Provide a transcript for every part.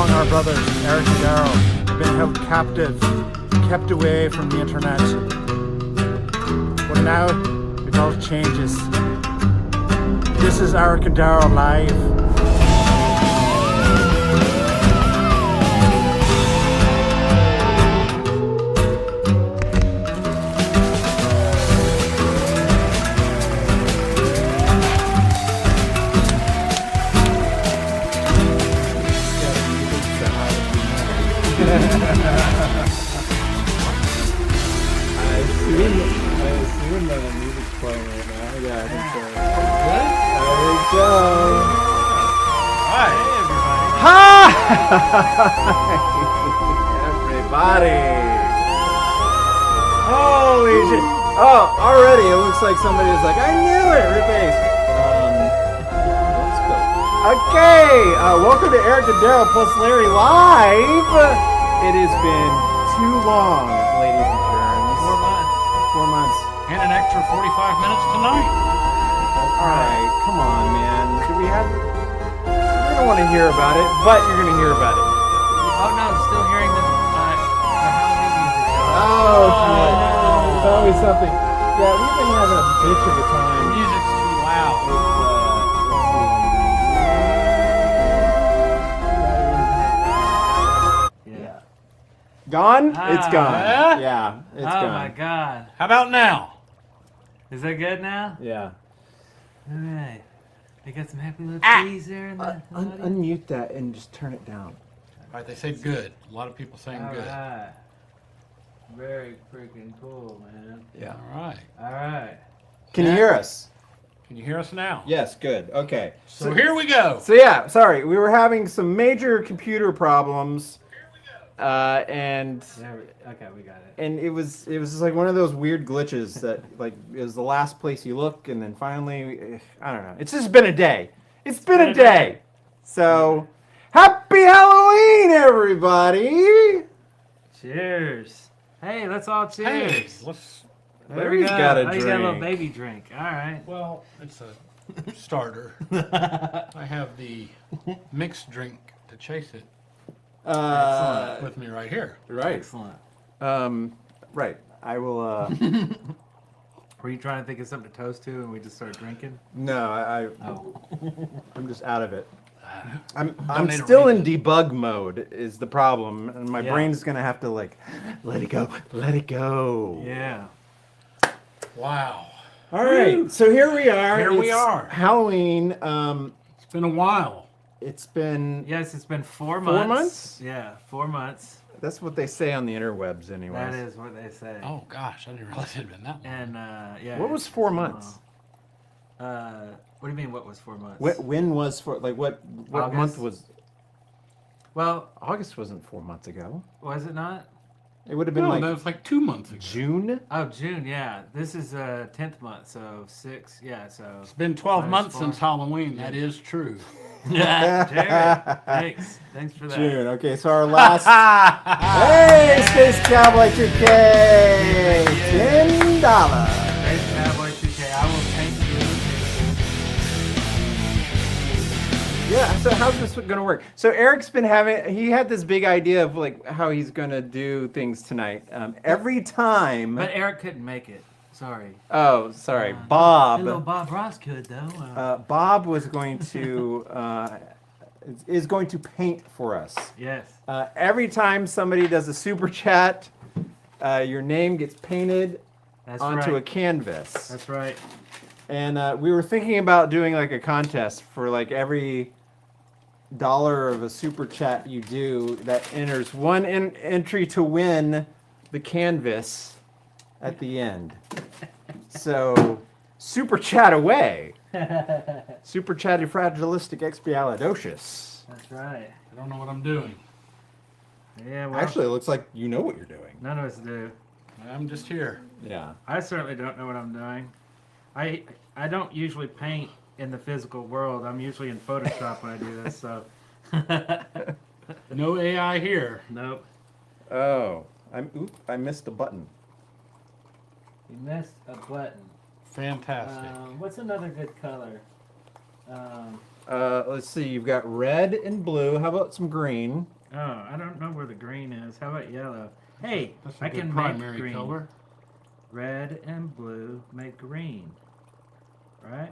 long our brothers, Eric and Darrell, have been held captive, kept away from the internet. But now it all changes. This is Eric and Darrell live. I assume the music's playing right now. Yeah, I think so. Good? There we go. Alright, hey everybody. Hi! Everybody! Holy shit! Oh, already it looks like somebody was like, I knew it! Replace. Let's go. Okay, welcome to Eric and Darrell plus Larry Live! It has been too long, ladies and germs. 4 months. 4 months. And an extra 45 minutes tonight. Alright, come on, man. Should we have... You don't want to hear about it, but you're going to hear about it. Oh no, still hearing the Halloween music. Oh, shit. It's always something. Yeah, we've been having a bitch of a The time. music's too loud. Yeah. Gone? It's gone. Yeah? Yeah, it's Oh gone. my god. How about now? Is that good now? Yeah. Alright. They got some happy little trees there in the audience. Unmute that and just turn it down. Alright, they say good. A lot of people saying good. Alright. Very freaking cool, man. Yeah. Alright. Alright. Can you hear us? Can you hear us now? Yes, good. Okay. So here we go. So yeah, sorry, we were having some major computer problems. And Okay, we got it. it was just like one of those weird glitches that like is the last place you look, and then finally, I don't know. It's just been a day. It's been a day. So, happy Halloween, everybody! Cheers. Hey, let's all Hey, cheers. let's. There we Larry's go. got a Oh, you got a little drink. baby drink. Alright. Well, it's a starter. I have the mixed drink to chase it with me right here. Right. Excellent. Right. I will. Were you trying to think of something to toast to and we just started drinking? No, Oh. I'm just out of it. I'm need a still in debug mode is the problem, and my Yeah. brain's gonna have to like let it go, let it go. Yeah. Wow. All right, so here we are. Here we It's are. Halloween. It's been a while. It's been. Yes, it's been 4 4 months. months? Yeah, 4 months. That's what they say on the interwebs, anyways. That is what they say. Oh gosh, I didn't realize it had been that long. And yeah. What was 4 months? What do you mean? What was 4 months? When was what August? month was? Well, August wasn't 4 months ago. was it not? It would have been No, like that was like 2 months ago. June. Oh, June. Yeah, this is 10th month, so 6. Yeah, so. It's been 12 Minus months 4. since Halloween. That is true. Yeah, Jared. Thanks for that. June. Okay, so our last. Hey, Space Cowboy 2K, $10. Space Cowboy 2K. I will paint you. Yeah. So how's this gonna work? So Eric's been he had this big idea of like how he's gonna do things tonight. Every time. But Eric couldn't make it. Sorry. Oh, sorry, Hello, Bob. Bob Ross could though. Bob was going to is going to paint for us. Yes. Every time somebody does a super chat, your name gets painted That's onto right. a canvas. That's right. And we were thinking about doing like a contest for like every dollar of a super chat you do that enters one entry to win the canvas at the end. So super chat away. Super chattifragilistic expialidocious. That's right. I don't know what I'm doing. Yeah. Well, Actually, it looks like you know what you're doing. none of us do. I'm just here. Yeah. I certainly don't know what I'm doing. I don't usually paint in the physical world. I'm usually in Photoshop when I do this. So. No AI here. Nope. Oh, I missed a button. You missed a button. Fantastic. What's another good color? Let's see. You've got red and blue. How about some green? Oh, I don't know where the green is. How about yellow? Hey, That's a I good can primary make green. color. Red and blue make green. Right?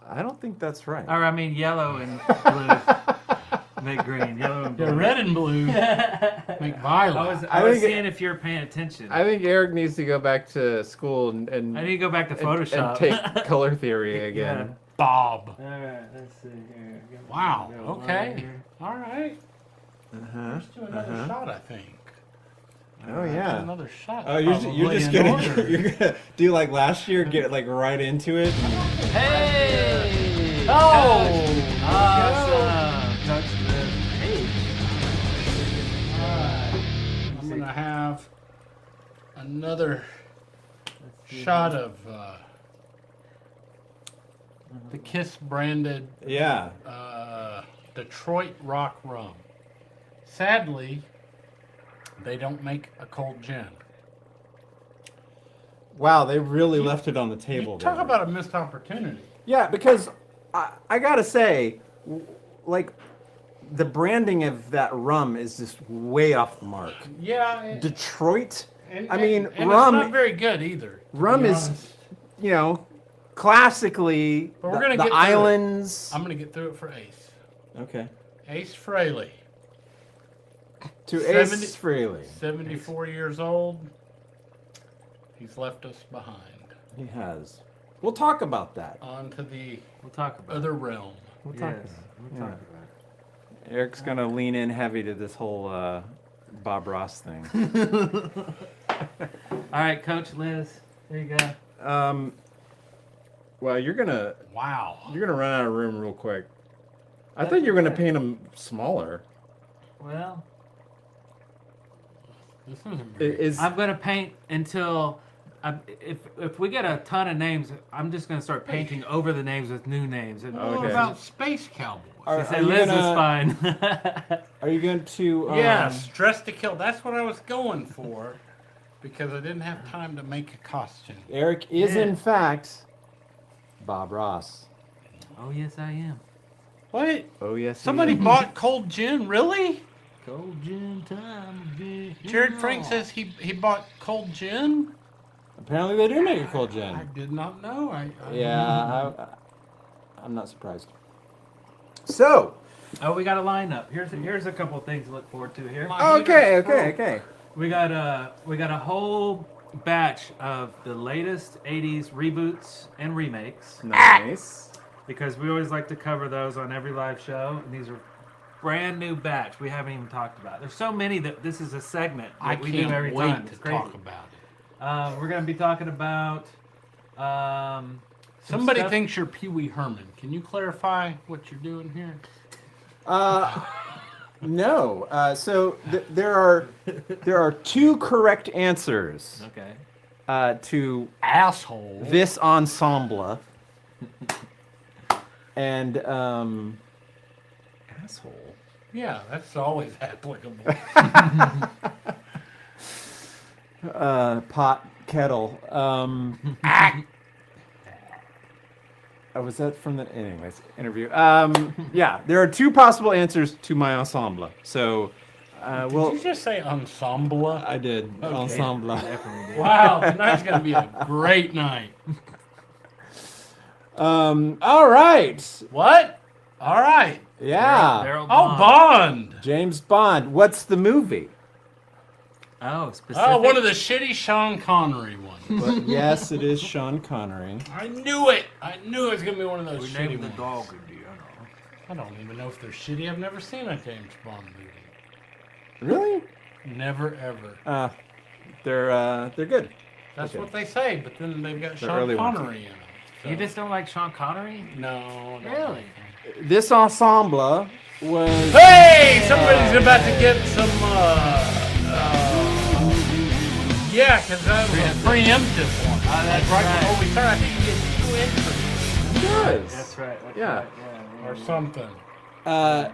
I don't think that's right. Or I mean yellow and blue make green. Yellow and blue. Yeah, red and blue make violet. I was think seeing if you're paying attention. I think Eric needs to go back to school and I need to go back to and Photoshop. take color theory again. Bob. All right, let's see here. Wow. Got one Okay. here. All right. Uh-huh. Let's do another shot, I think. Oh yeah. Another shot. Oh, you're probably just in gonna order. you're gonna do like last year, get like right into it. Hey! Oh! Awesome! Touch this. Hey! I'm gonna have another shot of the Kiss branded Yeah. Detroit Rock rum. Sadly, they don't make a cold gin. Wow, they really left it on the table. Talk there. about a missed opportunity. Yeah, because I gotta say, like, the branding of that rum is just way off the mark. Yeah. Detroit. And, I mean, and rum. it's not very good either. to Rum be is, honest. you know, classically But we're the gonna get through it. islands. I'm gonna get through it for Ace. Okay. Ace Frehley, To 70 Ace Frehley. 74 years old. He's left us behind. He has. We'll talk about that. On to the We'll talk about other realm. We'll it. talk Yes, about we'll Yeah. talk about it. Eric's gonna lean in heavy to this whole Bob Ross thing. All right, Coach Liz, there you go. Well, you're gonna Wow. run out of room real quick. I thought you were gonna paint them smaller. Well, This isn't very Is I'm gonna paint until if we get a ton of names, I'm just gonna start painting over the names with new names. And What Okay. about Space Cowboys? Are- she said you Liz gonna- is fine. Are you going to? Yes, Dress to Kill. That's what I was going for because I didn't have time to make a costume. Eric is Yeah. in fact Bob Ross. Oh yes, I am. What? Oh yes. he Somebody is. bought cold gin? Really? Cold gin time. Jared Frank says he bought cold gin? Apparently they do make a cold I gin. did not know. Yeah, I'm not surprised. So. Oh, we got a lineup. Here's a couple things to look forward to here. Okay. We got a whole batch of the latest '80s reboots and remakes Nice. because we always like to cover those on every live show. And these are brand new batch we haven't even talked about. There's so many that this is a segment that I we can't do every wait time. to It's crazy. talk about it. We're gonna be talking about. Somebody stuff- thinks you're Pee Wee Herman. Can you clarify what you're doing here? No. So there are two correct answers Okay. to Asshole. this ensemble. And asshole. Yeah, that's always applicable. Pot kettle. Was that from the interview? Yeah, there are two possible answers to my ensemble. So, Did well, you just say ensemble? I did ensemble. Definitely did. Wow, tonight's gonna be a great night. All right. What? All right. Yeah. Darrell Oh, Bond. Bond. James Bond. What's the movie? Oh, specific. Oh, one of the shitty Sean Connery ones. But yes, it is Sean Connery. I knew it. I knew it was gonna be one of those We shitty named the ones. dog Indiana. I don't even know if they're shitty. I've never seen a James Bond movie. Really? Never ever. They're good. That's okay. what they say, but then they've got The Sean early ones. Connery in them. You just don't like Sean Connery? No. Really? This ensemble was. Hey! Somebody's about to get some, yeah, because that was a preemptive one. that's right right. before we start, I think you get 2 entries Yes. That's right. That's Yeah. right. Yeah. or something. Uh,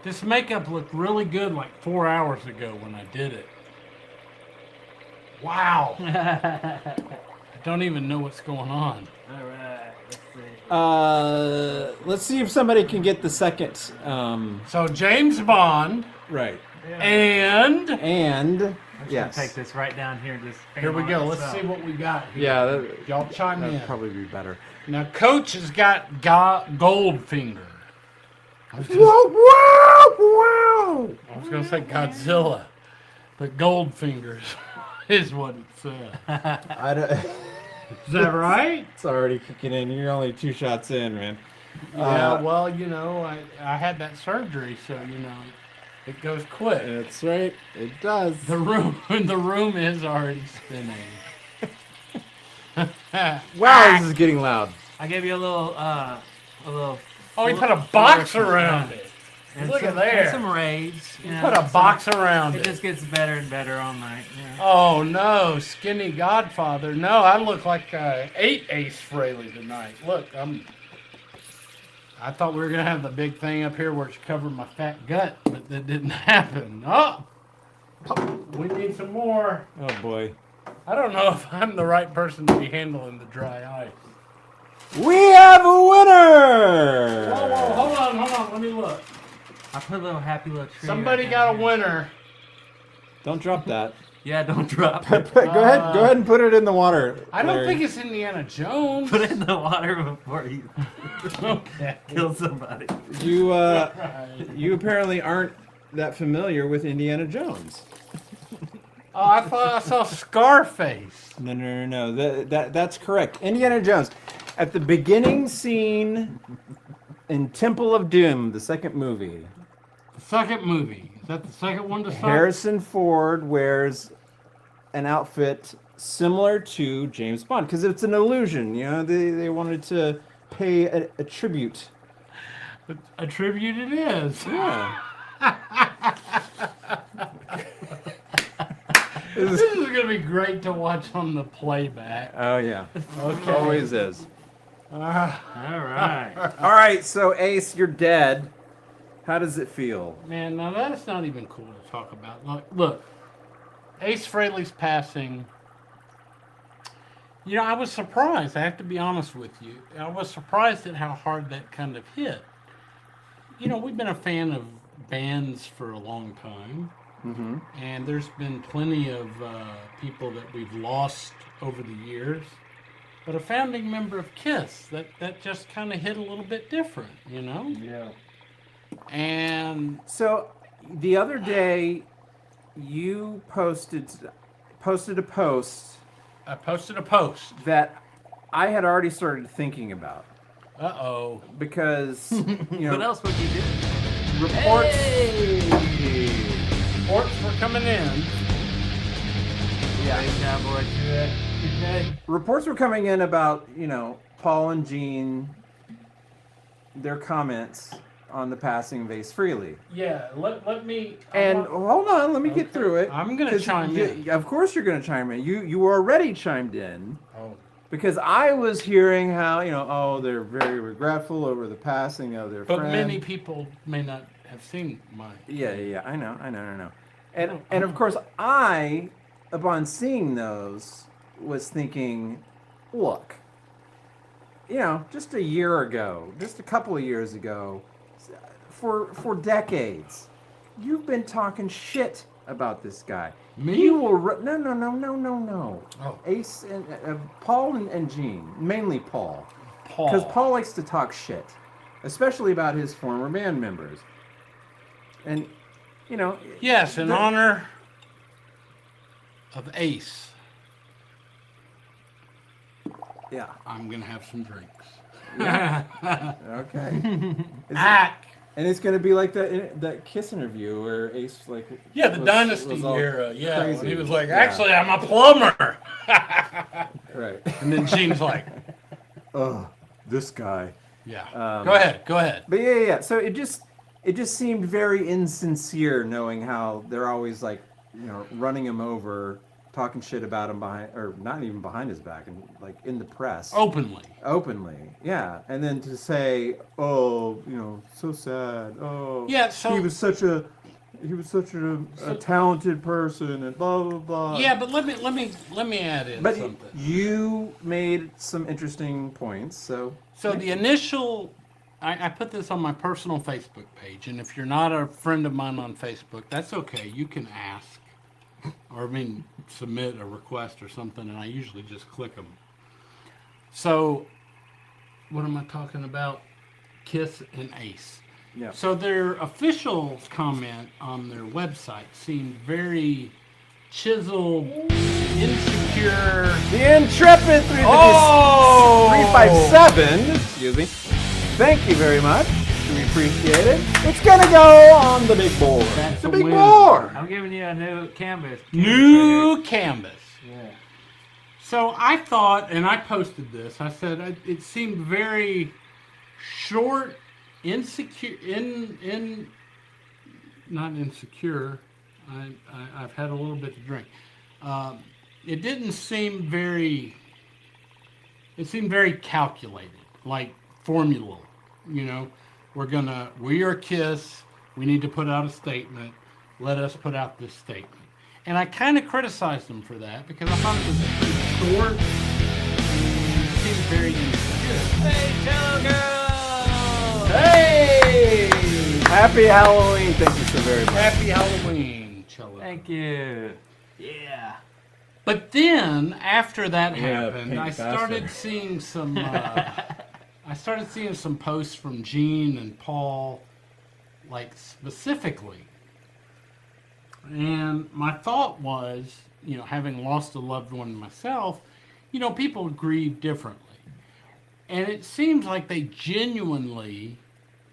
This makeup looked really good like 4 hours ago when I did it. Wow. I don't even know what's going on. All right. Let's see. Let's see if somebody can get the second. So James Bond Right. and And I'm just yes. gonna take this right down here and just. here we aim go. on Let's itself. see what we got here. Yeah, Y'all chime in. that'd probably be better. Now, Coach has got Goldfinger. I was gonna- Wow! I was going to say Godzilla, but Goldfingers is what it said. I don't, Is that right? it's already kicking in. You're only 2 shots in, man. Yeah, well, I had that surgery, so, it goes quick. That's right. It does. The room is already spinning. Wow, this is getting loud. I gave you a little. Oh, he put a box around it. Look at there. And some raids. Put a box around It it. just gets better and better all night. Yeah. Oh, no, skinny Godfather. No, I look like I ate Ace Frehley tonight. Look, I thought we were going to have the big thing up here where it's covering my fat gut, but that didn't happen. Oh, we need some more. Oh boy. I don't know if I'm the right person to be handling the dry ice. We have a winner. Whoa, hold on, let me look. I put a little happy little tree. Somebody right got down a here. winner. Don't drop that. Yeah, don't drop Go it. ahead and put it in the water. I don't Larry. think it's Indiana Jones. Put it in the water before you Okay. kill somebody. You Right. you apparently aren't that familiar with Indiana Jones. Oh, I thought I saw Scarface. No. That's correct. Indiana Jones. At the beginning scene in Temple of Doom, the second movie, The second movie. Is that the second one to start? Harrison Ford wears an outfit similar to James Bond because it's an illusion. They wanted to pay a tribute. A tribute it is. Yeah. This is going to be great to watch on the playback. Oh yeah. Okay. Always is. All right. All right, so Ace, you're dead. How does it feel? Man, now that's not even cool to talk about. Look, Ace Frehley's passing. I was surprised. I have to be honest with you. I was surprised at how hard that kind of hit. We've been a fan of bands for a long time. Mm-hmm. And there's been plenty of people that we've lost over the years. But a founding member of KISS, that just kind of hit a little bit different, Yeah. And So the other day, you posted a post I posted a post. that I had already started thinking about Uh-oh. because What else would you do? reports. Reports were coming in. Yeah. Great job, boy. Good. Reports were coming in about, Paul and Gene, their comments on the passing of Ace Frehley. Yeah, let me... And hold on, let me get through it. I'm going to 'Cause chime in. Of course you're going to chime in. You already chimed in Oh. because I was hearing how, they're very regretful over the passing of their But friend. many people may not have seen mine. Yeah, I know. And of course, I, upon seeing those, was thinking, look, just a year ago, just a couple of years ago, for decades, you've been talking shit about this guy. Me? You will no. Oh. Ace and Paul and Gene, mainly Paul. Paul. Because Paul likes to talk shit, especially about his former band members. And, Yes, in honor of Ace, yeah, I'm going to have some drinks. okay. Ack! And it's going to be like that Kiss interview where Ace, Yeah, the was Dynasty all era. Yeah, when crazy. he was like, Yeah. actually, I'm a plumber. Right. And then Gene's like, Oh, this guy. yeah. Go ahead. But yeah. So it just seemed very insincere knowing how they're always running him over, talking shit about him behind, or not even behind his back, and in the press. Openly, yeah. And then to say, oh, so sad. Oh, Yeah, so- he was such a he was such a talented person and blah blah blah. Yeah, but let me add in But something. you made some interesting points, so So the initial, I put this on my personal Facebook page, and if you're not a friend of mine on Facebook, that's okay. You can ask, or submit a request or something, and I usually just click them. So, what am I talking about? Kiss and Ace. yeah. So their official comment on their website seemed very chiseled, insecure. The Intrepid 357. Excuse me. Thank you very much. We appreciate it. It's gonna go on the big board. That's The a big win. board. I'm giving you a new canvas. New canvas. Yeah. So I thought, and I posted this, I said it seemed very short, insecure, not insecure. I've had a little bit to drink. It didn't seem very, it seemed very calculated, like formula. You know, we are KISS, we need to put out a statement, let us put out this statement. And I kind of criticized them for that because I thought it was short and it seemed very insecure. Hey, Cello Girl! Hey! Happy Halloween. Thank you so very much. Happy Halloween, Cello. Thank you. Yeah. But then, after that Yeah, happened, pink I started bastard. seeing some. I started seeing some posts from Gene and Paul, like specifically. And my thought was, having lost a loved one myself, people grieve differently. And it seems like they genuinely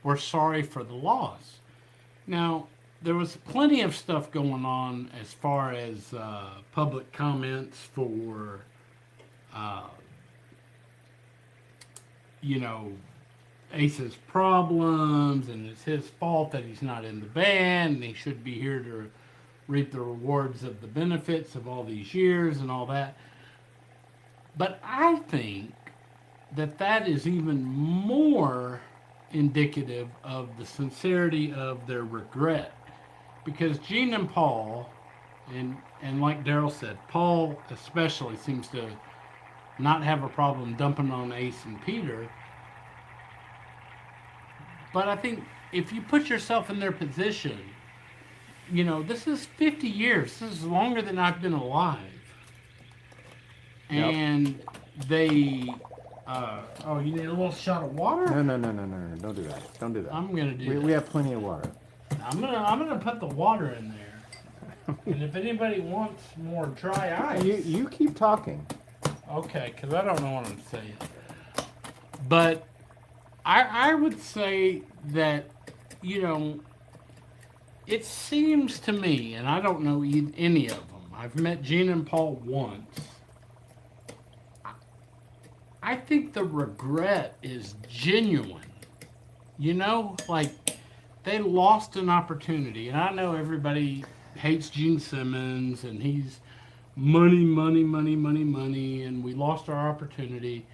were sorry for the loss. Now, there was plenty of stuff going on as far as public comments for, Ace's problems, and it's his fault that he's not in the band, and he should be here to reap the rewards of the benefits of all these years and all that. But I think that is even more indicative of the sincerity of their regret. Because Gene and Paul, and like Darrell said, Paul especially seems to not have a problem dumping on Ace and Peter. But I think if you put yourself in their position, this is 50 years. This is longer than I've been alive. Yep. And they, you need a little shot of water? No. Don't do that. Don't do that. I'm gonna do that. We have plenty of water. I'm gonna put the water in there. And if anybody wants more dry ice, You keep talking. okay, because I don't know what I'm saying. But I would say that, it seems to me, and I don't know any of them. I've met Gene and Paul once. I think the regret is genuine. Like they lost an opportunity. And I know everybody hates Gene Simmons and he's money, and we lost our opportunity.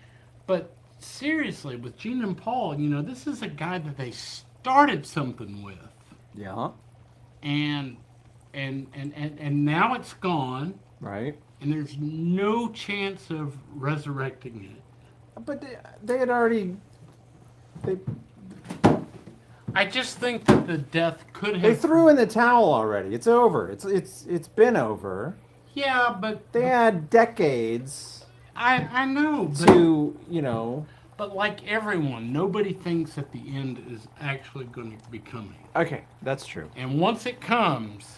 But seriously, with Gene and Paul, this is a guy that they started something with. Yeah. And now it's gone, Right. and there's no chance of resurrecting it. But they had already. I just think that the death could have. They threw in the towel already. It's over. It's been over. Yeah, but They had decades I know, but, to but like everyone, nobody thinks that the end is actually going to be coming. Okay, that's true. And once it comes,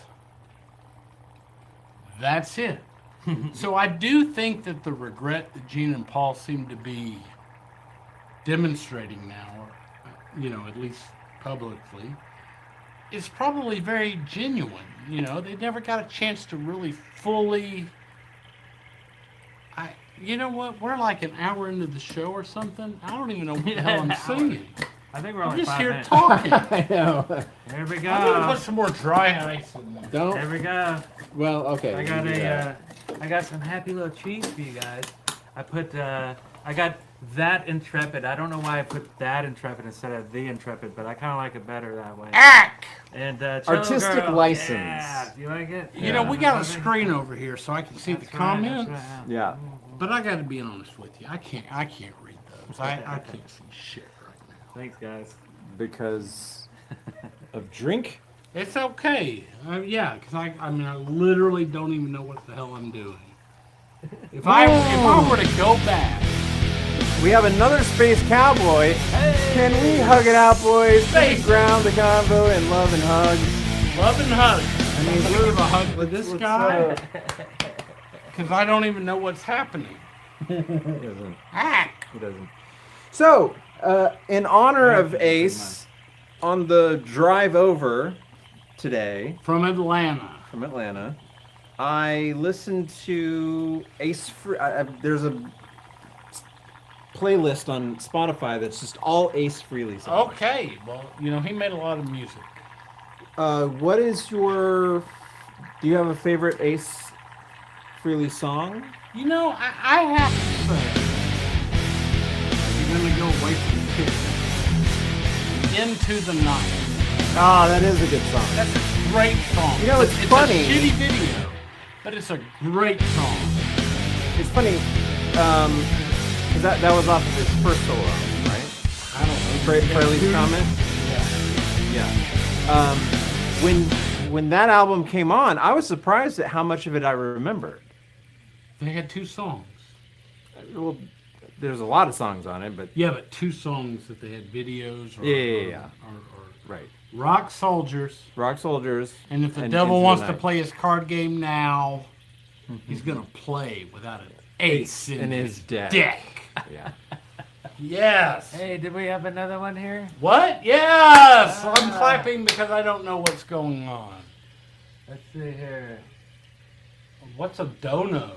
that's it. So I do think that the regret that Gene and Paul seem to be demonstrating now, or at least publicly, is probably very genuine. They never got a chance to really fully. You know what? We're like an hour into the show or something. I don't even know what the hell I'm singing. I think we're I'm only just 5 here minutes. talking. I know. There we I'm gonna go. put some more dry ice in there. Don't. There we go. Well, okay. I got you do that. I got some happy little treats for you guys. I got That Intrepid. I don't know why I put that Intrepid instead of the Intrepid, but I kind of like it better that way. Ack! And Channel Artistic Girl. license. Yeah, you like it? You know, we got a screen over here so I can see the That's right, comments. that's right. Yeah. But I got to be honest with you. I can't read those. I can't see shit right now. Thanks, guys. Because of drink? It's okay. Yeah, because I mean, I literally don't even know what the hell I'm doing. If I were to go back, We have another Space Cowboy. Can we hug it out, boys? Space. Please ground the convo in love and hugs. love and hug. I mean, I'm gonna give a hug with this guy because I don't even know what's happening. He doesn't. Ack! He doesn't. So, in honor of Ace, on the drive over today From Atlanta. from Atlanta, I listened to Ace. There's a playlist on Spotify that's just all Ace Frehley songs. Okay, well, you know, he made a lot of music. What is your? Do you have a favorite Ace Frehley song? You know, I have to say, you're gonna go away from Kiss. Into the Night. Ah, that is a good song. That's a great song. You know, it's funny. It's a shitty video, but it's a great song. It's funny, because that was off of his first solo album, right? I don't know. Frehley's Comment. Yeah. Yeah. When that album came on, I was surprised at how much of it I remembered. They had two songs. Well, there's a lot of songs on it, but Yeah, but two songs that they had videos. Or, Yeah. Or right. Rock Soldiers. Rock Soldiers. And if the and devil Into the wants to Night. play his card game now, he's gonna play without an ace in his deck. deck. Yeah. Yes. Hey, did we have another one here? What? Yes. I'm clapping because I don't know what's going on. Let's see here. What's a donos?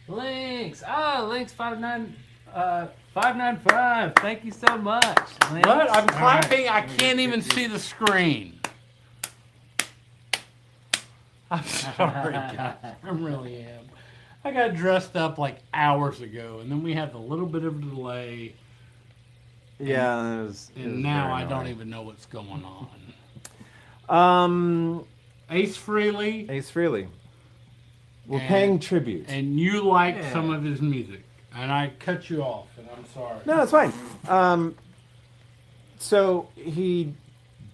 Links. Links 595. Thank you so much. Links. What? I'm All clapping. right. I can't even see the screen. I'm sorry, guys. I really am. I got dressed up like hours ago, and then we had a little bit of a delay, Yeah. It was and now very I don't annoying. even know what's going on. Ace Frehley, Ace Frehley. We're And- paying tribute. and you like Yeah. some of his music, and I cut you off, and I'm sorry. No, that's fine. So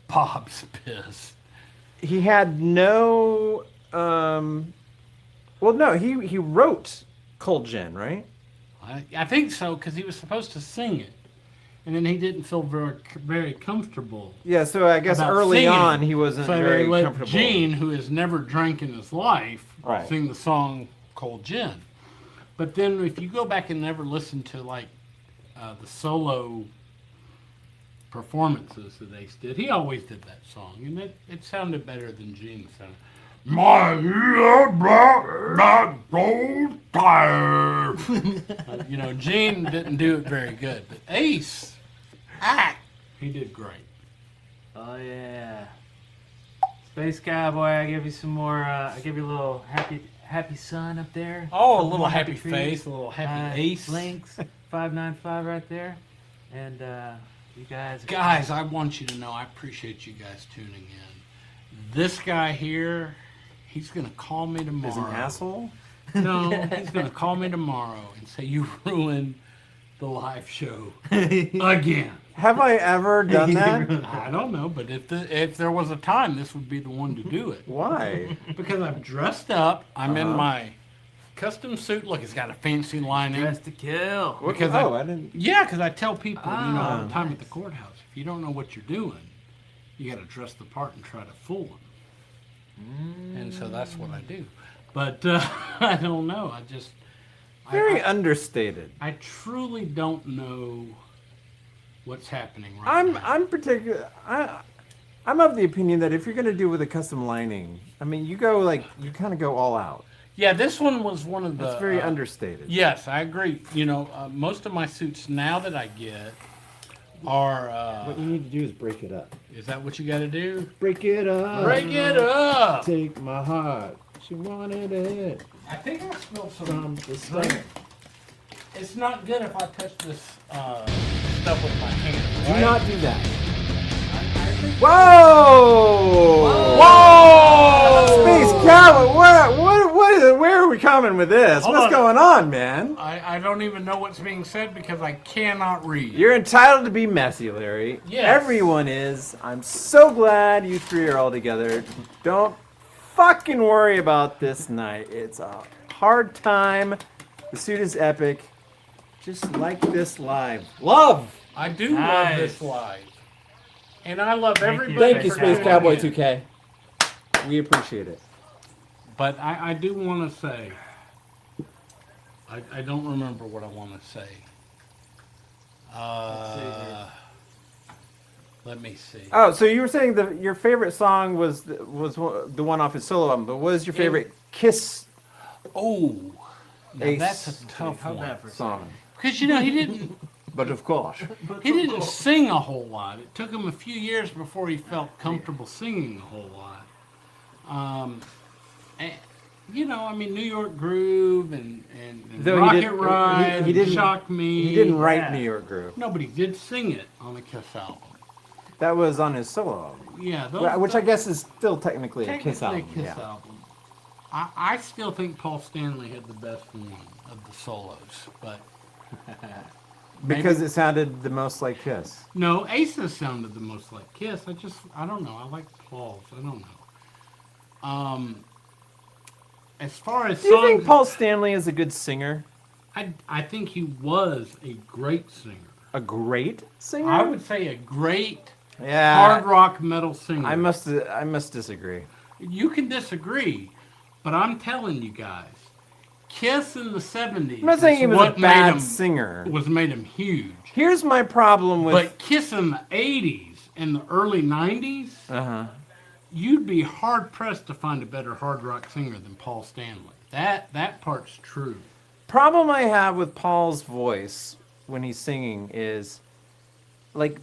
Bob's pissed. he had no. Well, no, he wrote Cold Gin, right? I think so, because he was supposed to sing it, and then he didn't feel very comfortable. Yeah. So I guess about early singing. on he wasn't So very they let comfortable. Gene, who has never drank in his life, Right. sing the song Cold Gin. But then if you go back and never listen to like the solo performances that Ace did, he always did that song, and it sounded better than Gene sounded. My head black gold tire. You know, Gene didn't do it very good, but Ace, he did great. Oh yeah. Space Cowboy, I give you some more. I give you a little happy sun up there. Oh, a little More happy trees. face, a little happy Ace. Links 595 right there, and you guys. Guys, I want you to know I appreciate you guys tuning in. This guy here, he's gonna call me tomorrow. Is an asshole. No, he's gonna call me tomorrow and say you ruined the live show again. Have I ever done that? I don't know, but if there was a time, this would be the one to do it. Why? Because I'm dressed up. I'm in Uh-huh. my custom suit. Look, it's got a fancy lining. Dressed to kill. Because I didn't. Yeah, because I tell people, you know, all Ah. the time at the courthouse, if you don't know what you're doing, you got to dress the part and try to fool them. And so that's what I do. But I don't know. I just Very understated. I truly don't know what's happening right now. I'm particular. I'm of the opinion that if you're gonna do with a custom lining, I mean, you kind of go all out. Yeah, this one was one of the. That's very understated. Yes, I agree. You know, most of my suits now that I get are. What you need to do is break it up. Is that what you got to do? Break it up. Break it up. Take my heart. She wanted it I think I smell some. from the start. It's not good if I touch this stuff with my hand. Do right? not do that. I think- Whoa! Whoa! Space Cowboy, where are we coming with this? Hold What's on. going on, man? I don't even know what's being said because I cannot read. You're entitled to be messy, Larry. Yes. Everyone is. I'm so glad you three are all together. Don't fucking worry about this night. It's a hard time. The suit is epic. Just like this live. Love! I do love Nice. this live. And I love Thank you. everybody. Thank you, for Space tuning Cowboy in. 2K. We appreciate it. But I do want to say, I don't remember what I want to say. Let me see. Oh, so you were saying that your favorite song was the one off his solo album, but what was your favorite Kiss Oh, now Ace that's a tough Hold one. that for a second. song? Because, you know, he didn't But of course. sing a whole lot. It took him a few years before he felt comfortable singing a whole lot. And, you know, I mean, New York Groove and Though he Rocket didn't- Ride, he didn't- Shock Me. He didn't write Yeah. New York Groove. Nobody did sing it on the Kiss album. That was on his solo album. Yeah, Which I guess is still technically a Kiss technically album. a Kiss Yeah. album. I still think Paul Stanley had the best one of the solos, but Because it sounded the most like Kiss. no, Aces sounded the most like Kiss. I don't know. I like Paul's. I don't know. As far as Do you songs, think Paul Stanley is a good singer? I think he was a great singer. A great singer? I would say a great yeah. hard rock metal singer. I must disagree. You can disagree, but I'm telling you guys, Kiss in the 70s I'm not saying he is was a what bad singer. made him huge. Here's my problem with. But Kiss in the 80s and the early 90s, Uh-huh. you'd be hard pressed to find a better hard rock singer than Paul Stanley. That part's true. Problem I have with Paul's voice when he's singing is like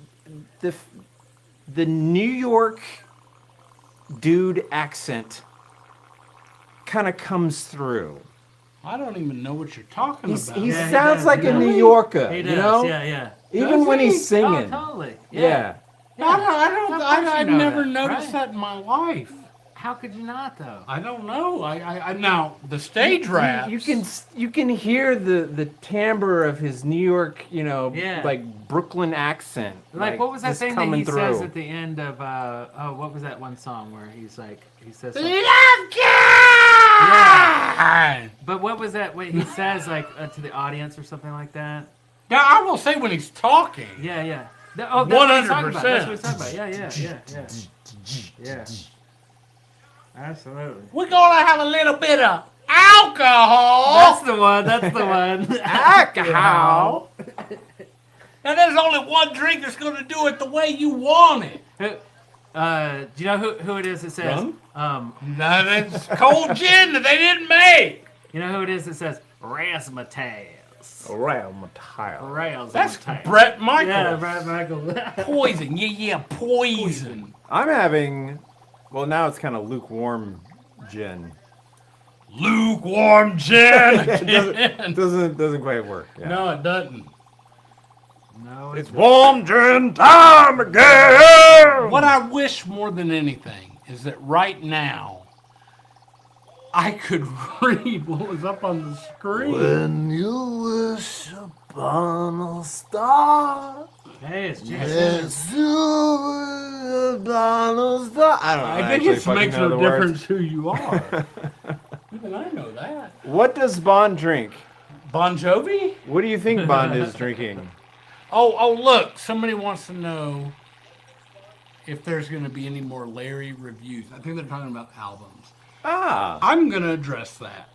the New York dude accent kind of comes through. I don't even know what you're talking about. He Yeah, he sounds does, like he a does. New Yorker, He does, you know? yeah. Even Does when he? he's singing. Oh, totally. Yeah. I've know never that, noticed right? that in my life. How could you not, though? I don't know. I now the stage raps. You can hear the timbre of his New York, Yeah. like Brooklyn accent. Like, what was that just thing that coming he through. says at the end of, what was that one song where he says something? Love Yeah. But what was that, what he says, like, to the audience or something like that? Now I will say when he's talking. Yeah. Oh, that's what he's talking about. 100%. That's what he's talking about. Yeah. Absolutely. We're gonna have a little bit of alcohol. That's the one. Alcohol. Now there's only one drink that's gonna do it the way you want it. Do you know who it is that says? Rum? No, that's cold gin that they didn't make. You know who it is that says razzmatazz? Razzmatazz. That's Brett Michaels. Yeah, Brett Michaels. Poison. Yeah, poison. I'm having, well, now it's kind of lukewarm gin. Lukewarm gin. It doesn't quite work. Yeah. No, it doesn't. No, It's warm gin time again. What I wish more than anything is that right now I could read what was up on the screen. When you wish upon a star, Hey, it's Jason. yes, you wish upon a star. I don't know. I think it makes no difference who you are. Even I know that. What does Bond drink? Bon Jovi? What do you think Bond is drinking? Oh, look. Somebody wants to know if there's going to be any more Larry reviews. I think they're talking about albums. Ah, I'm going to address that.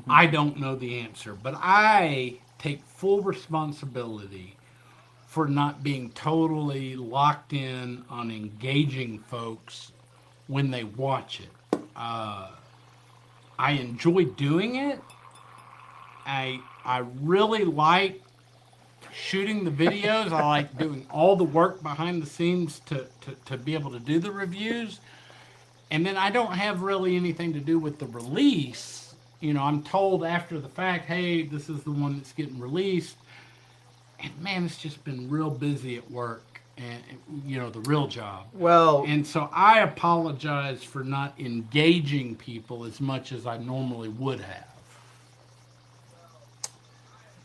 I don't know the answer, but I take full responsibility for not being totally locked in on engaging folks when they watch it. I enjoy doing it. I really like shooting the videos. I like doing all the work behind the scenes to be able to do the reviews. And then I don't have really anything to do with the release I'm told after the fact, hey, this is the one that's getting released. And man, it's just been real busy at work and, the real job. Well, And so I apologize for not engaging people as much as I normally would have.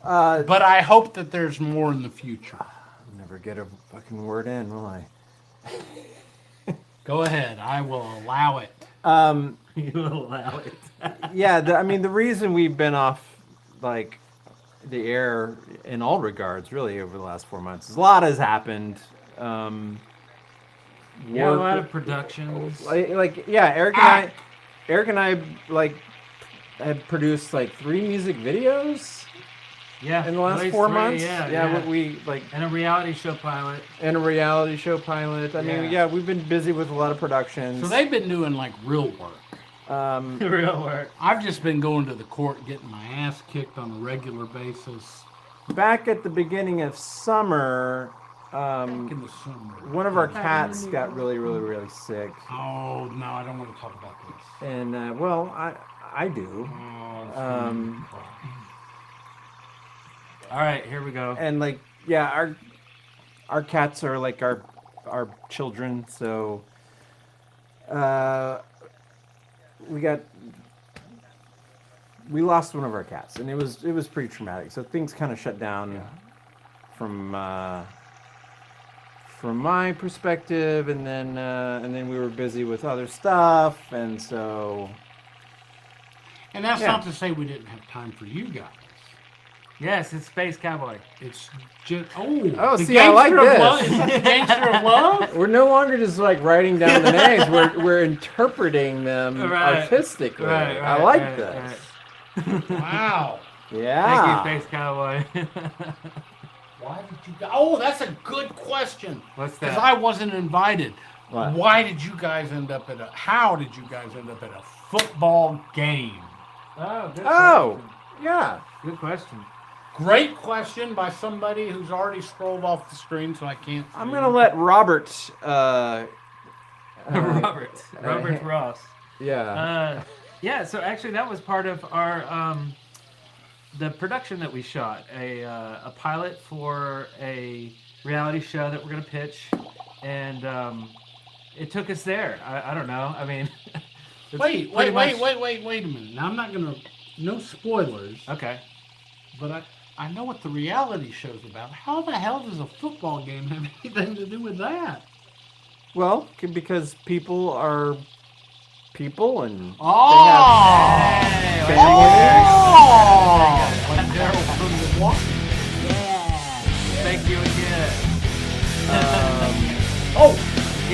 But I hope that there's more in the future. I'll never get a fucking word in, will I? Go ahead. I will allow it. You will allow it. Yeah, the reason we've been off, like, the air in all regards, really, over the last 4 months, is a lot has happened. Yeah, a lot of productions. Eric and I, like, had produced, like, 3 music videos Yeah, in the last at least 4 3, months. Yeah. We, like... And a reality show pilot. And a reality show pilot. I mean, we've been busy with a lot of productions. So they've been doing like real work. Real work. I've just been going to the court getting my ass kicked on a regular basis. Back at the beginning of summer, In the summer. one of our cats got really, really, really sick. Oh no, I don't want to talk about this. And, I do. Oh, it's Um, All right, here we go. And, like, our cats are, like, our children, so... We lost one of our cats, and it was pretty traumatic. So things kind of shut down from my perspective, and then we were busy with other stuff, and so. And that's Yeah. not to say we didn't have time for you guys. Yes, it's Space Cowboy. It's just Oh, the see, I like Gangster of this. Love? Is that the Gangster of Love? We're no longer just like writing down the names. We're interpreting them Right. artistically. Right, I like right, this. Wow. Yeah. Thank you, Space Cowboy. Why did you guys? Oh, that's a good question. What's Because that? I wasn't invited. What? Why did you guys end up at how did you guys end up at a football game? Oh, good Oh, question. yeah. Good question. Great question by somebody who's already scrolled off the screen, so I can't. I'm see. gonna let Robert. Robert Ross. Yeah. Yeah, so actually that was part of our the production that we shot, a pilot for a reality show that we're gonna pitch, and it took us there. I don't know. I mean, it's Wait pretty a much- minute. Now I'm not gonna. No spoilers. Okay. But I know what the reality show's about. How the hell does a football game have anything to do with that? Well, because people are people, and Oh! they have family. Like Darrell from Milwaukee. Thank you again. Oh!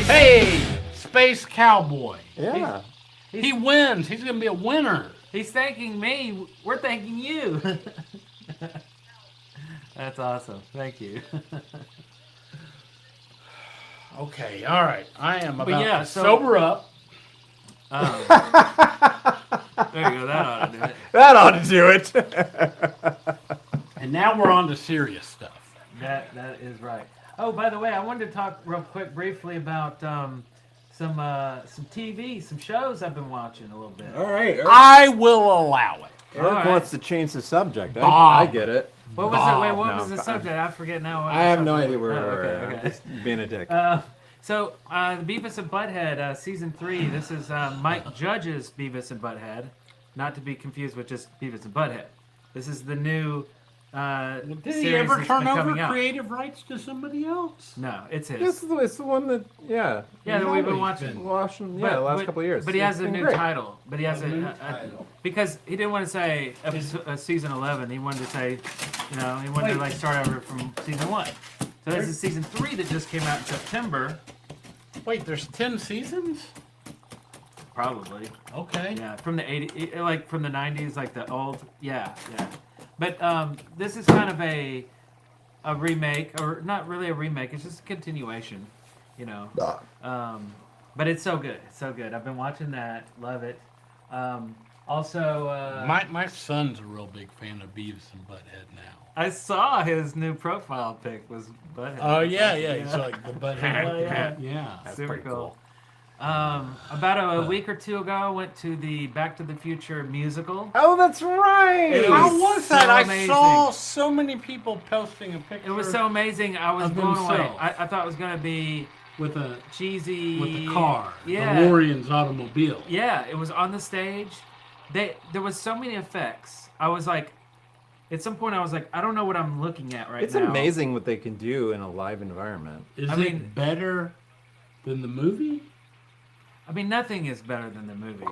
Hey! Space Cowboy. Yeah. He wins. He's going to be a winner. He's thanking me. We're thanking you. That's awesome. Thank you. Okay, all right. I am But about yeah, to so- sober up. There you go. That ought to do it. That ought to do it. And now we're on to serious stuff. That is right. Oh, by the way, I wanted to talk real quick, briefly about some TV, some shows I've been watching a little bit. All right. I will allow it. Eric All right. wants to change the subject. I Bob. get it. What was it? Wait, what No, was the subject? I forget now. What I have the no subject idea was. where Oh, we're okay, at. okay. Just being a dick. So, the Beavis and Butthead, season 3. This is Mike Judge's Beavis and Butthead, not to be confused with just Beavis and Butthead. This is the new Did he series ever that's turn been over coming out. creative rights to somebody else? No, it's his. It's the one that, yeah. Yeah, that we've been always watching. been. Watching, the last couple of years. But he has It's a been new great. title. But he has A new a title. because he didn't want to say season 11. He wanted to say, he wanted to like start over from season 1. So this is season 3 that just came out in September. Wait, there's 10 seasons? Probably. Okay. Yeah, from the 80s, like from the 90s, like the old. Yeah. But this is kind of a remake, or not really a remake. It's just a continuation, But it's so good. It's so good. I've been watching that. Love it. Also, My son's a real big fan of Beavis and Butthead now. I saw his new profile pic was Butthead. Oh, yeah. He's like the Butthead. Oh, yeah. Yeah. That's Super pretty cool. About a week or two ago, I went to the Back to the Future musical. Oh, that's right. It How was was that? so I amazing. saw so many people posting a picture. It was so amazing. I was Of blown away. themselves. I thought it was gonna be with a cheesy with the car, Yeah. the DeLorean's automobile. Yeah, it was on the stage. There was so many effects. I was like, at some point, I was like, I don't know what I'm looking at right It's now. amazing what they can do in a live environment. Is I it mean- better than the movie? I mean, nothing is better than the movie,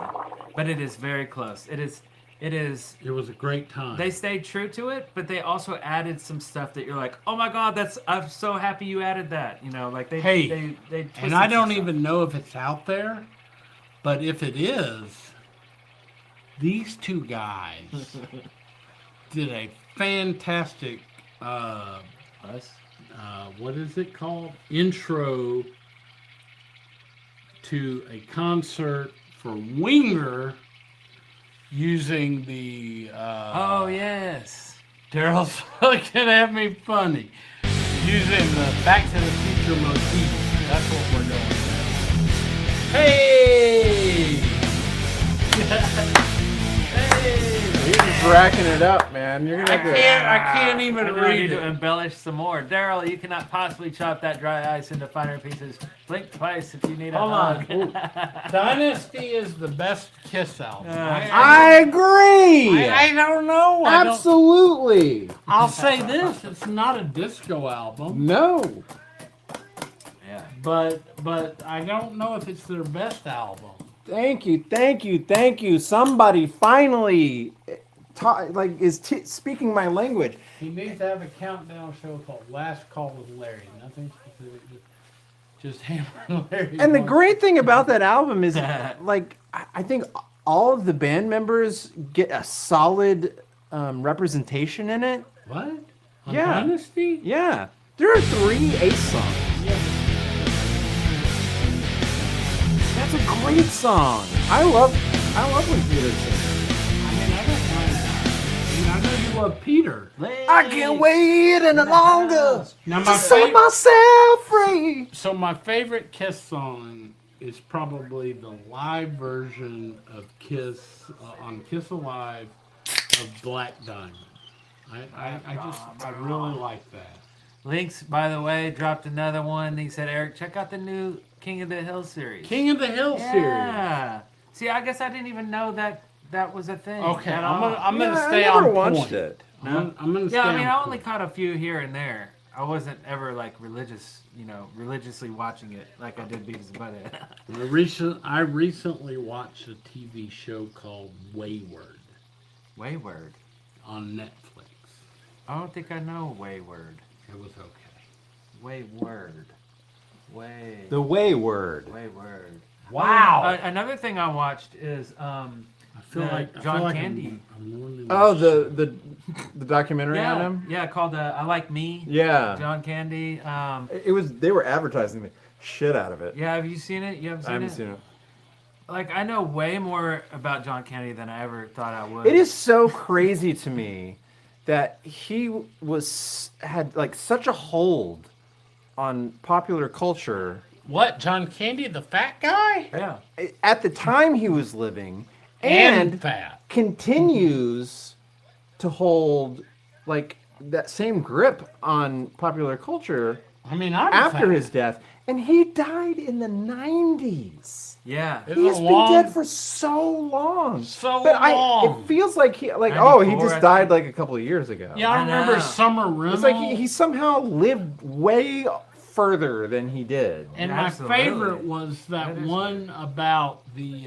but it is very close. It is. It was a great time. They stayed true to it, but they also added some stuff that you're like, oh my god, I'm so happy you added that. You know, like they Hey, they and twisted I don't some stuff. even know if it's out there, but if it is, these two guys did a fantastic, Us? what is it called? Intro to a concert for Winger using the. Oh yes. Darrell's looking at me funny. Using the Back to the Future motif. That's what we're doing. Hey! Hey! You're just racking it up, man. You're gonna I have to. can't even We really need read to it. embellish some more. Darrell, you cannot possibly chop that dry ice into finer pieces. Blink twice if you need a Hold hug. on. Dynasty is the best Kiss album. I agree. I don't know. Absolutely. I'll say this: it's not a disco album, No. Yeah. but I don't know if it's their best album. Thank you. Somebody finally speaking my language. He needs to have a countdown show called Last Call with Larry. Nothing specific, just hammering Larry. And the once. great thing about that album is, like, I think all of the band members get a solid representation in it. What? On Yeah. Dynasty? Yeah, there are 3 Ace songs. That's a great song. I love when Peter sings. I mean, I don't mind that. I mean, I know you love Peter. I can't wait any longer Now, to set myself free. So my favorite Kiss song is probably the live version of Kiss on Kiss Alive of Black Diamond. I really like that. Links, by the way, dropped another one. He said, Eric, check out the new King of the Hill series. King of the Hill series. Yeah. See, I guess I didn't even know that was a thing. Okay, at I'm all. gonna Yeah, stay I never on watched point. it. I'm gonna stay Yeah, I mean, on I only point. caught a few here and there. I wasn't ever like religiously watching it like I did Beavis and Butthead. I recently watched a TV show called Wayward Wayward. on Netflix. I don't think I know Wayward. It was okay. Wayward. The Wayward. Wayward. Wow. Another thing I watched is I feel the like John I'm Candy. ruining Oh, this the documentary on Yeah, him. yeah, called I Like Me. Yeah. John Candy. They were advertising the shit out of it. Yeah, have you seen it? You haven't I seen haven't it? seen it. Like, I know way more about John Candy than I ever thought I would. It is so crazy to me that he had like such a hold on popular culture What, John Candy, the fat guy? Yeah. at the time he was living, And and fat. continues to hold like that same grip on popular culture I mean, I'm after fat. his death. And he died in the 90s. Yeah. It He's was been long- dead for so long. So but long. it feels like he 94, he I just think. died like a couple of years ago. Yeah, I I remember know. Summer Rental. It's like he somehow lived way further than he did. and Absolutely. my favorite was that That is one about the.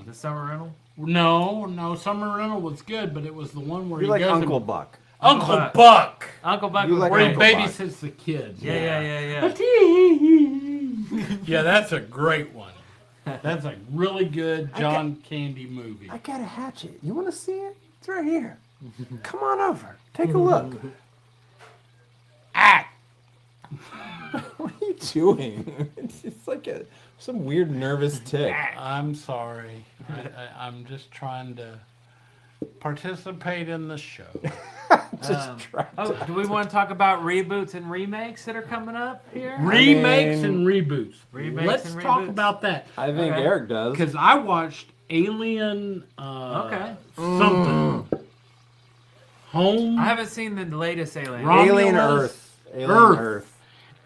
The Summer Rental? No, Summer Rental was good, but it was the one where You're he like goes Uncle and- Buck. Uncle Buck. Buck, Uncle Buck You was like where he great. Uncle Buck. babysits the kids. Yeah. Yeah, that's a great one. That's a really good John Candy movie. I got a hatchet. You want to see it? It's right here. Come on over. Take a look. Act. What are you doing? It's like some weird nervous tick. I'm sorry. I'm just trying to participate in the show. Do we want to talk about reboots and remakes that are coming up here? Remakes and reboots. Remakes Let's and talk reboots. about that. I think Okay. Eric does. Because I watched Alien something. Home. I haven't seen the latest Alien. Romulus. Alien Earth. Alien Earth. Earth.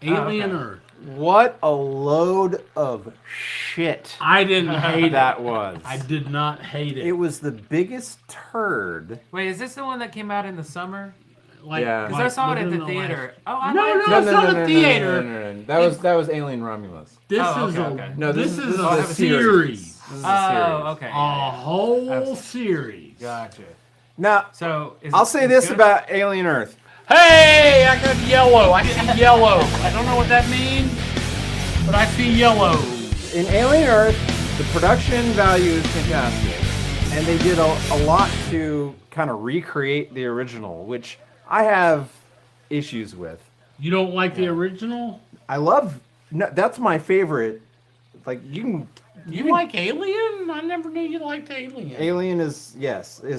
Alien okay. Earth. What a load of shit I didn't hate that it. was. I did not hate it. It was the biggest turd. Wait, is this the one that came out in the summer? like, Yeah. Because I saw it at within the last- theater. Oh, I No, liked no, it. it's not a theater. No. That was Alien Romulus. This Oh, is okay, a okay. No, this is I a have series. This is a Oh, series. okay. A whole series. Gotcha. Now, So, I'll say this about Alien Earth. Hey, I got yellow. I see yellow. I don't know what that means, but I see yellow. In Alien Earth, the production value is fantastic. And they did a lot to kind of recreate the original, which I have issues with. You don't like the original? I love, no, that's my favorite. Like, you You like Alien? I never knew you liked Alien. Alien is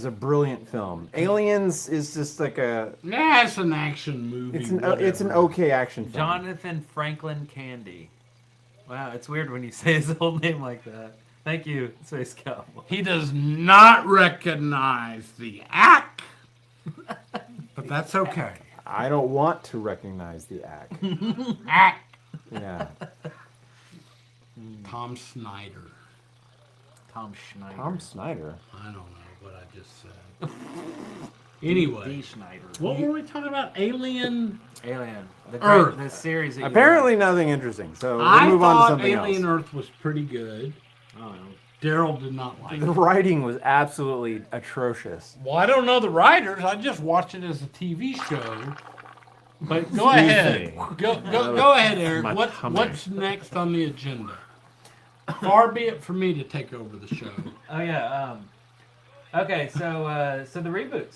a brilliant film. Aliens is just like Nah, it's an action movie. it's an whatever. okay action film. Jonathan Franklin Candy. Wow, it's weird when you say his whole name like that. Thank you, Space Cowboy. He does not recognize the act, but that's okay. I don't want to recognize the act. Act. Yeah. Tom Snyder. Tom Schneider. Tom Snyder. I don't know what I just said. Anyway, D. Schneider. what were we talking about? Alien. Alien. Earth. The series that you Apparently nothing interesting. So we'll I move on to thought something Alien else. Earth was pretty good. like. Daryl did not like The it. writing was absolutely atrocious. Well, I don't know the writers. I just watched it as a TV show. But go ahead. Go ahead, Eric. My tummy. What's next on the agenda? Far be it for me to take over the show. Oh yeah. Okay, so the reboots.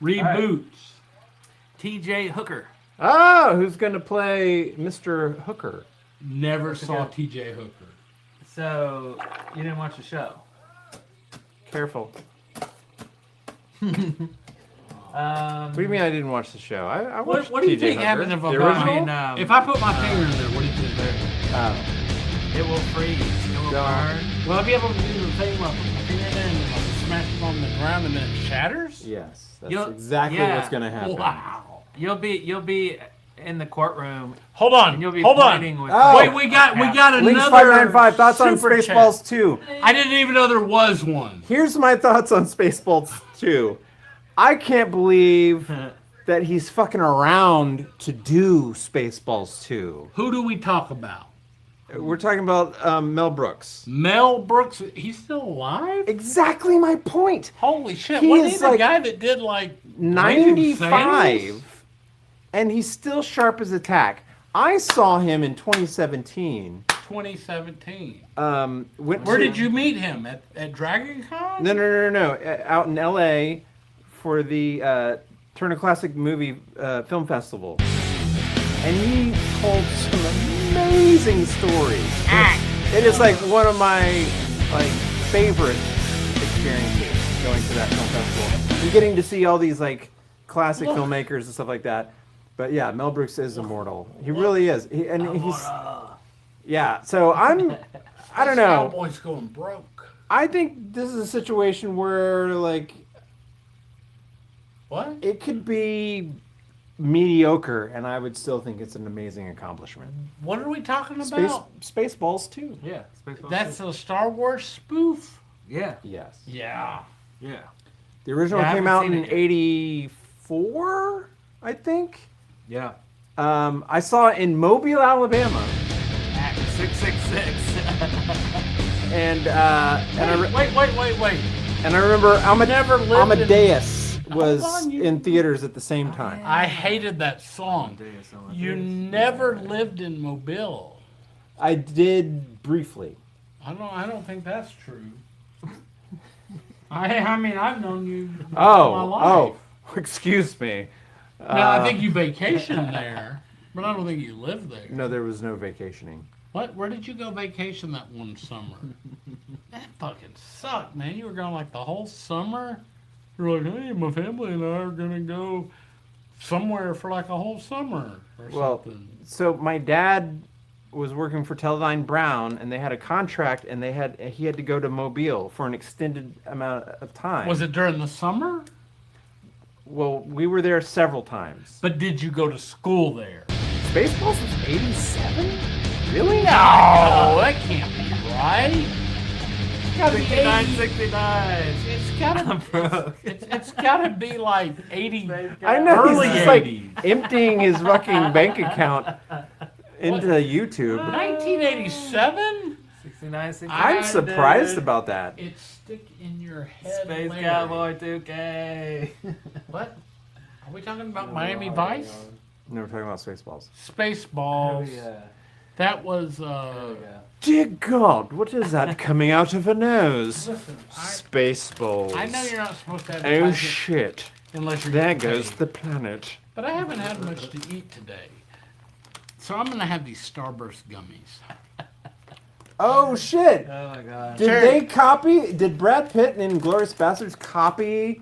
Reboots. T.J. Hooker. Oh, who's going to play Mr. Hooker? Never That's saw okay. T.J. Hooker. So you didn't watch the show. Careful. Um, What do you mean I didn't watch the show? I watched What do you TJ think Hooker. happens if The I original? mean, if I put my finger in there, what do you think there? It will freeze. It will Don't. burn. Will I be able to do the thing where I put my finger in there and then I'll smash it on the ground and then it shatters? Yes, that's You'll- exactly yeah. what's going to happen. Wow. You'll be in the courtroom Hold on. and you'll be Hold on. pointing with. Oh. Wait, we got Links another 595, thoughts on super Spaceballs chat. 2. I didn't even know there was one. Here's my thoughts on Spaceballs 2. I can't believe that he's fucking around to do Spaceballs 2. Who do we talk about? We're talking about Mel Brooks. Mel Brooks. He's still alive? Exactly my point. Holy shit! He Wasn't is he the like guy that did like Blazing Saddles? 95, and he's still sharp as a tack. I saw him in 2017. 2017. Went Where to- did you meet him at Dragon Con? No. Out in LA for the Turner Classic Movie Film Festival. And he told some amazing stories. It is like one of my favorite experiences going to that film festival. And getting to see all these like classic filmmakers and stuff like that. But yeah, Mel Brooks is immortal. He really is. Yeah, so I don't know. Cowboy's going broke. I think this is a situation where like What? it could be mediocre, and I would still think it's an amazing accomplishment. What are we talking about? Spaceballs 2. Yeah. Spaceballs That's 2. a Star Wars spoof. Yeah. Yes. Yeah. Yeah. The original Yeah, I came haven't out seen in it yet. #84, I think. Yeah. I saw it in Mobile, Alabama, 666. and Wait. and I remember Never lived in- Amadeus was on, you- in theaters at the same time. I hated that song. You never lived in Mobile. I did briefly. I don't think that's true. I mean I've known you my life. Oh, excuse me. Now I think you vacationed there, but I don't think you lived there. No, there was no vacationing. What? Where did you go vacation that one summer? That fucking sucked, man. You were gone like the whole summer. You're like, hey, my family and I are gonna go somewhere for like a whole summer or Well, something. so my dad was working for Teledyne Brown, and they had a contract, and he had to go to Mobile for an extended amount of time. Was it during the summer? Well, we were there several times. But did you go to school there? Spaceballs was 87? Really? No, that can't be right. It's gotta be 69, 80. 69. It's gotta, Bro. it's gotta be like 80. I know, Early he's just like 80s. emptying his fucking bank account into YouTube. 1987? 69, 69. I'm surprised dude. about that. It's stick in your head. Space Larry. Cowboy 2K. What? Are we talking about Miami Vice? No, we're talking about Spaceballs. Oh, Spaceballs. yeah. That was Oh, yeah. Dear God, what is that coming out of her nose? Listen, Spaceballs. I know you're not supposed to Oh advertise it shit. unless you're There getting goes paid. the planet. But I haven't had much to eat today. So I'm gonna have these Starburst gummies. Oh shit! Oh my god. Did Brad Pitt and Inglourious Bastards copy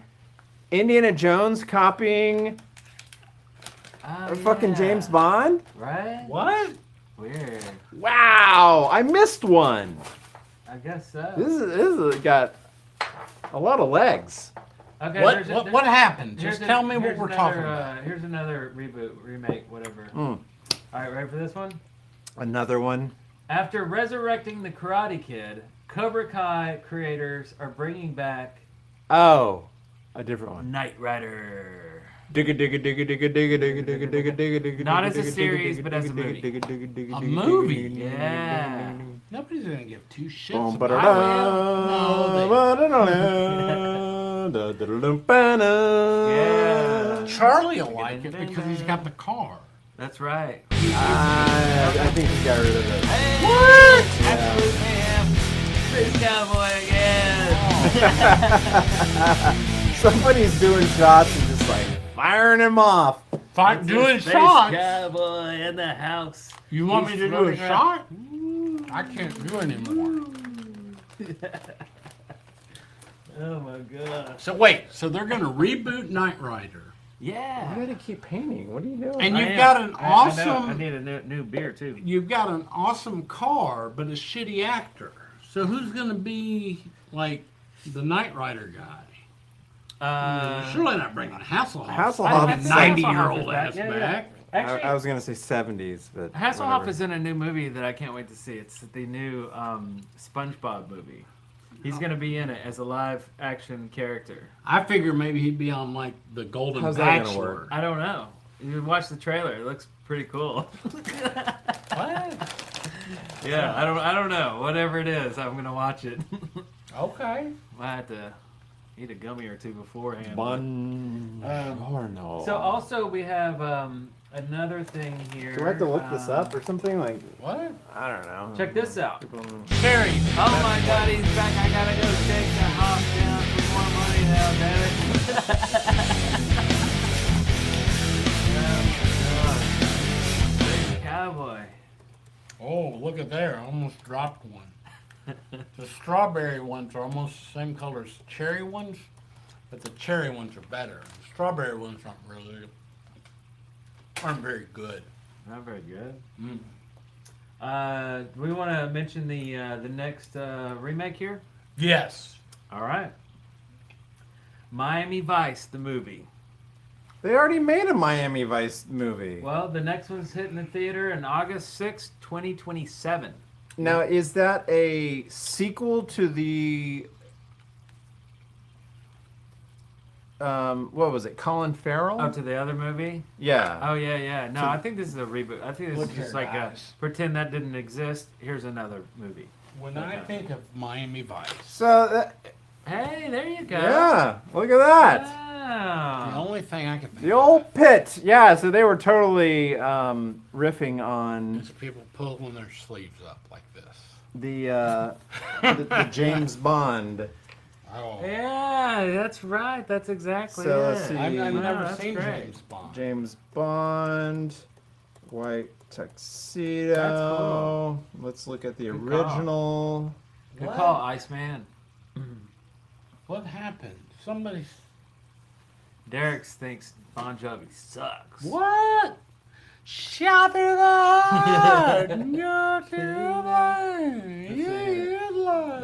Indiana Jones copying Oh, fucking yeah. James Bond? Right? What? Weird. Wow, I missed one. I guess so. This is got a lot of legs. Okay. What happened? here's Just tell me what here's we're another, talking about. Here's another reboot, remake, whatever. Mm. All right, ready for this one? Another one. After resurrecting the Karate Kid, Cobra Kai creators are bringing back Oh, a different one. Knight Rider. Digga digga digga digga digga digga digga digga digga digga. Not as a digga, series, digga, but as a digga, movie. digga, digga, digga, A digga, movie? digga, digga, Yeah. digga, digga. Nobody's gonna give two shits Boom, about Yeah. Charlie will like it because he's got the car. That's right. I think he got rid of it. What? Absolute mayhem. Space Cowboy again. Somebody's doing shots and just like firing him off. Doing Space shots. Cowboy in the house. You want me to do a floating around. shot? I can't do anymore. Oh my god. So wait, so they're gonna reboot Knight Rider, Yeah. You gotta keep painting. What are you doing? and I you've am. got an I know. I awesome, need a new beer too. you've got an awesome car, but a shitty actor. So who's gonna be like the Knight Rider guy? Surely not bringing Hasselhoff. Hasselhoff a is 90-year-old back. ass Yeah, yeah. back. Actually, I was gonna say 70s, but Hasselhoff whatever. is in a new movie that I can't wait to see. It's the new SpongeBob movie. He's gonna be in it as a live action character. I figure maybe he'd be on like the Golden How's that gonna Bachelor. work? I don't know. You watch the trailer; it looks pretty cool. What? Yeah, I don't know. Whatever it is, I'm gonna watch it. Okay. Might have to eat a gummy or two beforehand. Buongiorno. So also we have another thing here. Do I have to look this up or something? Like, What? I don't know. Check this out. Cherry. Oh my God, he's back! I gotta go shake the hop down for more money now, damn it! Oh my God. Space Cowboy. Oh, look at there. I almost dropped one. The strawberry ones are almost the same color as cherry ones, but the cherry ones are better. The strawberry ones aren't very good. Not very good. Mm. Do we want to mention the next remake here? Yes. All right. Miami Vice, the movie. They already made a Miami Vice movie. Well, the next one's hitting the theater on August 6th, 2027. Now, is that a sequel to the what was it? Colin Farrell? Oh, to the other movie? Yeah. Oh, yeah, yeah. No, To- I think this is a reboot. I think this Look is just here, like a guys. pretend that didn't exist. Here's another movie. When I think of Miami Vice, So that, Hey, there you go. yeah, look at that. the Wow. only thing I can think The old pit. Yeah, so they were totally riffing on is people pulling their sleeves up like this. the James Bond. Oh. Yeah, that's right. That's exactly So, it. let's see. I've Wow, never that's seen great. James Bond. James Bond, white tuxedo. That's cool. Let's look at the Good call. original. Good What? call, Iceman. What happened? Somebody. Derek thinks Bon Jovi sucks. What? Shout it out!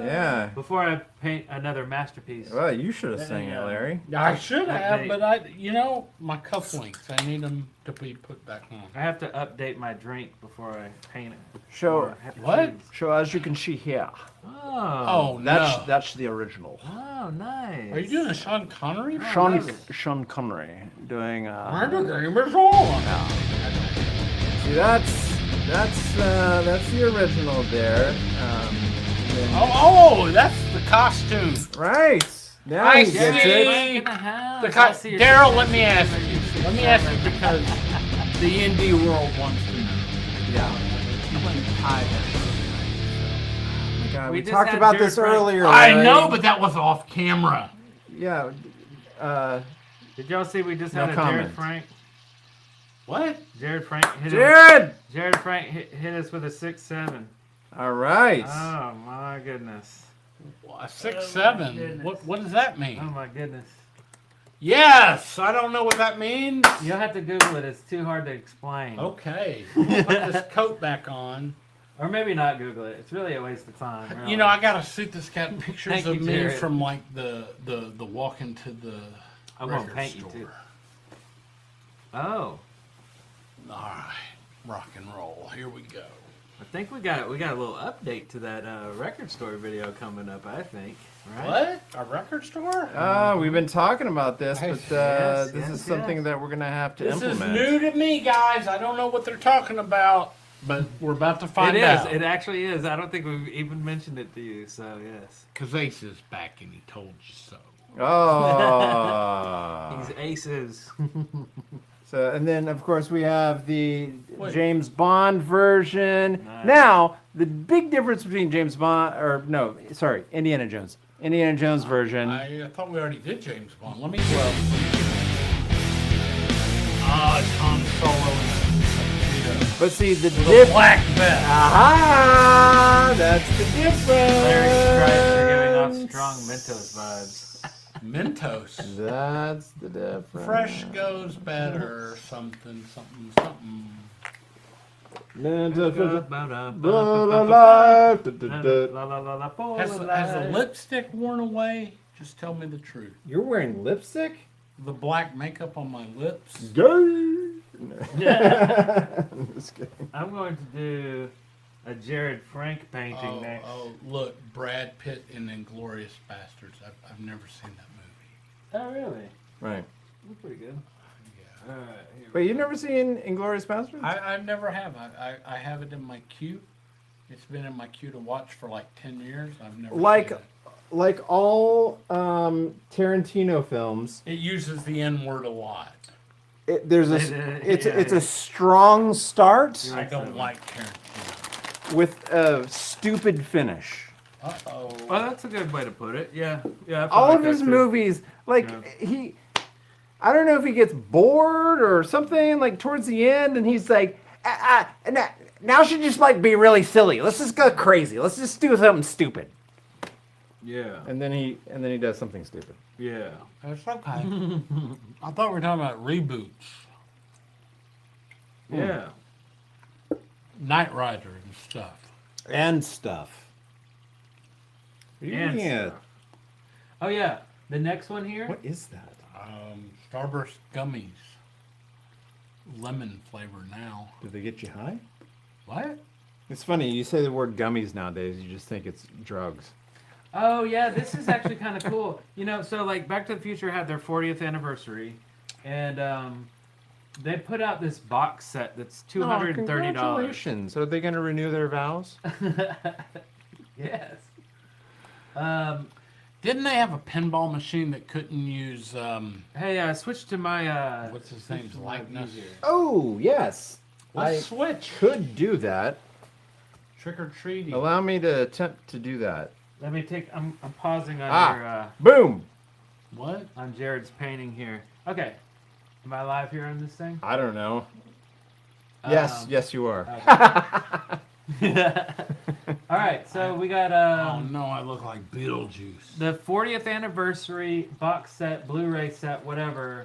Yeah. Before I paint another masterpiece. Well, you should have sang it, Larry. I should have, Update. but my cufflinks, I need them to be put back on. I have to update my drink before I paint it. Show, Or have to What? choose. show as you can see here. Oh. Oh, no. That's the original. Oh, nice. Are you doing a Sean Connery? Sean Connery doing. Random Gamers on. See, that's the original there. Oh, that's the costume. Right. Now I he gets see. it. Darrell, let me ask you. Let me ask you because the indie world wants to know. Yeah. You went high God, We we just talked had about Jared this Frank. earlier. I Larry. know, but that was off camera. Yeah. Did y'all see we just No had a comment. Jared Frank? What? Jared Frank hit Jared. Jared Frank hit us with a 6-7. All right. Oh my goodness. A 6-7. goodness. What does that mean? Oh my goodness. Yes, I don't know what that means. You'll have to Google it. It's too hard to explain. Okay, I'm gonna put this coat back on. Or maybe not Google it. It's really a waste of time. Really. You know, I got a suit that's got pictures Thank of you, me Jared. from like the walk into the I'm gonna record paint you store. too. Oh, All right, rock and roll. Here we go. I think we got a little update to that record store video coming up. I think. Right? What? A record store? We've been talking about this, but Yes, this yes, is something yes. that we're gonna have to This implement. is new to me, guys. I don't know what they're talking about, but we're about to find It is. out. It actually is. I don't think we've even mentioned it to you. So yes. Because Ace is back and he told you so. Oh. These aces. So, and then of course we have the Wait. James Bond version. Nice. Now, the big difference between James Bond, Indiana Jones. Indiana Jones version. I thought we already did James Bond. Let me see. It's Han Solo and But see, the the difference. black vest. Aha! That's the difference. Larry Stripe are giving off strong Mentos vibes. Mentos. That's the difference. Fresh goes better. Something. Mentos. Has the lipstick worn away? Just tell me the truth. You're wearing lipstick? The black makeup on my lips. Gay. I'm just kidding. I'm going to do a Jared Frank painting next. Look, Brad Pitt in Inglourious Bastards. I've never seen that movie. Oh, really? Right. That's pretty good. Yeah. All right. Here Wait, you've never seen Inglourious Bastards? I never have. I have it in my queue. It's been in my queue to watch for like 10 years. I've never Like- seen it. Like all Tarantino films, It uses the N word a lot. there's a It- it's a strong start I don't like Tarantino. with a stupid finish. Uh-oh. Well, that's a good way to put it. Yeah. Yeah. I feel All like of that his too. movies, like I don't know if he gets bored or something. Like towards the end, and he's like, now should just like be really silly. Let's just go crazy. Let's just do something stupid. Yeah. And then he does something stupid. Yeah. That's okay. I thought we were talking about reboots. Yeah. Knight Rider and stuff. And stuff. What are you And looking at? stuff. Oh yeah. The next one here. What is that? Starburst gummies. Lemon flavor now. Did they get you high? What? It's funny, you say the word gummies nowadays, you just think it's drugs. Oh yeah, this is actually kind of cool. You know, so like Back to the Future had their 40th anniversary, and they put out this box set that's $230. Congratulations. Are they going to renew their vows? Yes. Didn't they have a pinball machine that couldn't use Hey, I switched to my what's his name's likeness? Oh, yes. Let's I switch. could do that. Trick or treating. Allow me to attempt to do that. Let me take. I'm pausing on Ah. Boom! What? on Jared's painting here. Okay. Am I live here on this thing? I don't know. Yes, Um, yes, you are. All right, so we got Oh no, I look like Beetlejuice. the 40th anniversary box set, Blu-ray set, whatever,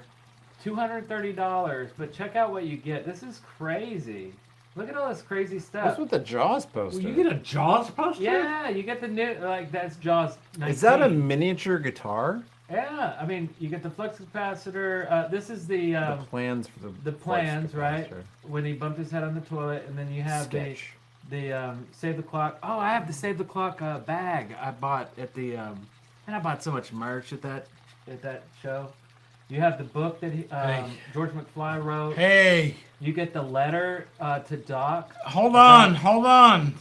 $230. But check out what you get. This is crazy. Look at all this crazy stuff. What's with the Jaws poster? Well, you get a Jaws poster? Yeah, you get the new, like, that's Jaws 19. Is that a miniature guitar? Yeah, I mean, you get the flux capacitor. This is the Plans for the plans, right? When he bumped his head on the toilet, and then you have Sketch. the save the clock. Oh, I have the save the clock bag I bought at the and I bought so much merch at that show. You have the book that George McFly wrote. Hey, You get the letter to Doc. hold on.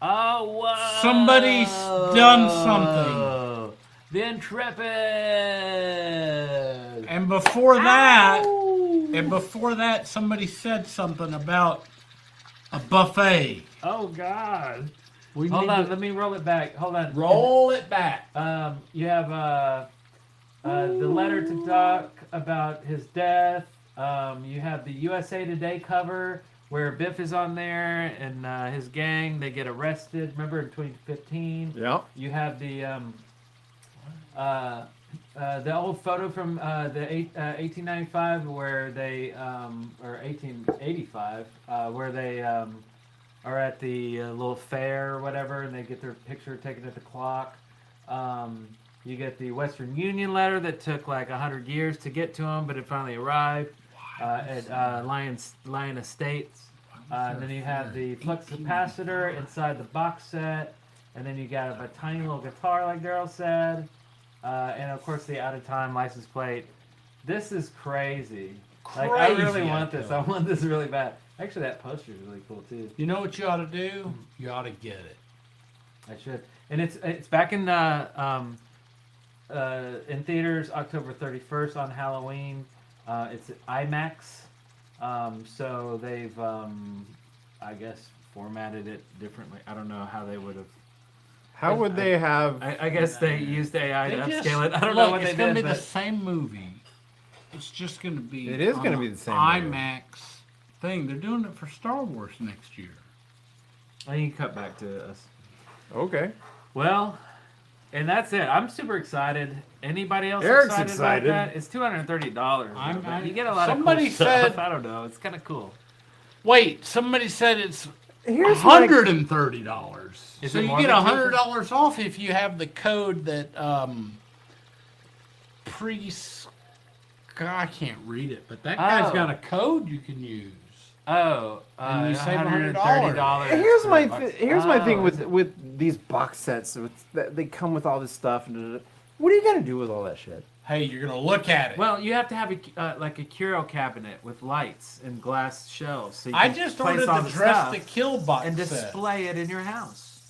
Oh, whoa! Somebody's done something. The Intrepid. And before that, somebody said something about a buffet. Oh God. We Hold need on, to let me roll it back. Hold on. roll it back. You have the letter to Doc about his death. You have the USA Today cover where Biff is on there and his gang. They get arrested. Remember in 2015? Yeah. You have the old photo from the 1895 where they or 1885 where they are at the little fair or whatever, and they get their picture taken at the clock. You get the Western Union letter that took like 100 years to get to them, but it finally arrived at Lion Estates. And then you have the flux capacitor inside the box set, and then you got a tiny little guitar, like Darrell said, and of course the out of time license plate. This is crazy. Like, I really want this. I want this really bad. Actually, that poster is really cool too. You know what you ought to do? You ought to get it. I should. And it's back in theaters October 31st on Halloween. It's IMAX. So they've, I guess, formatted it differently. I don't know how they would have. How would they have? I guess they used AI to They just- upscale it. I don't know what they It's going did. to be the But same movie. It's just going to be. It is on gonna be the same movie. IMAX thing. They're doing it for Star Wars next year. I can cut back to us. Okay. Well, and that's it. I'm super excited. Anybody else Eric's excited excited. about that? It's $230. You get a lot Somebody of cool stuff. said- I don't know. It's kind of cool. Wait, somebody said it's Here's my- $130. Is So it you more get than $100 off if you have the code that I can't read it, but that guy's Oh. got a code you can use. Oh, And you save $130. Here's my thing Oh, with these box sets. They come with all this stuff. And what are you gonna do with all that shit? Hey, you're gonna look at it. Well, you have to have like a curio cabinet with lights and glass shelves. So you I can just place ordered all the the Dress stuff to Kill box and set. display it in your house.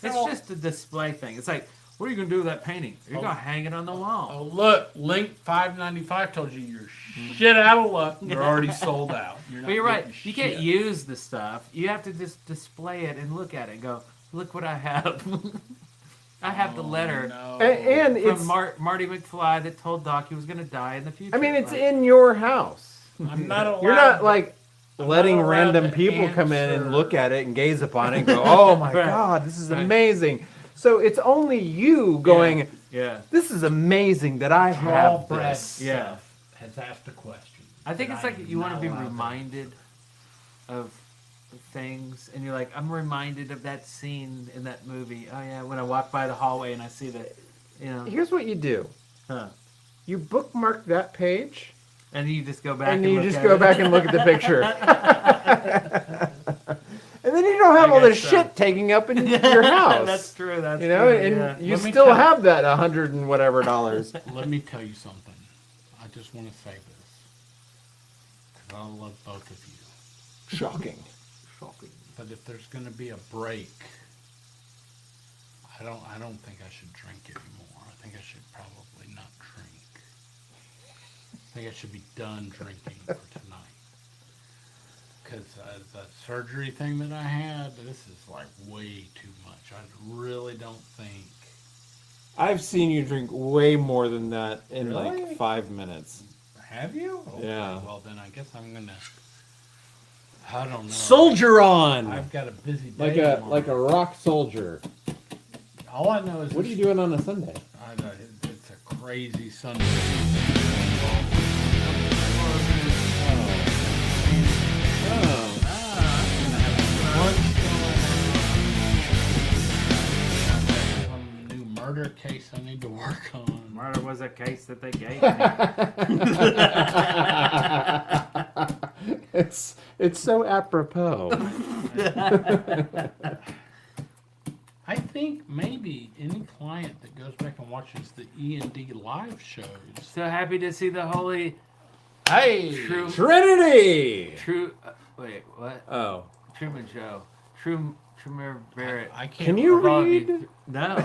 It's Oh. just a display thing. It's like, what are you gonna do with that painting? You're gonna hang it on the wall. Oh look, Link 595 told you you're shit out of luck. They're already sold out. Not But you're right. getting You can't shit. use the stuff. You have to just display it and look at it and go, look what I have. I have the letter No. And it's. from Marty McFly that told Doc he was going to die in the future. I mean, it's Like, in your house. I'm not allowed. You're not like letting allowed random to people come in and answer. look at it and gaze upon it and go, "Oh my Right. God, this is Right. amazing." So it's only you going, Yeah. "This is amazing that I All have Brad this." Yeah. has asked a question. I think that it's like am you want to not be allowed to reminded of things, and you're like, I'm reminded of that scene in that movie. Oh yeah, when I walk by the hallway and I see that, you know, Here's what you do: huh. you bookmark that page, And you just go back and and you look just at go it. back and look at the picture. And then you don't have I all this guess so. shit taking up in your house. That's true. That's You know, true, and yeah. you Let me still tell- have that $100 and whatever dollars. Let me tell you something. I just want to say this. Because I love both of you. Shocking. But if there's going to be a break, I don't think I should drink anymore. I think I should probably not drink. I think I should be done drinking for tonight. Because that surgery thing that I had, this is like way too much. I really don't think. I've seen you drink way more than that in Really? like 5 minutes. Have you? Okay, Yeah. Well, then I guess I'm going to I don't know. Soldier on. I've got a busy day. Like a rock soldier. All I know is What are you doing on a Sunday? It's a crazy Sunday. Some new murder case I need to work on. Murder was a case that they gave me. It's so apropos. I think maybe any client that goes back and watches the E&D live shows. So happy to see the holy Hey! true Trinity. wait, what? Oh. Truman Show. Truman Barrett. I can't. Can you Of all of read? you- No.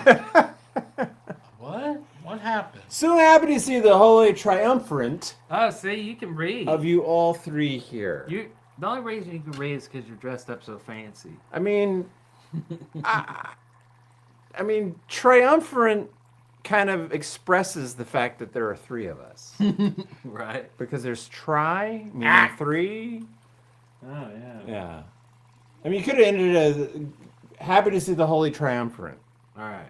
What? What happened? So happy to see the holy triumvirate Oh, see, you can read. of you all three here. The only reason you can read is because you're dressed up so fancy. I mean, I mean, triumvirate kind of expresses the fact that there are three of us. Right. Because there's tri, meaning three. Oh, yeah. Yeah. I mean, you could have ended it as happy to see the holy triumvirate. All right.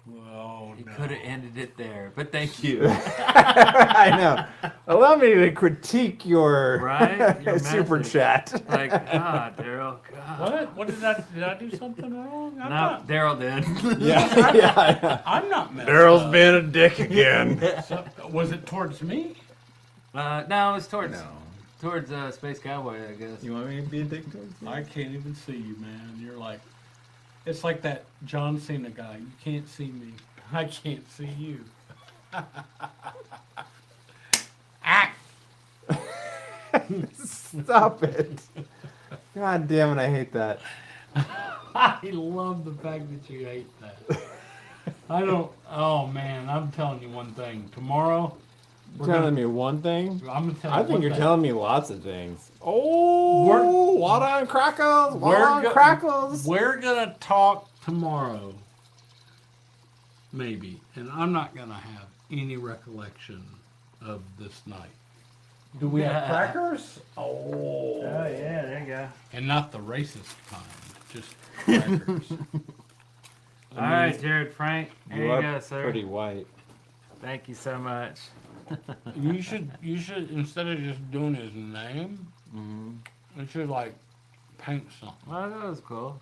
Well, You no. could have ended it there, but thank you. I know. Allow me to critique your, Right? Your super message. chat. Like, God, Darrell, God. What? Did I do something wrong? No, Darrell did. Yeah. I'm not messed Darrell's up. being a dick again. So, was it towards me? No, it's towards Space Cowboy, I guess. You want me to be a dick towards you? I can't even see you, man. You're like, it's like that John Cena guy. You can't see me. I can't see you. Stop it. God damn it, I hate that. I love the fact that you hate that. I don't. Oh man, I'm telling you one thing. Tomorrow, Telling me one thing? I'm gonna tell you. I think one you're thing. telling me lots of things. Oh, water and crackles, water We're and go- crackles. We're gonna talk tomorrow, maybe, and I'm not gonna have any recollection of this night. Do we have crackers? Oh. yeah, there you go. And not the racist kind, just crackers. All right, Jared Frank. There you are go, sir. pretty white. Thank you so much. You should instead of just doing his name, you should like paint something. Well, that was cool.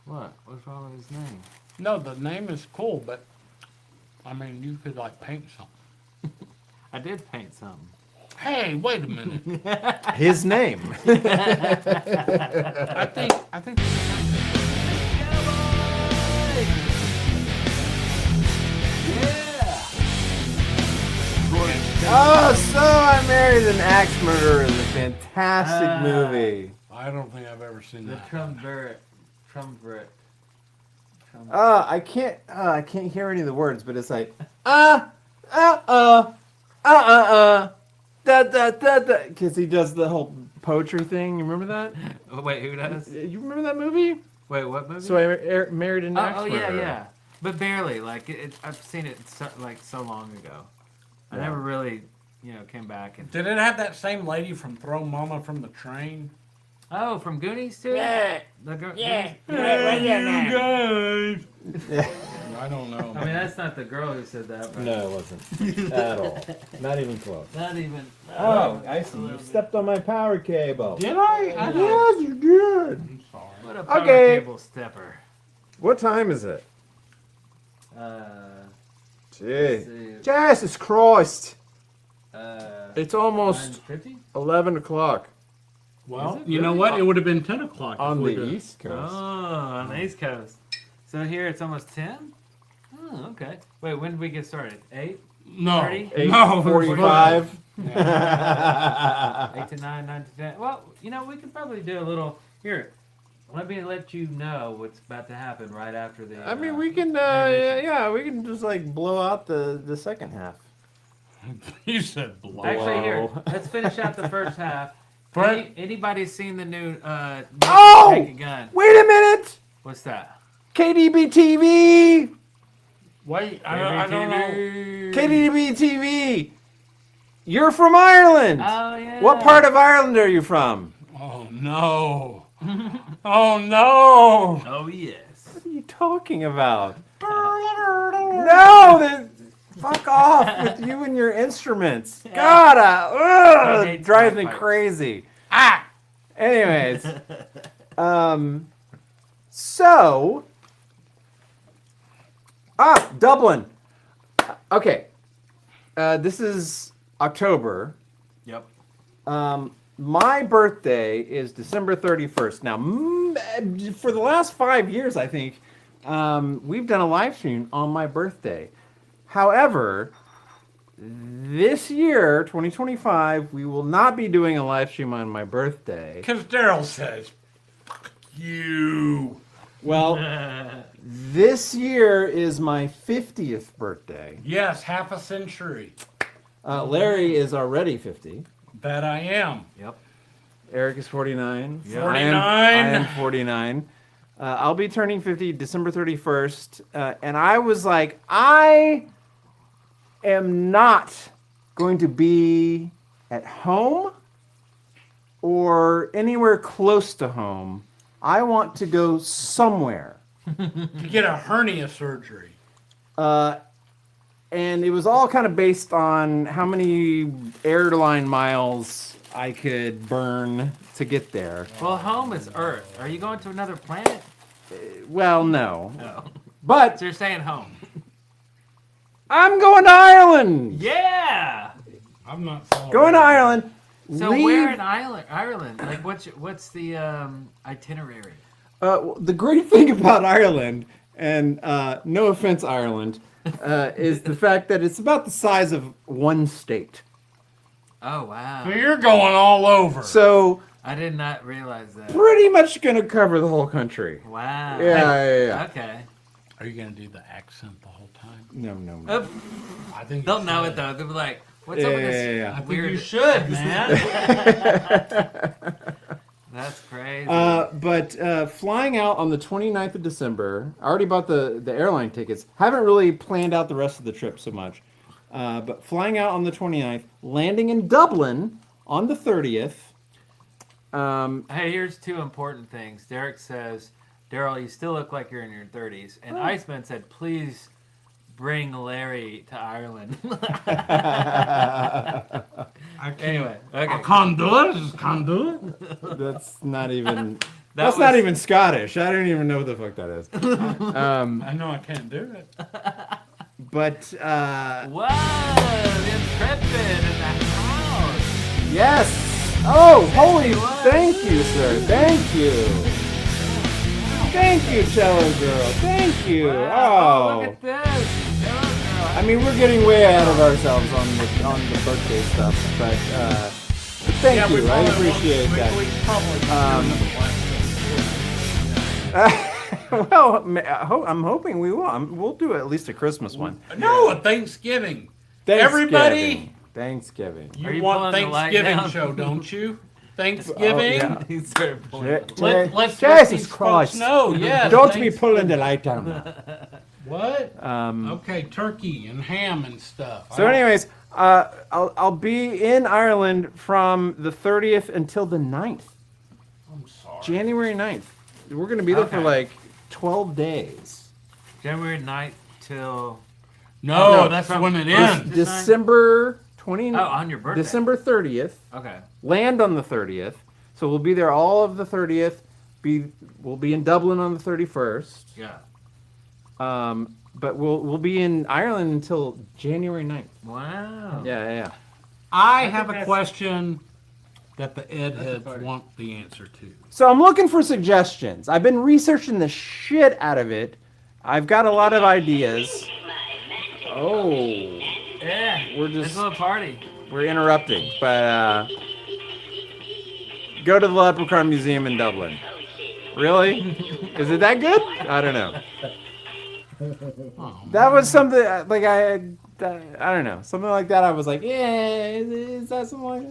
What? What's wrong with his name? No, the name is cool, but I mean, you could like paint something. I did paint something. Hey, wait a minute. His name. I think. Oh, So I Married an Axe Murderer is a fantastic movie. I don't think I've ever seen The that. triumvirate. I can't hear any of the words, but it's like because he does the whole poetry thing. You remember that? Oh, wait, who does? You remember that movie? Wait, what movie? So I Married an Axe Oh, Murderer. yeah. But barely. Like, I've seen it so long ago. I Yeah. never really, came back and. Did it have that same lady from Throw Mama from the Train? Oh, from Goonies too? Yeah. The girl. Yeah. You guys. Yeah. I don't know. I mean, that's not the girl who said that. But No, it wasn't at all. Not even close. Not even. Oh, I see. You stepped on my power cable. Did I? Yes, you did. I'm sorry. What a power Okay. cable stepper. What time is it? Let's Gee. see. Jesus Christ. It's 9:50? almost 11 o'clock Well, Is it you know really? what? It would have been 10 o'clock. if on we'd the have- East Oh, Coast. on the East Coast. So here it's almost 10? Oh, okay. Wait, when did we get started? 8? No. 30? 8:45. 8 to 9, 9 to 10. Well, we could probably do a little. Here, let me let you know what's about to happen right after the. I mean, we can, intermission. we can just like blow out the second half. You said blow. Actually, here, Whoa. let's finish out the first half. Anybody seen the new Oh! Naked Gun? Wait a minute! What's that? KDB TV! Wait, I don't know. KDB TV! You're from Ireland. Oh yeah. What part of Ireland are you from? Oh no! Oh no! Oh yes. What are you talking about? No, fuck off with you and your instruments. God, I hate it drives me bagpipes. crazy. Anyways, so, Dublin. Okay, this is October. Yep. My birthday is December 31st. Now, for the last 5 years, I think, we've done a live stream on my birthday. However, this year, 2025, we will not be doing a live stream on my birthday. Because Darrell says, "Fuck you." Well, this year is my 50th birthday. Yes, half a century. Larry is already 50. That I am. Yep. Eric is 49. Yeah. I 49. am 49. I'll be turning 50 December 31st. And I was like, I am not going to be at home or anywhere close to home. I want to go somewhere. To get a hernia surgery. And it was all kind of based on how many airline miles I could burn to get there. Well, home is Earth. Are you going to another planet? Well, no. No. But So you're staying home. I'm going to Ireland. Yeah. I'm not celebrating. Going to Ireland. So where in Ireland? Like, what's the itinerary? The great thing about Ireland, and no offense, Ireland, is the fact that it's about the size of one state. Oh So wow. you're going all over. So I did not realize that. pretty much going to cover the whole country. Wow. Yeah. Okay. Are you going to do the accent the whole time? No. I think They'll you know should. it though. They'll be like, "What's up with this Yeah. I think weird?" you should, man. That's crazy. But flying out on the 29th of December, I already bought the airline tickets. Haven't really planned out the rest of the trip so much. But flying out on the 29th, landing in Dublin on the 30th. Hey, here's two important things. Derek says, "Darrell, you still look like you're in your 30s." And Iceman said, "Please bring Larry to Ireland." Anyway, okay. Conduit? That's not even. That That's not was- even Scottish. I don't even know what the fuck that is. I know I can't do it. But Whoa, the Intrepid in the house. yes. Oh, holy! What? Thank you, sir. Thank you. Thank you, cello girl. Thank you. Wow, Oh. look at this. Hello, girl. I mean, we're getting way ahead of ourselves on the birthday stuff, but thank you. I appreciate that. We probably Well, I'm hoping we will. We'll do at least a Christmas one. No, a Thanksgiving. Everybody, Thanksgiving. Are you you want pulling the light Thanksgiving down? show, don't you? Thanksgiving. Oh, yeah. He started pulling. Let's Jesus these folks Christ. know. Yes. Don't be pulling the light down now. What? Okay, turkey and ham and stuff. So, anyways, I'll be in Ireland from the 30th until the 9th, I'm sorry. January 9th. We're going to be there for Okay. like 12 days. January 9th till. No, No, that's from- when it This- ends. December 20. Oh, on your birthday. December 30th. Okay. Land on the 30th. So we'll be there all of the 30th. We'll be in Dublin on the 31st. Yeah. But we'll be in Ireland until January 9th. Wow. Yeah. I think have a that's- question that the Ed heads want the answer to. So I'm looking for suggestions. I've been researching the shit out of it. I've got a lot of ideas. Oh, Yeah. We're It's just- a little party. we're interrupting, but go to the Leprechaun Museum in Dublin. Really? Is it that good? I don't know. That was something like I don't know, something like that. I was like, yeah, is that something like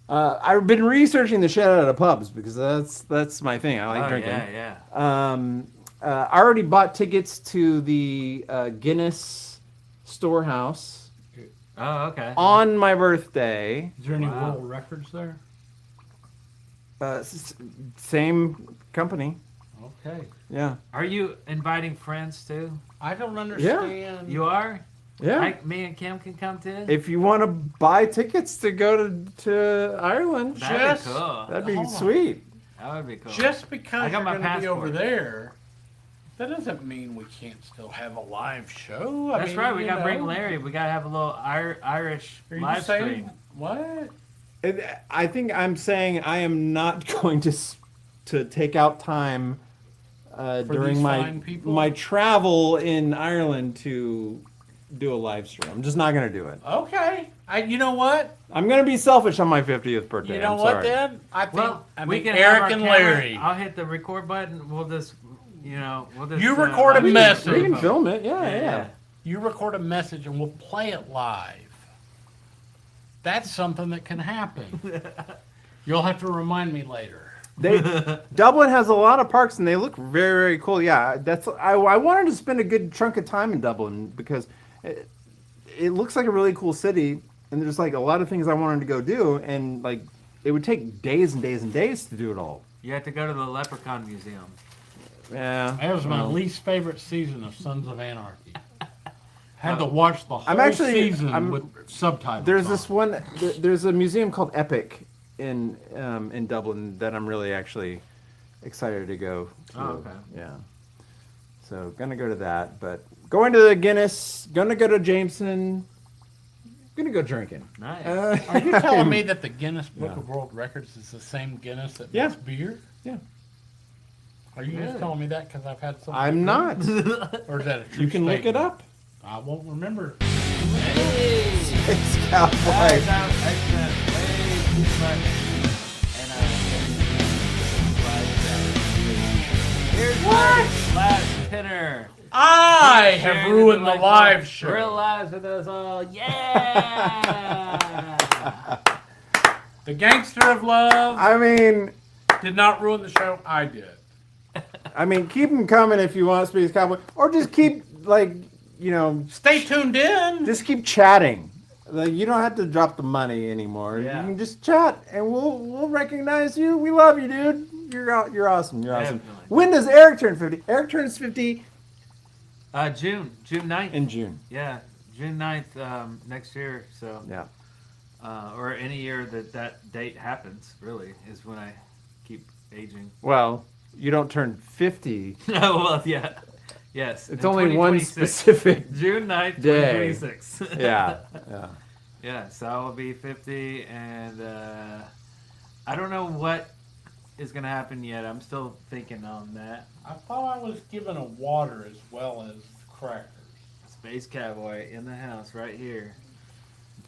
that? I've been researching the shit out of pubs because that's my thing. I like drinking. Yeah. I already bought tickets to the Guinness Storehouse Oh, okay. on my birthday. Is there any Wow. world records there? Same company. Okay. Yeah. Are you inviting friends too? I don't understand. You are? Yeah. Like me and Kim can come too? If you want to buy tickets to go to Ireland, That'd Just- be cool. that'd be Hold on. sweet. That would be cool. Just I because got you're my going to be over passport. there, that doesn't mean we can't still have a live show. I That's mean, right. We you got to bring know. Larry. We got to have a little Irish Are you live saying stream. what? I think I'm saying I am not going to take out time during these my fine people? my travel in Ireland to do a live stream. I'm just not going to do it. Okay. You know what? I'm going to be selfish on my 50th birthday. You know I'm what sorry. then? I think Well, we can have Eric our and camera. Larry. I'll hit the record button. We'll just, we'll just. You record a live message. stream We can it. film it. Yeah, Yeah, yeah. You record a message and we'll play it live. That's something that can happen. You'll have to remind me later. Dublin has a lot of parks and they look very, very cool. Yeah, I wanted to spend a good chunk of time in Dublin because it looks like a really cool city and there's like a lot of things I wanted to go do and like it would take days and days and days to do it all. You have to go to the Leprechaun Museum. Yeah. That was my well, least favorite season of Sons of Anarchy. Had to watch the whole I'm actually- season I'm- with subtitles. There's on. this one. There's a museum called Epic in Dublin that I'm really actually excited to go to. Oh, okay. Yeah. So gonna go to that, but going to the Guinness. Gonna go to Jameson. Gonna go drinking. Nice. Are you telling me that the Guinness Book of World Records is the same Guinness that Yeah. makes beer? Yeah. Are you Really? just telling me that because I've had some? I'm not. Or is that a true You can look it statement? up. I won't remember. It's That cowboy. sounds excellent. Way too much. And here's my last pinner. I have Sharing ruined the delightful live show. Real lives with us all. Yeah. The Gangster of Love I mean, did not ruin the show. I did. keep them coming if you want to speak as cowboy, or just keep Stay tuned in. just keep chatting. Like, you don't have to drop the money anymore. Yeah. You can just chat, and we'll recognize you. We love you, dude. You're awesome. You're awesome. Definitely. When does Eric turn 50? Eric turns 50 June 9th. in June. Yeah, June 9th next year. So, Yeah. or any year that date happens, really, is when I keep aging. Well, you don't turn 50. Oh, well, yeah. Yes. It's in only one 2026. specific. June 9th, day. 2026. Yeah. Yeah. Yeah, so I will be 50, and I don't know what is going to happen yet. I'm still thinking on that. I thought I was given a water as well as crackers. Space Cowboy in the house right here.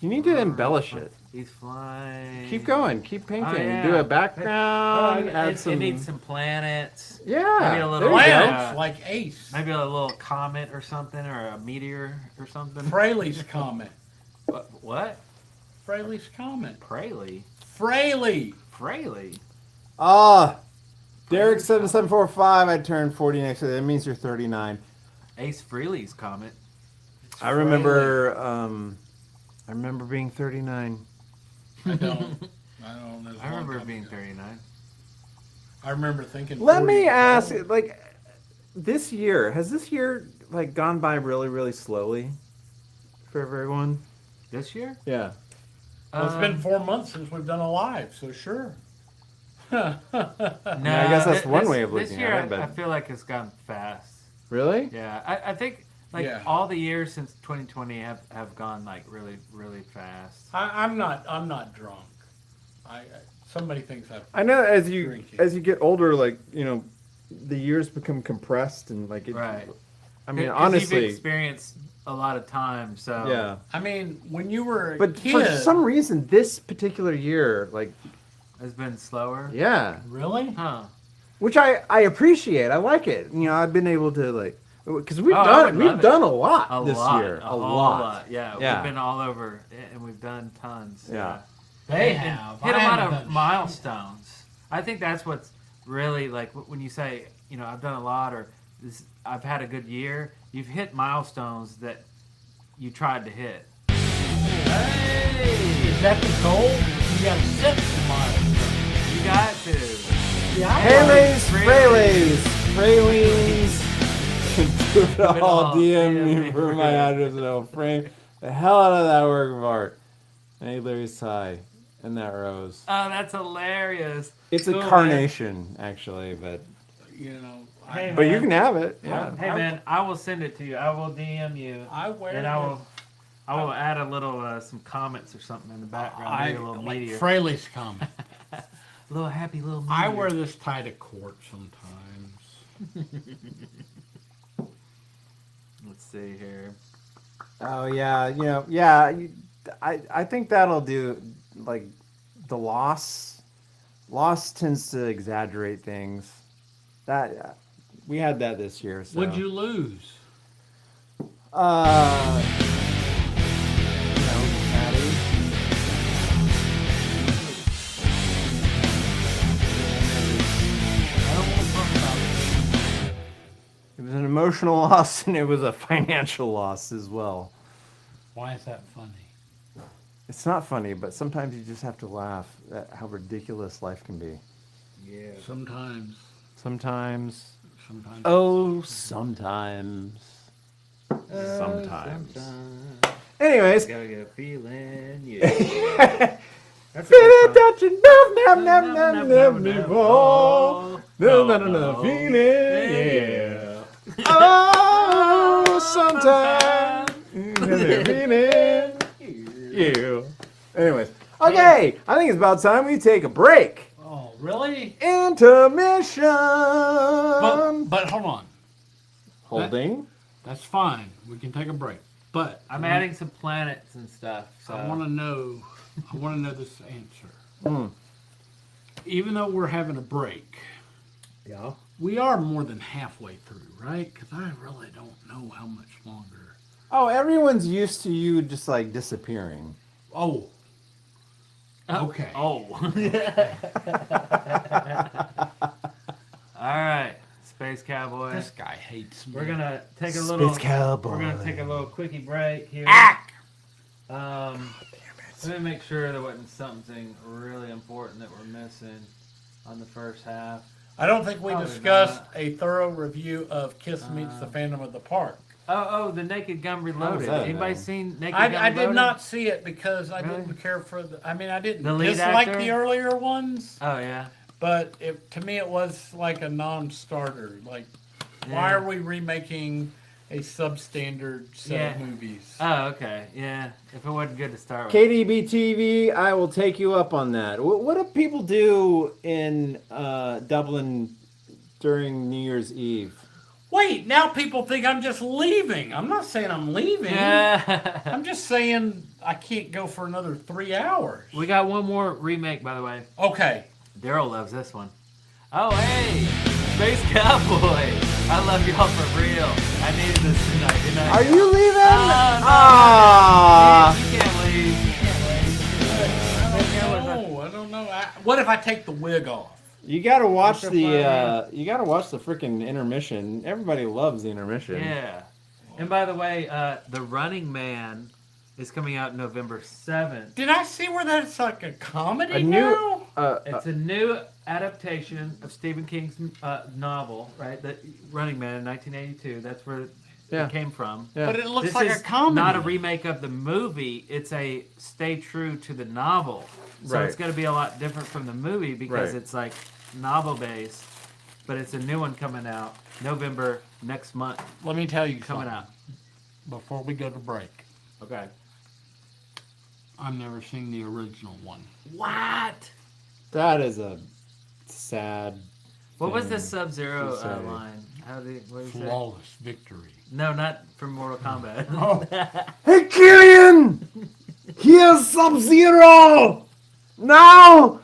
You need to embellish it. He's flying. Keep going. Keep painting. Oh, yeah. Do a background. Add It some. needs some planets. Yeah. maybe a little there you go. Planets like Ace. Maybe a little comet or something, or a meteor or something. Fraley's Comet. What? Fraley's Comet. Fraley? Fraley. Fraley? Ah, Derek 7745. I turn 40 next year. That means you're 39. Ace Frehley's comet. I remember. I remember being 39. I don't. I don't know. I remember it being 39. I remember thinking. Let 40. me ask, like, this year has this year like gone by really, really slowly for everyone? This year? Yeah. Well, it's been 4 months since we've done a live, so sure. No, I guess that's one way of this looking year, at it, but- I feel like it's gone fast. Really? Yeah, I think like Yeah. all the years since 2020 have gone like really, really fast. I'm not drunk. Somebody thinks I've. I know as you Drinking. get older, like the years become compressed and like it. Right. I mean, 'Cause honestly, you've experienced a lot of time, so yeah. I mean, when you were a But kid, for some reason, this particular year, like, it's been slower. yeah, really, Huh? which I appreciate. I like it. I've been able to like, because we've Oh, I would done we've love it. done a lot A this lot, year, a a whole lot. Yeah, Yeah. we've been all over and we've done tons. Yeah. they And have hit I a lot haven't of done milestones. I think that's what's really like when you say, I've done a lot or I've had a good year. You've hit milestones that you tried to hit. Hey! Is that the goal? You got to set the milestone. You got to. Pele's, Freylays, Praline. Do it all. DM me for my address and I'll frame the hell out of that work of art. Hey, Larry's tie and that rose. Oh, that's hilarious. It's a Cool, man. carnation, actually, but You know, Hey, but you man. can have it. Yeah. Hey man, I will send it to you. I will DM you, I wear and I will add a little some comments or something in the background. I Maybe a little like meteor, Fraley's comment. a little happy little. Meteor. I wear this tie to court sometimes. Let's see here. Oh yeah, yeah. I think that'll do. Like the loss tends to exaggerate things. That we had that this year. So. What'd you lose? Patty. I don't want to talk about it. It was an emotional loss and it was a financial loss as well. Why is that funny? It's not funny, but sometimes you just have to laugh at how ridiculous life can be. Yeah. Sometimes. Sometimes. Sometimes. Oh, sometimes. Sometimes. Anyways. Gotta get a feeling, yeah. That's Feel a it good song. touching, numb, before. No, feeling, yeah. Oh, sometimes. Feeling, you. Anyways, okay. I think it's about time we take a break. Oh, really? Intermission. But hold on. Holding. That's fine. We can take a break. But I'm adding some planets and stuff. So I want to know. I want to know this answer. Mm. Even though we're having a break, Yeah. we are more than halfway through, right? Because I really don't know how much longer. Oh, everyone's used to you just like disappearing. Oh. Okay. Oh. All right, Space Cowboy. This guy hates me. We're gonna take a little. Cowboy. We're gonna take a little quickie break here. Let me make sure there wasn't something really important that we're missing on the first half. I don't think we Probably discussed not. a thorough review of Kiss Meets the Phantom of the Park. Oh, the Naked Gun Reloaded. that Anybody then? seen Naked Gun I Reloaded? did not see it because I Really? didn't care for the. I mean, I didn't The lead dislike actor? the earlier ones, Oh yeah. but to me it was like a non-starter. Like, why Yeah. are we remaking a substandard set of Yeah. movies? Oh, okay. Yeah. If it wasn't good to start with. KDB TV, I will take you up on that. What do people do in Dublin during New Year's Eve? Wait, now people think I'm just leaving. I'm not saying I'm leaving. Yeah. I'm just saying I can't go for another 3 hours. We got one more remake, by the way. Okay. Darrell loves this one. Oh, hey, Space Cowboy. I love y'all for real. I needed this tonight. Good night. Are you leaving? Oh, no, Ah. You can't leave. You can't leave. I don't know. What if I take the wig off? You gotta watch That's the so you gotta watch the freaking intermission. Everybody loves the intermission. Yeah. And by the way, The Running Man is coming out November 7th. Did I see where that's like a comedy A new now? It's a new adaptation of Stephen King's novel, right? The Running Man in 1982. That's where Yeah. it came from. Yeah. But it looks This like is a comedy. not a remake of the movie. It's a stay true to the novel. So Right. it's going to be a lot different from the movie because Right. it's like novel based. But it's a new one coming out November next month. Let me tell you Coming something out. before we go to break. Okay. I've never seen the original one. What? that is a sad. What was the thing Sub-Zero to say. line? How did what did he say? Flawless victory. No, not from Mortal Kombat. Oh. Hey Killian! Here's Sub-Zero! Now!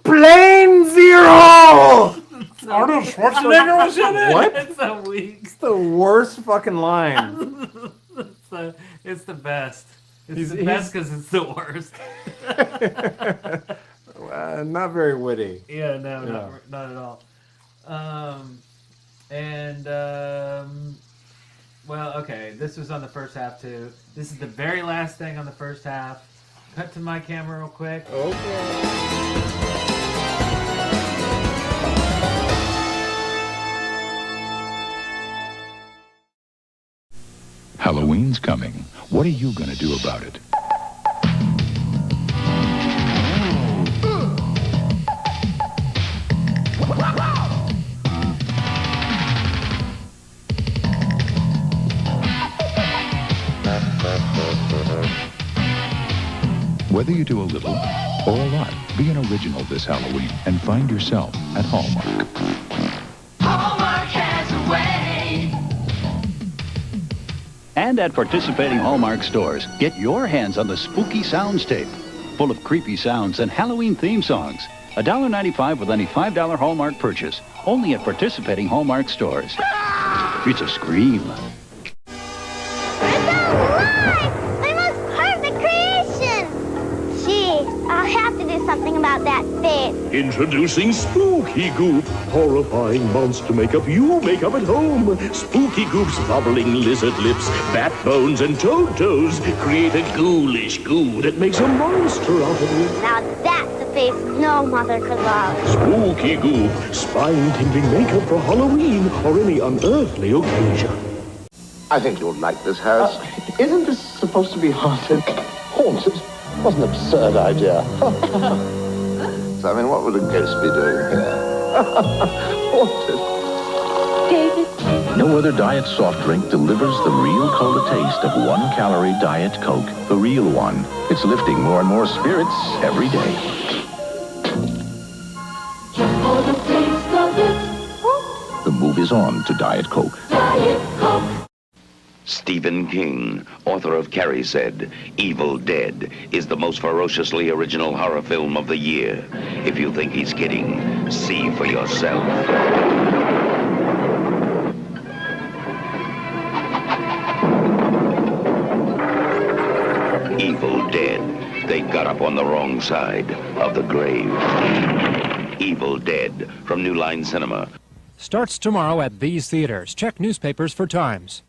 Plane Zero! Arnold Schwarzenegger was in it? What? It's so weak. It's the worst fucking line. It's the best. It's He's- the best because it's the worst. Not very witty. Yeah, no, Yeah. not at all. Well, okay, this was on the first half too. This is the very last thing on the first half. Cut to my camera real quick. Halloween's coming. What are you going to do about it? Whether you do a little or a lot, be an original this Halloween and find yourself at Hallmark. Hallmark has a way. And at participating Hallmark stores, get your hands on the Spooky Sounds tape, full of creepy sounds and Halloween theme songs. $1.95 with any $5 Hallmark purchase, only at participating Hallmark stores. It's a scream. It's alive! My most perfect creation! Gee, I'll have to do something about that face. Introducing Spooky Goop, horrifying monster makeup you make up at home. Spooky Goop's bubbling lizard lips, bat bones, and toad toes create a ghoulish goo that makes a monster out of you. Now that's a face no mother could love. Spooky Goop, spine-tingling makeup for Halloween or any unearthly occasion. I think you'll like this house. Isn't this supposed to be haunted? Haunted? What an absurd idea. So, I mean, what would a ghost be doing here? Haunted. David. No other diet soft drink delivers the real cola taste of 1-calorie Diet Coke. The real one. It's lifting more and more spirits every day. Just for the taste of it. The move is on to Diet Coke. Diet Coke. Stephen King, author of Carrie, said, "Evil Dead is the most ferociously original horror film of the year. If you think he's kidding, see for yourself." Evil Dead. They got up on the wrong side of the grave. Evil Dead from New Line Cinema. Starts tomorrow at these theaters. Check newspapers for times.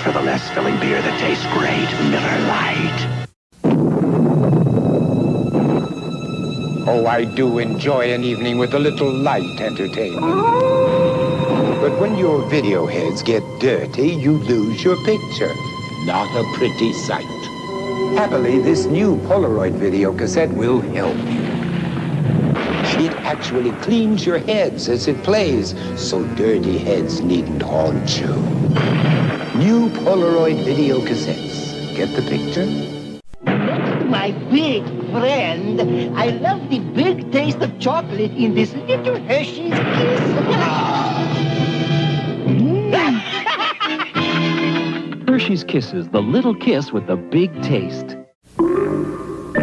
For the less filling beer that tastes great, Miller Lite. Oh, I do enjoy an evening with a little light entertainment. But when your video heads get dirty, you lose your picture. Not a pretty sight. Happily, this new Polaroid video cassette will help you. It actually cleans your heads as it plays, so dirty heads needn't haunt you. New Polaroid video cassettes. Get the picture? Next to my big friend, I love the big taste of chocolate in this little Hershey's Kiss. Hershey's Kisses, the little kiss with the big taste.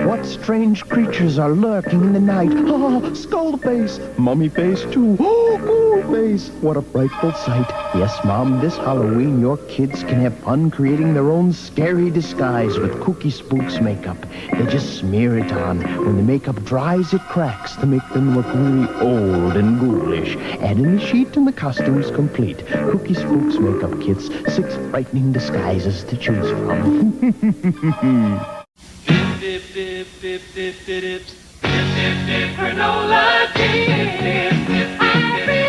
What strange creatures are lurking in the night? Ah, skull face, mummy face too. Oh, ghoul face. What a frightful sight. Yes, Mom, this Halloween your kids can have fun creating their own scary disguise with Cookie Spooks makeup. They just smear it on. When the makeup dries, it cracks to make them look really old and ghoulish. Add in the sheet and the costume's complete. Cookie Spooks makeup kits, 6 frightening disguises to choose from. Dip, dip, dip, dip, dip, dip, dip, dip, granola dip, dip, dip, I really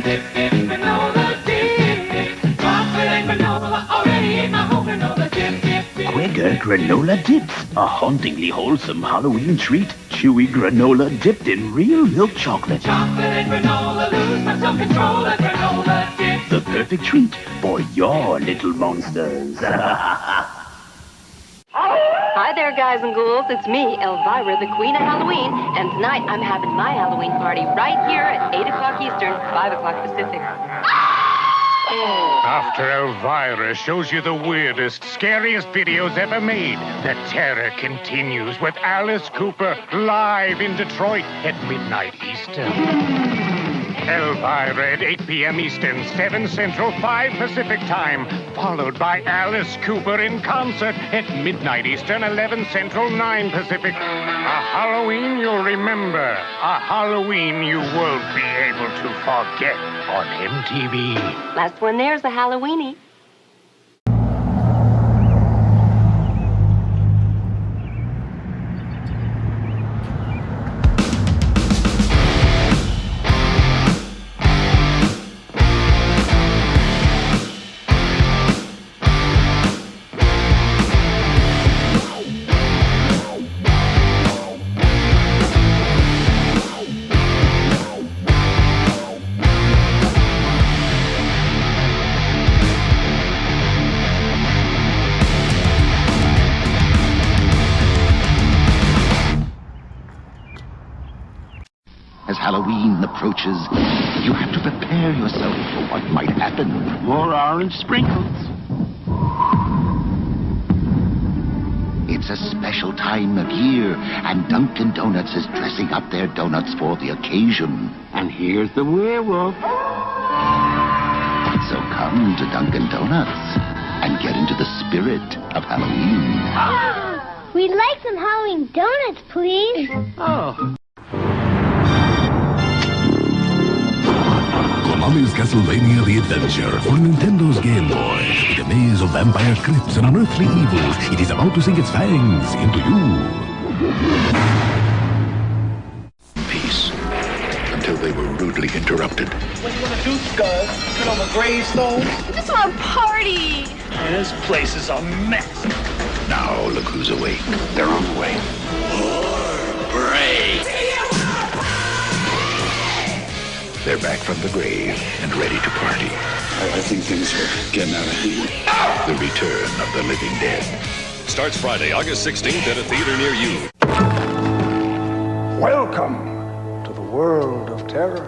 dip, dip, granola dip, chocolate and granola already in my whole granola dip, dip, dip. Quaker granola dips, a hauntingly wholesome Halloween treat. Chewy granola dipped in real milk chocolate. Chocolate and granola, lose my self-control, a granola dip. The perfect treat for your little monsters. Hi there, guys and ghouls. It's me, Elvira, the Queen of Halloween, and tonight I'm having my Halloween party right here at 8 o'clock Eastern, 5 o'clock Pacific. After Elvira shows you the weirdest, scariest videos ever made, the terror continues with Alice Cooper live in Detroit at midnight Eastern. Elvira at 8 p.m. Eastern, 7 Central, 5 Pacific time, followed by Alice Cooper in concert at midnight Eastern, 11 Central, 9 Pacific. A Halloween you'll remember. A Halloween you won't be able to forget on MTV. Last one there's a Halloweenie. As Halloween approaches, you have to prepare yourself for what might happen. More orange sprinkles. It's a special time of year, and Dunkin' Donuts is dressing up their donuts for the occasion. And here's the werewolf. So come to Dunkin' Donuts and get into the spirit of Halloween. We'd like some Halloween donuts, please. Oh. Konami's Castlevania The Adventure for Nintendo's Game Boy. With a maze of vampire crypts and unearthly evils, it is about to sink its fangs into you. Peace. Until they were rudely interrupted. What do you want to do, Scud? Sit on the gravestone? I just want to party. This place is a mess. Now look who's awake. They're on the way. Break. They're back from the grave and ready to party. I think things are getting out of hand. The return of the living dead. Starts Friday, August 16th at a theater near you. Welcome to the world of terror.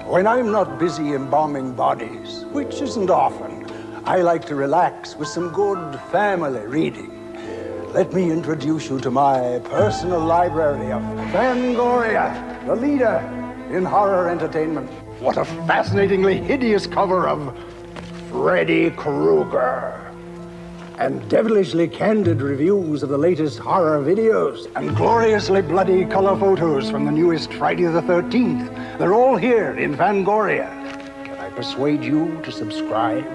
When I'm not busy embalming bodies, which isn't often, I like to relax with some good family reading. Let me introduce you to my personal library of Fangoria, the leader in horror entertainment. What a fascinatingly hideous cover of Freddy Krueger. And devilishly candid reviews of the latest horror videos. And gloriously bloody color photos from the newest Friday the 13th. They're all here in Fangoria. Can I persuade you to subscribe?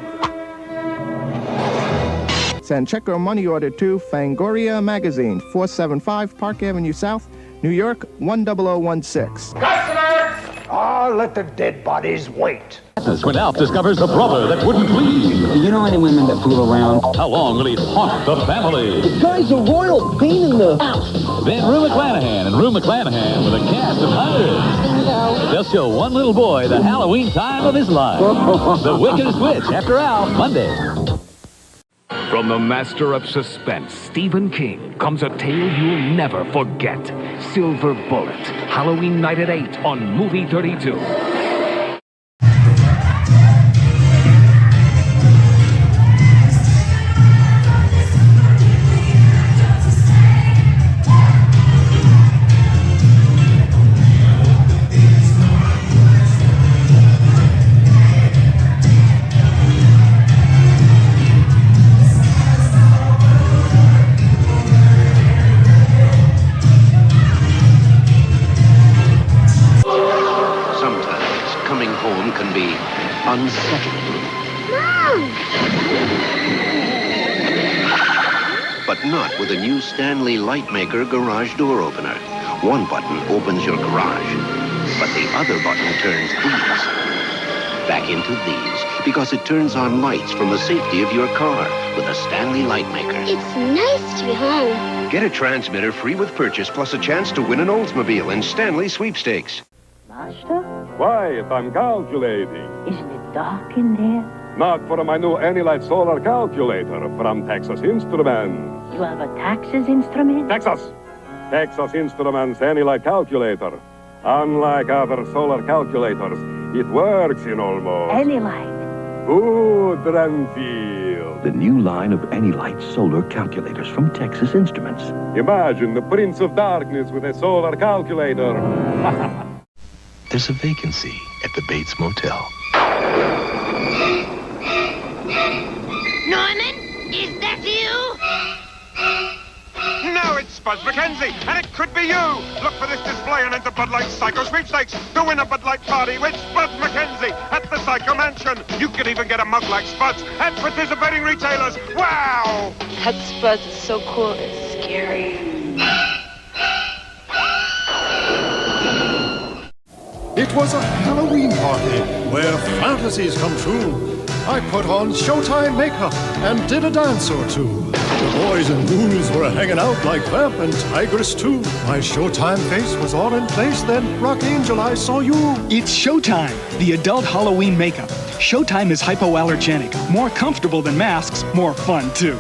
Send check or money order to Fangoria Magazine, 475 Park Avenue South, New York, 10016. Let the dead bodies wait. When Alf discovers the brother that wouldn't leave. You know any women that fool around? How long will he haunt the family? The guy's a royal pain in the house. Then Rue McClanahan and Rue McClanahan with a cast of hundreds. Bingo. They'll show one little boy the Halloween time of his life. The Wickedest Witch after Alf, Monday. From the master of suspense, Stephen King, comes a tale you'll never forget. Silver Bullet, Halloween night at 8 on Movie 32. Unsettling. Mom! But not with a new Stanley Lightmaker garage door opener. One button opens your garage, but the other button turns these back into these, because it turns on lights from the safety of your car with a Stanley Lightmaker. It's nice to be home. Get a transmitter free with purchase, plus a chance to win an Oldsmobile in Stanley Sweepstakes. Master? Quiet, I'm calculating. Isn't it dark in there? Not for my new Anilite solar calculator from Texas Instruments. You have a Texas instrument? Texas Instruments Anilite calculator. Unlike other solar calculators, it works in almost... Anilite. Good and feel. The new line of Anilite solar calculators from Texas Instruments. Imagine the Prince of Darkness with a solar calculator. There's a vacancy at the Bates Motel. Norman, is that you? No, it's Buzz McKenzie, and it could be you. Look for this display and enter Bud Light Psycho Sweepstakes to win a Bud Light party with Buzz McKenzie at the Psycho Mansion. You can even get a mug like Spud's at participating retailers. Wow! That Spud is so cool, it's scary. It was a Halloween party where fantasies come true. I put on Showtime makeup and did a dance or two. The boys and ghouls were hanging out like Vamp and Tigress too. My Showtime face was all in place then. Rock Angel, I saw you. It's Showtime, the adult Halloween makeup. Showtime is hypoallergenic, more comfortable than masks, more fun too.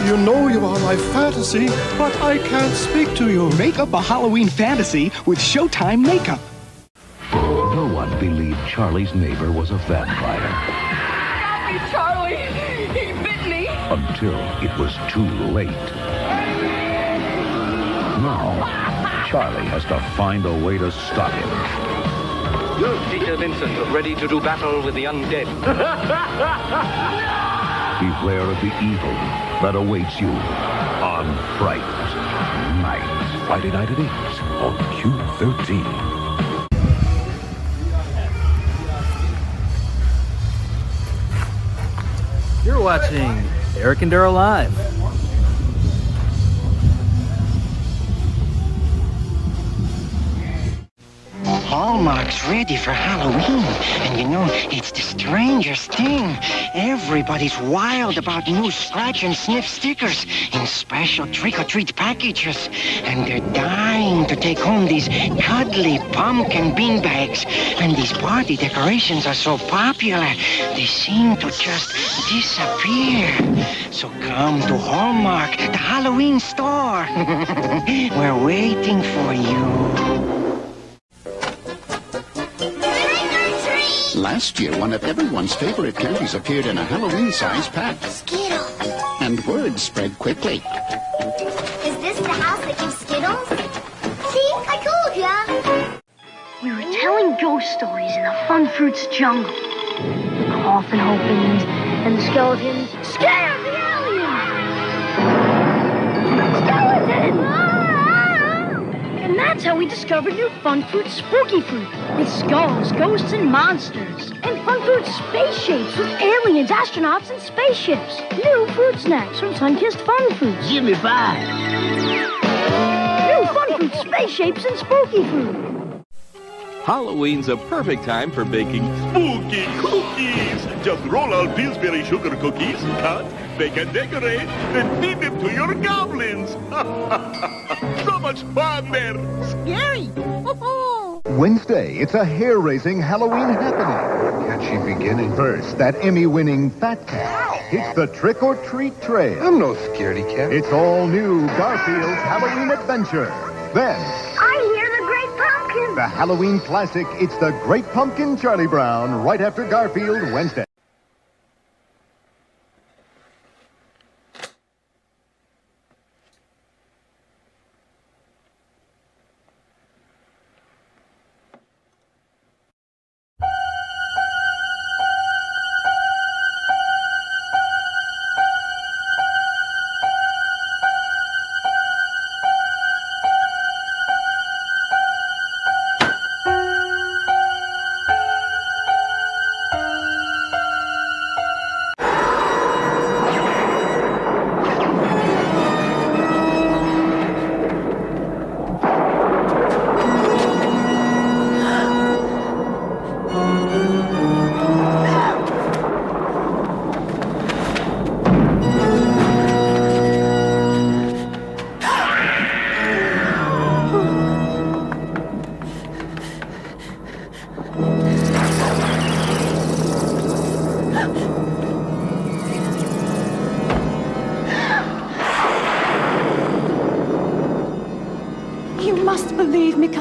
You know you are my fantasy, but I can't speak to you. Make up a Halloween fantasy with Showtime makeup. No one believed Charlie's neighbor was a vampire. Stop me, Charlie! He bit me! Until it was too late. Now, Charlie has to find a way to stop him. Peter Vincent, ready to do battle with the undead. Beware of the evil that awaits you on Fright Night. Friday night at 8 on Q13. You're watching Eric and Darrell Live. Hallmark's ready for Halloween. And you know, it's the strangest thing. Everybody's wild about new scratch and sniff stickers in special trick-or-treat packages. And they're dying to take home these cuddly pumpkin beanbags. And these party decorations are so popular, they seem to just disappear. So come to Hallmark, the Halloween store. We're waiting for you. Last year, one of everyone's favorite candies appeared in a Halloween-sized pack. Skittles. And word spread quickly. Is this the house that gives Skittles? See, I told ya. We were telling ghost stories in the Fun Fruits jungle. The coffin opens, and the skeleton scared the alien. Skeleton! And that's how we discovered new Fun Fruits Spooky Fruit, with skulls, ghosts, and monsters. And Fun Fruits Spaceshapes with aliens, astronauts, and spaceships. New fruit snacks from Sunkissed Fun Fruits. Give me 5. New Fun Fruits Spaceshapes and Spooky Fruit. Halloween's a perfect time for baking spooky cookies. Just roll out Pillsbury sugar cookies, cut, bake and decorate, then feed them to your goblins. So much fun there. Scary. Wednesday, it's a hair-raising Halloween happening. Catchy beginning. First, that Emmy-winning Fat Cat. It's the trick-or-treat trail. I'm no scaredy cat. It's all new Garfield's Halloween Adventure. Then, I hear the Great Pumpkin. the Halloween classic, It's the Great Pumpkin Charlie Brown, right after Garfield Wednesday.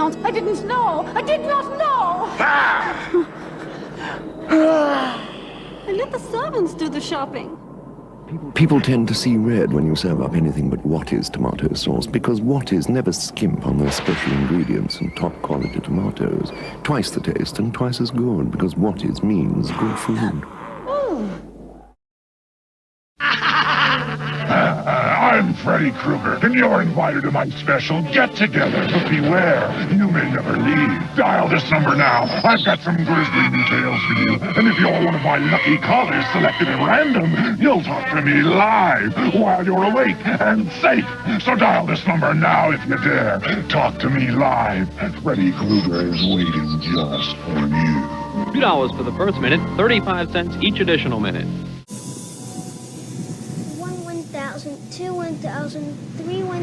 Aunt. I didn't know. I did not know. I let the servants do the shopping. People tend to see red when you serve up anything but Watty's tomato sauce, because Watty's never skimp on their special ingredients and top-quality tomatoes. Twice the taste and twice as good, because Watty's means good food. I'm Freddy Krueger, and you're invited to my special get-together. But beware, you may never leave. Dial this number now. I've got some grisly details for you. And if you're one of my lucky callers selected at random, you'll talk to me live while you're awake and safe. So dial this number now if you dare. Talk to me live. Freddy Krueger is waiting just for you. $2 for the first minute, 35 cents each additional minute. 1,000, 2 1,000, 3 1.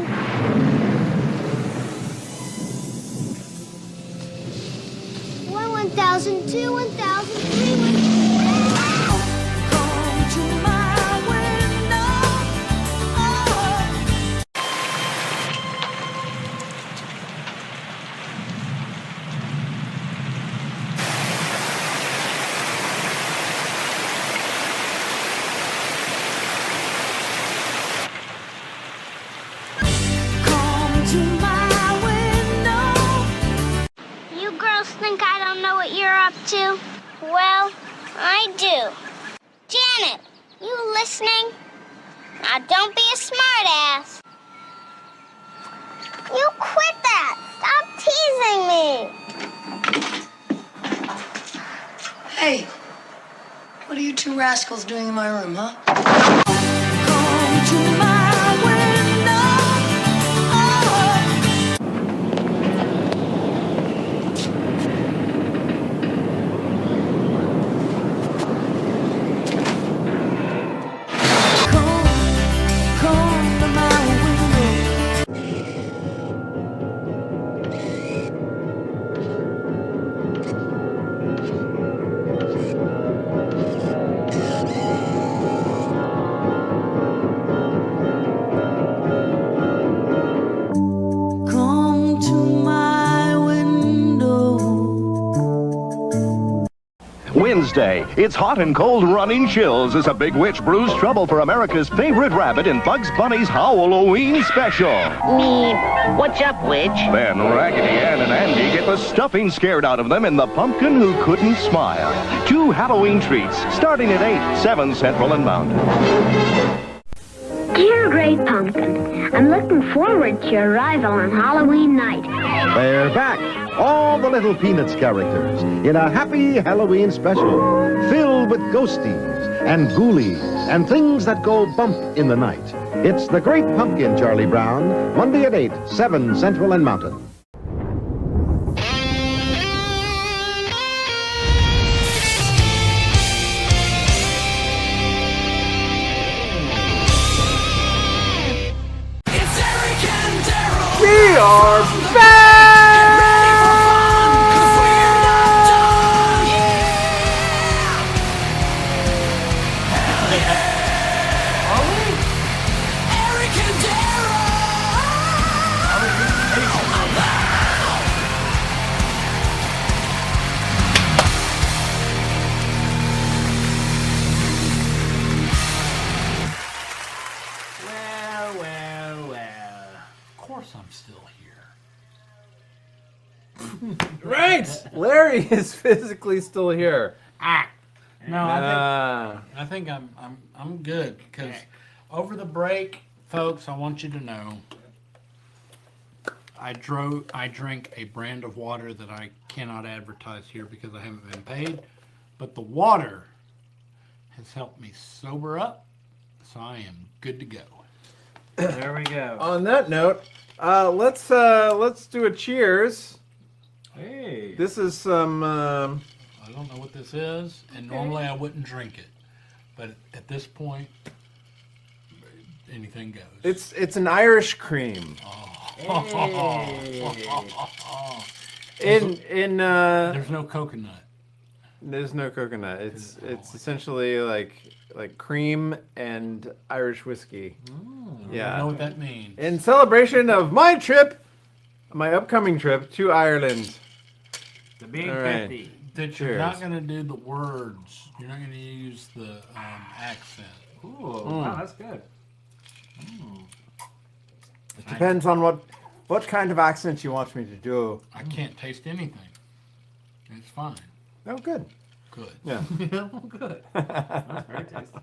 1,000, 2 1,000, 3 1. Come to my window. You girls think I don't know what you're up to? Well, I do. Janet, you listening? Now don't be a smartass. You quit that! Stop teasing me! Hey, what are you two rascals doing in my room, huh? Come to my window. Come to my window. Come to my window. Wednesday, it's hot and cold running chills as a big witch brews trouble for America's favorite rabbit in Bugs Bunny's Halloween special. Me, what's up, witch? Then Raggedy Ann and Andy get the stuffing scared out of them in The Pumpkin Who Couldn't Smile. 2 Halloween treats starting at 8, 7 Central and Mountain. Dear Great Pumpkin, I'm looking forward to your arrival on Halloween night. They're back, all the little Peanuts characters, in a happy Halloween special, filled with ghosties and ghoulies and things that go bump in the night. It's The Great Pumpkin, Charlie Brown, Monday at 8, 7 Central and Mountain. We are back! I'm still here. Right! Larry is physically still here. No, I think I'm good because over the break, folks, I want you to know I drink a brand of water that I cannot advertise here because I haven't been paid, but the water has helped me sober up, so I am good to go. There we go. On that note, let's do a cheers. Hey. This is some. I don't know what this is, and normally I wouldn't drink it, but at this point, anything goes. It's an Irish cream. Hey. There's no coconut. There's no coconut. It's essentially like cream and Irish whiskey. I don't know what that means. In celebration of my trip my upcoming trip to Ireland. The Big All right. 50. That you're not going to do the words. You're not going to use the accent. Ooh, wow, that's good. It depends on what kind of accent you want me to do. I can't taste anything. It's fine. Oh, good. Good. Yeah. Good. That's very tasty.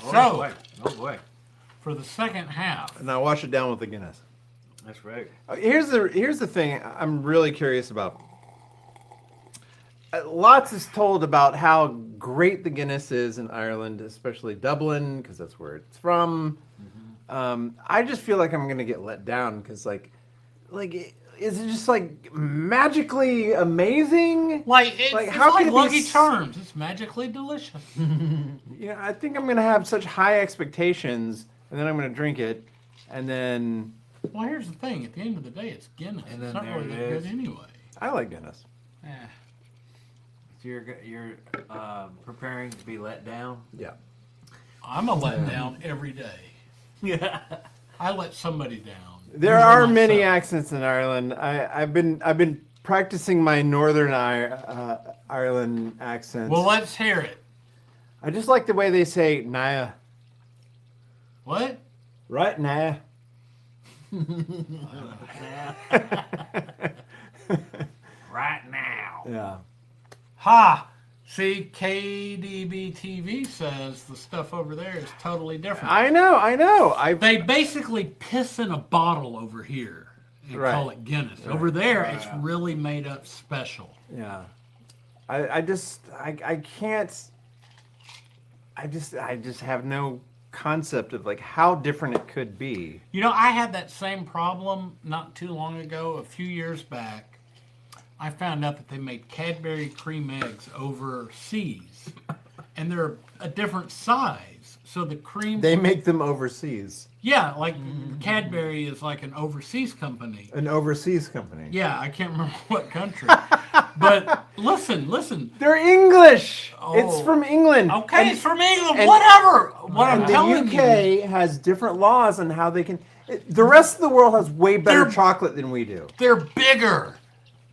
So, oh boy. For the second half. Now wash it down with the Guinness. That's right. Here's the thing I'm really curious about. Lots is told about how great the Guinness is in Ireland, especially Dublin, because that's where it's from. I just feel like I'm gonna get let down because, like, is it just like magically amazing? It's how like can it Lucky be Charms. It's magically delicious. Yeah, I think I'm gonna have such high expectations, and then I'm gonna drink it, and then. Well, here's the thing. At the end of the day, it's Guinness. And It's then not there really it that is. good anyway. I like Guinness. Eh. So you're preparing to be let down? Yeah. I'm a letdown every day. Yeah. I let somebody down. There are many accents in Ireland. I've been practicing my Northern Ireland accent. Well, let's hear it. I just like the way they say "naya." What? Right now. Right now. Yeah. Ha! See, KDB TV says the stuff over there is totally different. I know. They basically piss in a bottle over here and call it Guinness. Right. Over there, it's really made up special. Yeah. I can't. I just have no concept of like how different it could be. You know, I had that same problem not too long ago. A few years back, I found out that they made Cadbury cream eggs overseas, and they're a different size. So the cream... They make them overseas. Yeah, like Cadbury is like an overseas company. An overseas company. Yeah, I can't remember what country. But listen. They're English. Oh. It's from England. Okay, it's from England. Whatever. What I'm telling the you. UK has different laws on how they can... The rest of the world has way better chocolate than we do. They're bigger.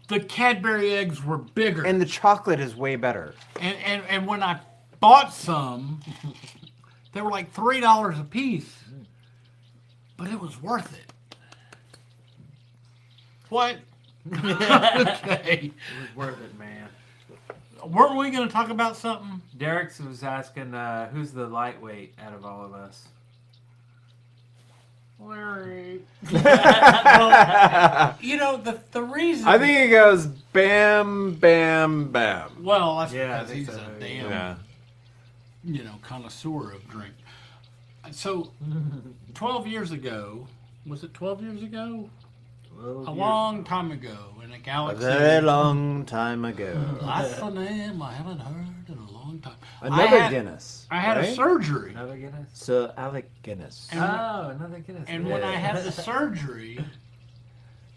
The Cadbury eggs were bigger. And the chocolate is way better. And when I bought some, they were like $3 a piece. But it was worth it. What? Okay. It was worth it, man. Weren't we going to talk about something? Derek was asking who's the lightweight out of all of us. Larry. Well, you know, the reason... I think it goes bam, bam, bam. Well, that's Yeah, because he's a damn, connoisseur of drink. So, 12 years ago, was it 12 years ago? A long time ago in a galaxy. A very long time ago. That's a name I haven't heard in a long time. Another Guinness. I had a surgery. Another Guinness? Sir Alec Guinness. Another Guinness. And when I had the surgery,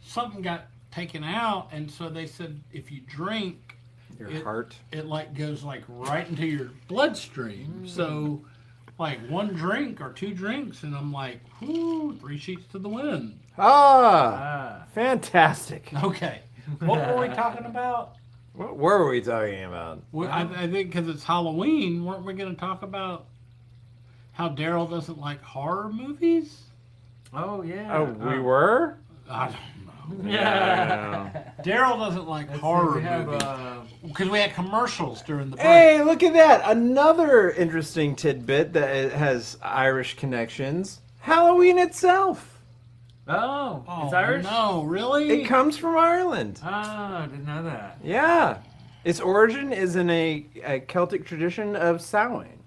something got taken out, and so they said if you drink, Your heart. it like goes like right into your bloodstream. So like one drink or two drinks, and I'm like, whoo, 3 sheets to the wind. Fantastic. Okay. What were we talking about? What were we talking about? Well, I think because it's Halloween, weren't we going to talk about how Darrell doesn't like horror movies? Oh, yeah. Oh, we were? I don't know. Yeah. Darrell doesn't like horror movies. Because we had commercials during the break. Hey, look at that. Another interesting tidbit that has Irish connections. Halloween itself. Oh, it's Irish? No, really? It comes from Ireland. Oh, I didn't know that. Yeah. Its origin is in a Celtic tradition of Samhain.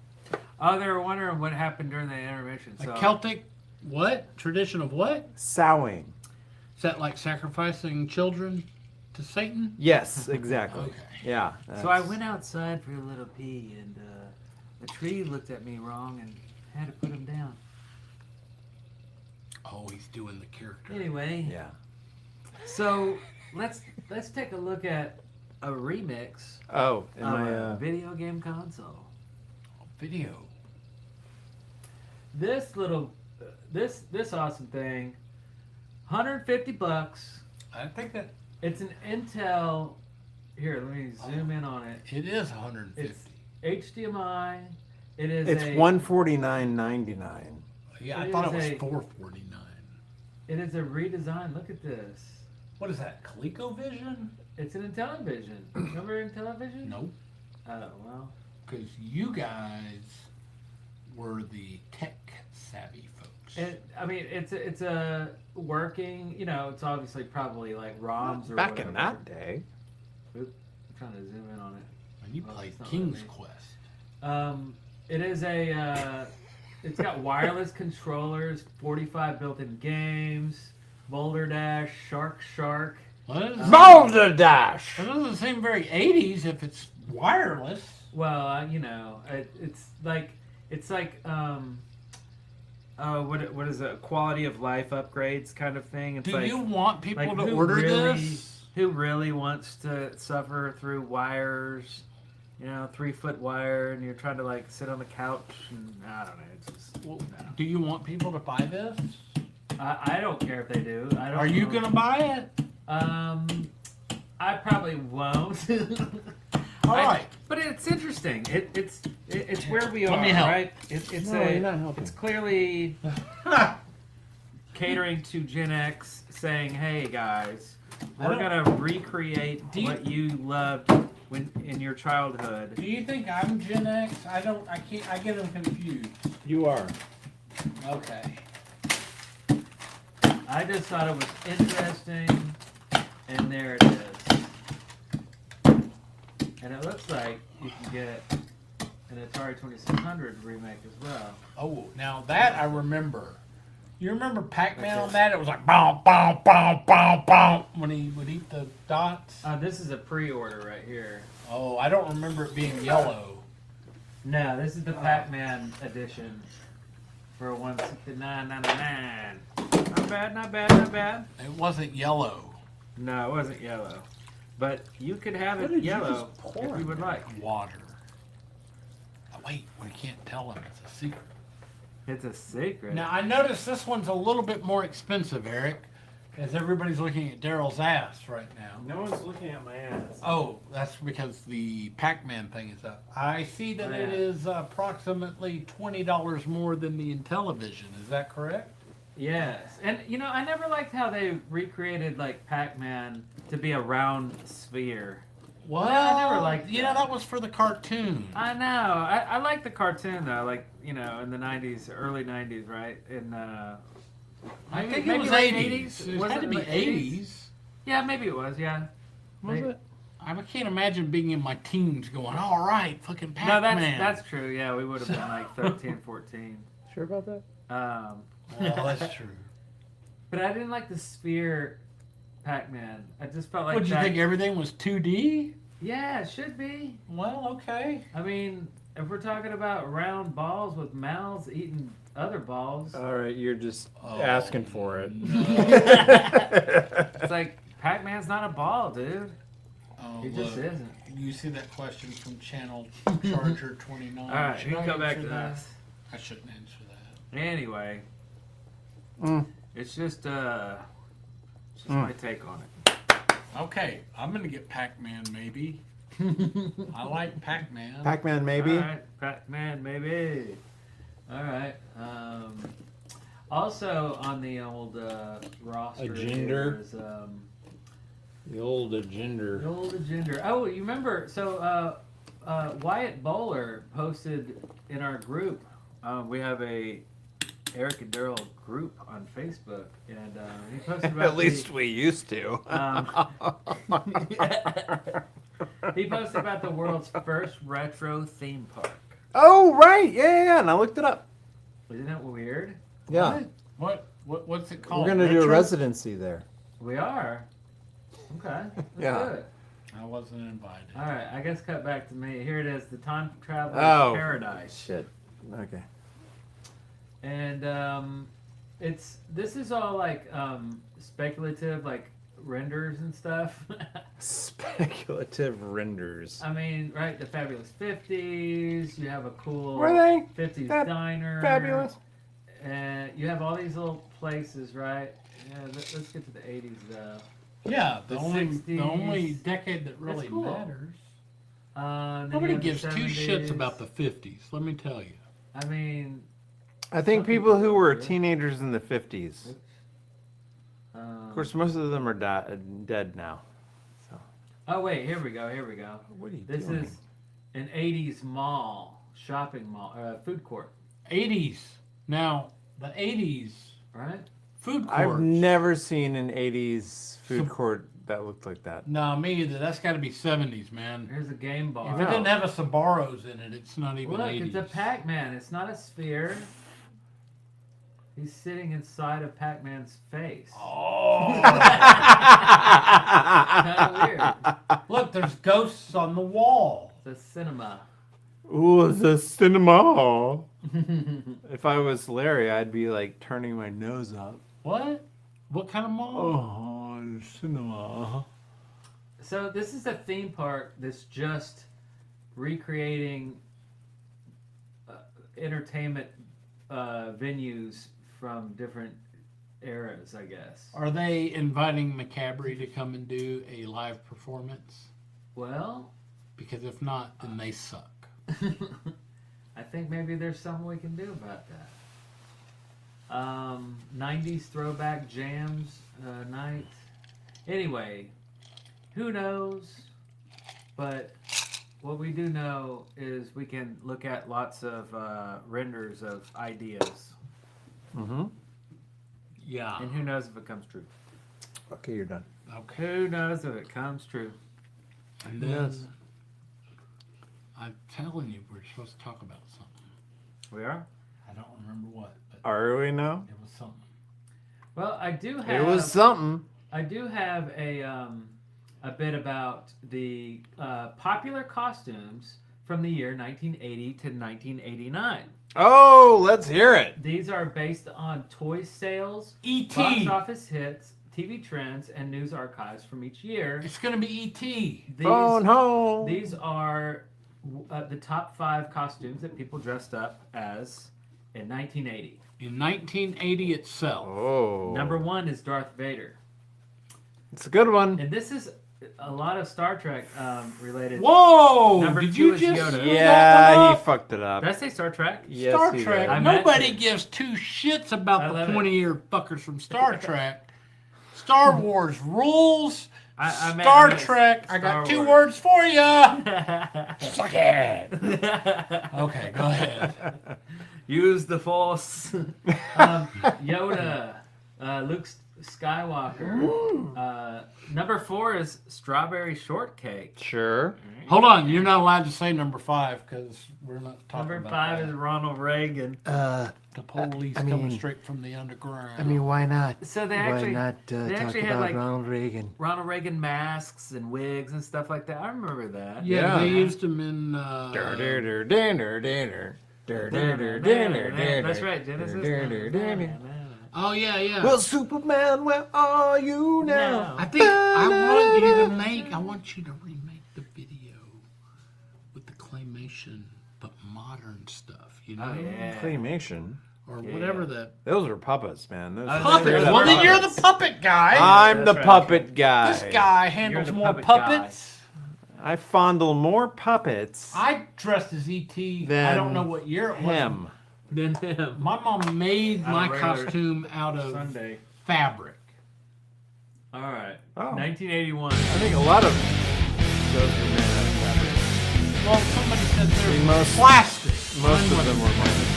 Oh, they were wondering what happened during the intermission. A Celtic what? Tradition of what? Samhain. Is that like sacrificing children to Satan? Yes, exactly. Okay. Yeah. So I went outside for a little pee, and a tree looked at me wrong and had to put him down. Oh, he's doing the character. Anyway. Yeah. So let's take a look at a remix. Oh, of a video game console. Video. This little, this awesome thing $150. I think that It's an Intel. Here, let me zoom in on it. it is 150. It's HDMI. It is. It's $149.99. Yeah, I it thought it is was a- $449. It is a redesign. Look at this. What is that? ColecoVision? It's an Intellivision. Remember Intellivision? Nope. Oh well. Because you guys were the tech savvy folks. I mean, it's a working. You know, it's obviously probably like ROMs or Back whatever. in that day. Oop, I'm trying to zoom in on it. When you Oh, played it's not King's letting me. Quest. It is a. It's got wireless controllers, 45 built-in games, Boulder Dash, Shark. Boulder Dash. It doesn't seem very 80s if it's wireless. Well, you know, it's like what is it? Quality of life upgrades kind of thing. It's Do like, you want people like to who order really, this? Who really wants to suffer through wires? You know, 3-foot wire, and you're trying to like sit on the couch, and I don't know. It's just. Well, no. do you want people to buy this? I don't care if they do. I don't. Are you know. gonna buy it? I probably won't. All right. But it's interesting. It's where we Let are, me help. right? It's No, you're not helping. It's clearly catering to Gen X, saying, "Hey guys, we're gonna recreate what you loved when in your childhood." Do you think I'm Gen X? I can't. I get them confused. You are. Okay. I just thought it was interesting, and there it is. And it looks like you can get an Atari 2600 remake as well. Oh, now that I remember. You remember Pac-Man on that? It was like boom, boom, boom, boom, boom when he would eat the dots. This is a pre-order right here. Oh, I don't remember it being yellow. No, this is the Pac-Man edition for $169.99. Not bad, not bad, not bad. It wasn't yellow. No, it wasn't yellow. But you could have What it did you yellow just pour if you in would there? like. Water. Oh, wait, we can't tell them. It's a secret. It's a secret. Now, I noticed this one's a little bit more expensive, Eric, as everybody's looking at Darrell's ass right now. No one's looking at my ass. Oh, that's because the Pac-Man thing is up. I see that it is approximately $20 more than the Intellivision. Is that correct? Yes. And, you know, I never liked how they recreated, like, Pac-Man to be a round sphere. Well, I never liked that. You know, that was for the cartoon. I know. I like the cartoon, though. Like, you know, in the 90s, early 90s, right? In, I think it maybe was late 80s. It Was had to be late 80s. Yeah, maybe it was, yeah. Was it? I can't imagine being in my teens going, all right, fucking No, Pac-Man. that's true. Yeah, we would have been like 13, 14. Sure about that? Well, that's true. But I didn't like the sphere Pac-Man. I just felt like Would you think everything was 2D? Yeah, it should be. Well, okay. I mean, if we're talking about round balls with mouths eating other balls. All right, you're just asking for it. It's like, Pac-Man's not a ball, dude. Oh, He just look. isn't. You see that question from Channel Charger 29. All right, Should we can I go back answer to that? this. I shouldn't answer that. Anyway, it's just my take on it. Okay, I'm going to get Pac-Man maybe. I like Pac-Man. Pac-Man maybe? All right, Pac-Man maybe. All right. Also on the old roster Agender. is The old agender. the old agender. Oh, you remember? So Wyatt Bowler posted in our group. We have a Eric and Darrell group on Facebook, and he posted about At least we used to. He posted about the world's first retro theme park. Oh, right. Yeah, and I looked it up. Isn't that weird? Yeah. What's it called? We're going to do a Retro? residency there. We are. Okay. Let's Yeah. do it. I wasn't invited. All right. I guess cut back to me. Here it is. The Time Traveler's Oh. Paradise. Shit. Okay. And this is all like speculative, like renders and stuff. Speculative renders. I mean, right? The Fabulous 50s. You have a cool Were they 50s that diner. fabulous? And you have all these little places, right? Yeah, let's get to the 80s though. Yeah, the 60s. only decade that really cool. matters. Then Nobody you have gives the two shits 70s. about the 50s, let me tell you. I mean, I think some people who were do. teenagers in the 50s. Of course, most of them are dead now. So. Oh wait, here we go. What are you This doing? is an 80s shopping mall, food court. 80s. Now, the 80s, right? Food court. I've never seen an 80s food court that looked like that. No, me either. That's got to be 70s, man. Here's a game bar. If it didn't have a Sbarro's in it, it's not even Look, 80s. it's a Pac-Man. It's not a sphere. He's sitting inside of Pac-Man's face. Oh. Kind of weird. Look, there's ghosts on the wall. It's a cinema. Ooh, it's a cinema. If I was Larry, I'd be like turning my nose up. What? What kind of mall? Oh, cinema. So this is a theme park that's just recreating entertainment venues from different eras, I guess. Are they inviting Macabre to come and do a live performance? Well, because if not, then they suck. I think maybe there's something we can do about that. 90s throwback jams night. Anyway, who knows? But what we do know is we can look at lots of renders of ideas. Mm-hmm. Yeah. And who knows if it comes true. Okay, you're done. Okay. Who knows if it comes true. And then, I'm telling you, we're supposed to talk about something. We are? I don't remember what. But Are we now? it was something. Well, I do have... It was something. I do have a bit about the popular costumes from the year 1980 to 1989. Oh, let's hear it. These are based on toy sales, E.T. box office hits, TV trends, and news archives from each year. It's going to be E.T. Phone home. These are the top 5 costumes that people dressed up as in 1980. In 1980 itself. Oh. Number 1 is Darth Vader. It's a good one. And this is a lot of Star Trek related. Whoa! Number Did 2 you is just Yoda. Yeah, he fucked it up. Did I say Star Trek? Yes, Star he Trek. did. Nobody gives two shits about I the love it. pointy-eared fuckers from Star Trek. Star Wars rules. I Star meant Trek. Star I got 2 Wars. words for you. Suck it. Okay, go ahead. Use the Force. Yoda. Luke Skywalker. Number 4 is Strawberry Shortcake. Sure. Hold on, you're not allowed to say number 5 because we're not talking Number about 5 that. is Ronald Reagan. The police coming straight from the underground. Why not? So they actually why not they talk actually about had like Ronald Reagan? Ronald Reagan masks and wigs and stuff like that. I remember that. Yeah, they used them in. That's right, Genesis. Oh yeah, yeah. Well, Superman, where are you now? I think I want you to remake the video with the claymation, but modern stuff. You know, Oh, yeah. Claymation. or whatever that. Those are puppets, man. Those are Puppet. straight up Well, then you're the puppets. puppet guy. I'm the That's right. puppet guy. This guy handles the more puppet guy. puppets. I fondle more puppets I dressed as E.T. I than don't know what year it was. him. Then him. My mom made Out of my regular costume out of Sunday. fabric. All right. Oh. 1981. I think a lot of shows were made out of fabric. Well, somebody said they're Most- plastic. Most of them were made.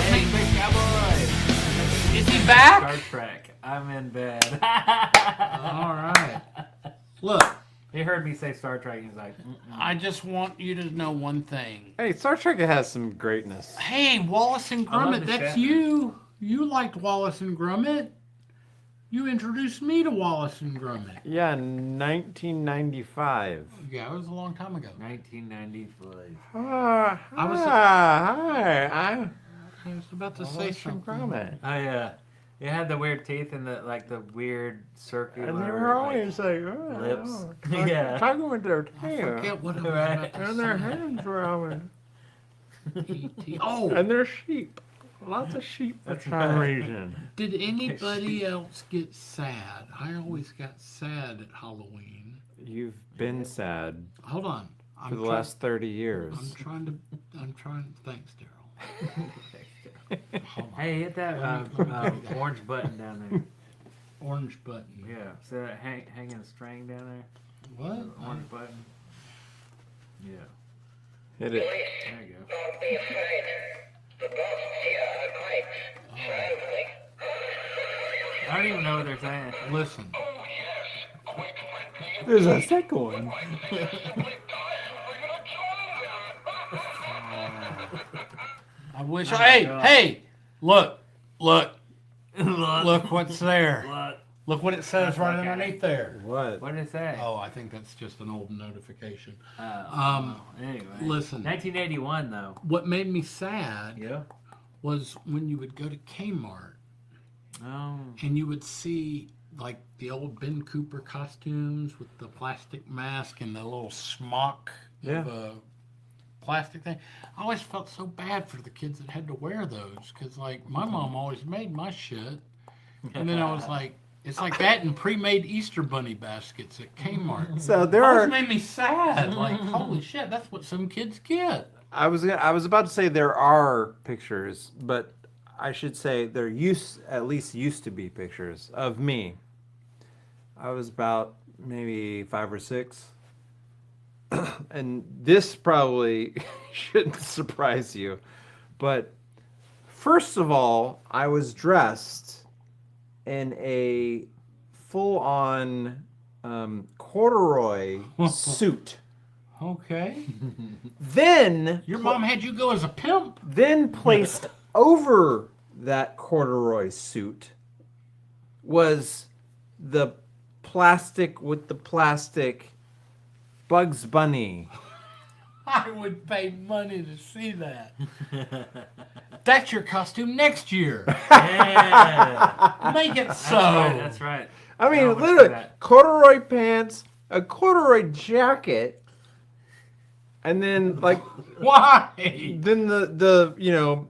Hey, big cowboy. Is he back? Star Trek. I'm in bed. All right. Look, He heard me say Star Trek. He's like, I just want you to know one thing. Hey, Star Trek has some greatness. Hey, Wallace and I love Gromit, the that's Shatner. you. You liked Wallace and Gromit. You introduced me to Wallace and Gromit. Yeah, in 1995. Yeah, it was a long time ago. 1995. Hi. I was about to say Wallace and something. Gromit. Oh yeah. You had the weird teeth and the weird circular. And they were always like, oh, lips. oh, Yeah. talking with their I tail. forget what I was Right. about to And their say. hands were out. E.T. Oh, And their sheep. Lots of sheep for some reason. Did anybody else get sad? I always got sad at Halloween. You've been sad. Hold on. For the last 30 years. I'm trying. Thanks, Darrell. Hey, hit that orange button down there. Orange button. Yeah. So that hanging a string down there. What? Orange button. Yeah. Hit it. There you go. Don't be afraid. The boss is here on pipe. Silently. I don't even know what they're saying. Listen. There's a second one. I wish. Hey! Look! Look what's there. Look what it says right underneath there. What? What did it say? Oh, I think that's just an old notification. Anyway. Listen. 1981, though. What made me sad was when you would go to Kmart and you would see like the old Ben Cooper costumes with the plastic mask and the little smock of a plastic thing. I always felt so bad for the kids that had to wear those because like my mom always made my shit. And then I was like, it's like that and pre-made Easter bunny baskets at Kmart. So there are. It made me sad. Like, holy shit, that's what some kids get. I was about to say there are pictures, but I should say there at least used to be pictures of me. I was about maybe 5 or 6, and this probably shouldn't surprise you, but first of all, I was dressed in a full-on corduroy suit. Okay. Then your mom had you go as a pimp. Then placed over that corduroy suit was the plastic with the plastic Bugs Bunny. I would pay money to see that. That's your costume next year. Yeah. Make it so. That's right. I mean, literally, corduroy pants, a corduroy jacket, and then like why? Then the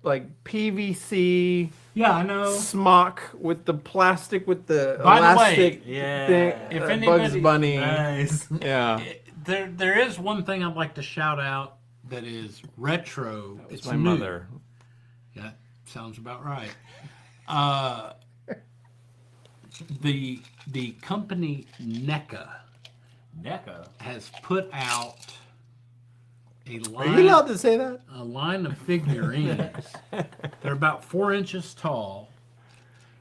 like PVC. Yeah, I know. Smock with the plastic with the By elastic the way, thing. if Bugs Bunny. Nice. Yeah. There is one thing I'd like to shout out that is retro. It's my new. mother. Yeah, sounds about right. The company NECA has put out a line. Are you allowed to say that? A line of figurines. They're about 4 inches tall.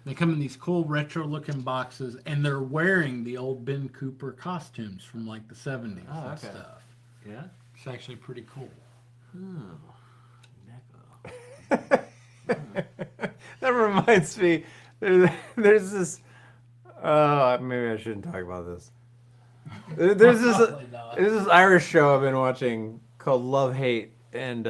They come in these cool retro-looking boxes, and they're wearing the old Ben Cooper costumes from like the 70s and stuff. Yeah? It's actually pretty cool. That reminds me, there's this, maybe I shouldn't talk about this. There's this Irish show I've been watching called Love Hate, and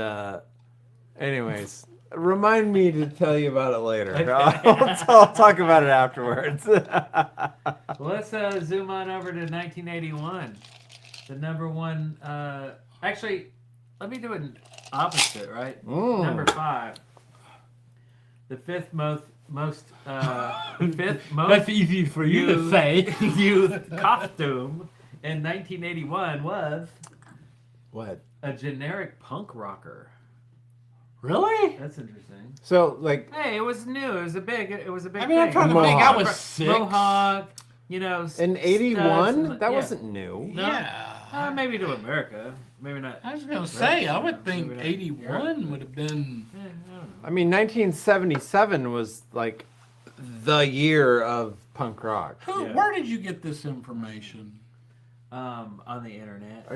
anyways, remind me to tell you about it later. I'll talk about it afterwards. Let's zoom on over to 1981. The number one, actually, let me do it opposite, right? Number 5. The fifth most That's easy for you to say. Youth costume in 1981 was what? A generic punk rocker. Really? That's interesting. So like, hey, it was new. It was a big I mean, thing. I'm trying to think. I was 6. Mohawk, in 81, that wasn't new. No? Yeah. Maybe to America. Maybe not. I was gonna say, I would think 81 would have been. I mean, 1977 was like the year of punk rock. Where did you get this information? On the internet.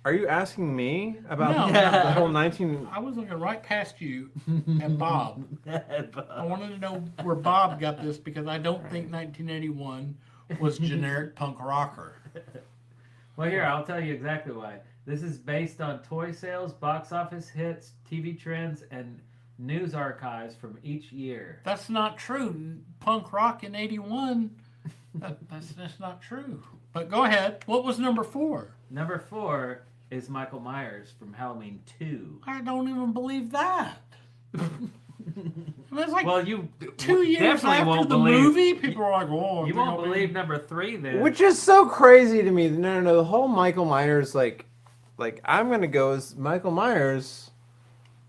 Are you asking me about No. the whole 19? I was looking right past you and Bob. I wanted to know where Bob got this because I don't think 1981 was generic punk rocker. Well, here, I'll tell you exactly why. This is based on toy sales, box office hits, TV trends, and news archives from each year. That's not true. Punk rock in 81, that's not true. But go ahead. What was number 4? Number 4 is Michael Myers from Halloween 2. I don't even believe that. It was like you 2 years definitely after won't the believe. movie. People are like, "Oh, You won't believe number 3 then. Which is so crazy to me. No. The whole Michael Myers, like I'm gonna go as Michael Myers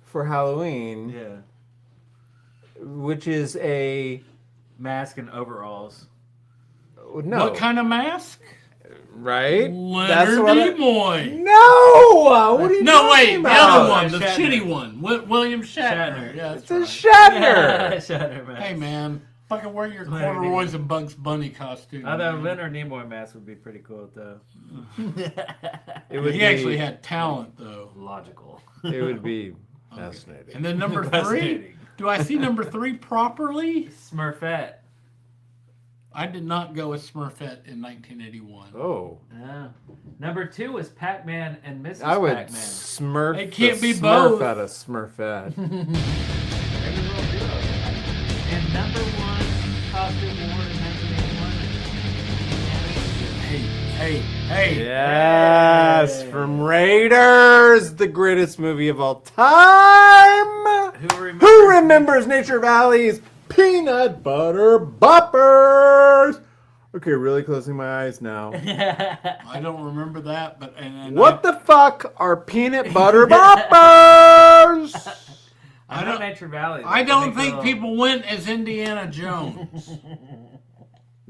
for Halloween. Yeah. Which is a mask and overalls. No. What kind of mask? Right? Leonard Nimoy. No! What are you talking the about? other one, the Shatner. shitty one. William Shatner. Yeah, It's a Shatner. Shatner mask. Hey, man. Fucking wear your corduroys and Bugs Bunny costume. Although Leonard Nimoy mask would be pretty cool, though. He actually had talent, though. Logical. It would be fascinating. And then number 3. Do I see number 3 properly? Smurfette. I did not go with Smurfette in 1981. Oh. Yeah. Number 2 was Pac-Man and Mrs. I would Pac-Man. smurf It can't the be Smurf both. out of Smurfette. And number 1 costume worn in 1981. Hey. Yes, from Raiders, the greatest movie of all time. Who remembers Nature Valley's peanut butter boppers? Okay, really closing my eyes now. I don't remember that, but What the fuck are peanut butter boppers? I know Nature Valley. I don't think people went as Indiana Jones.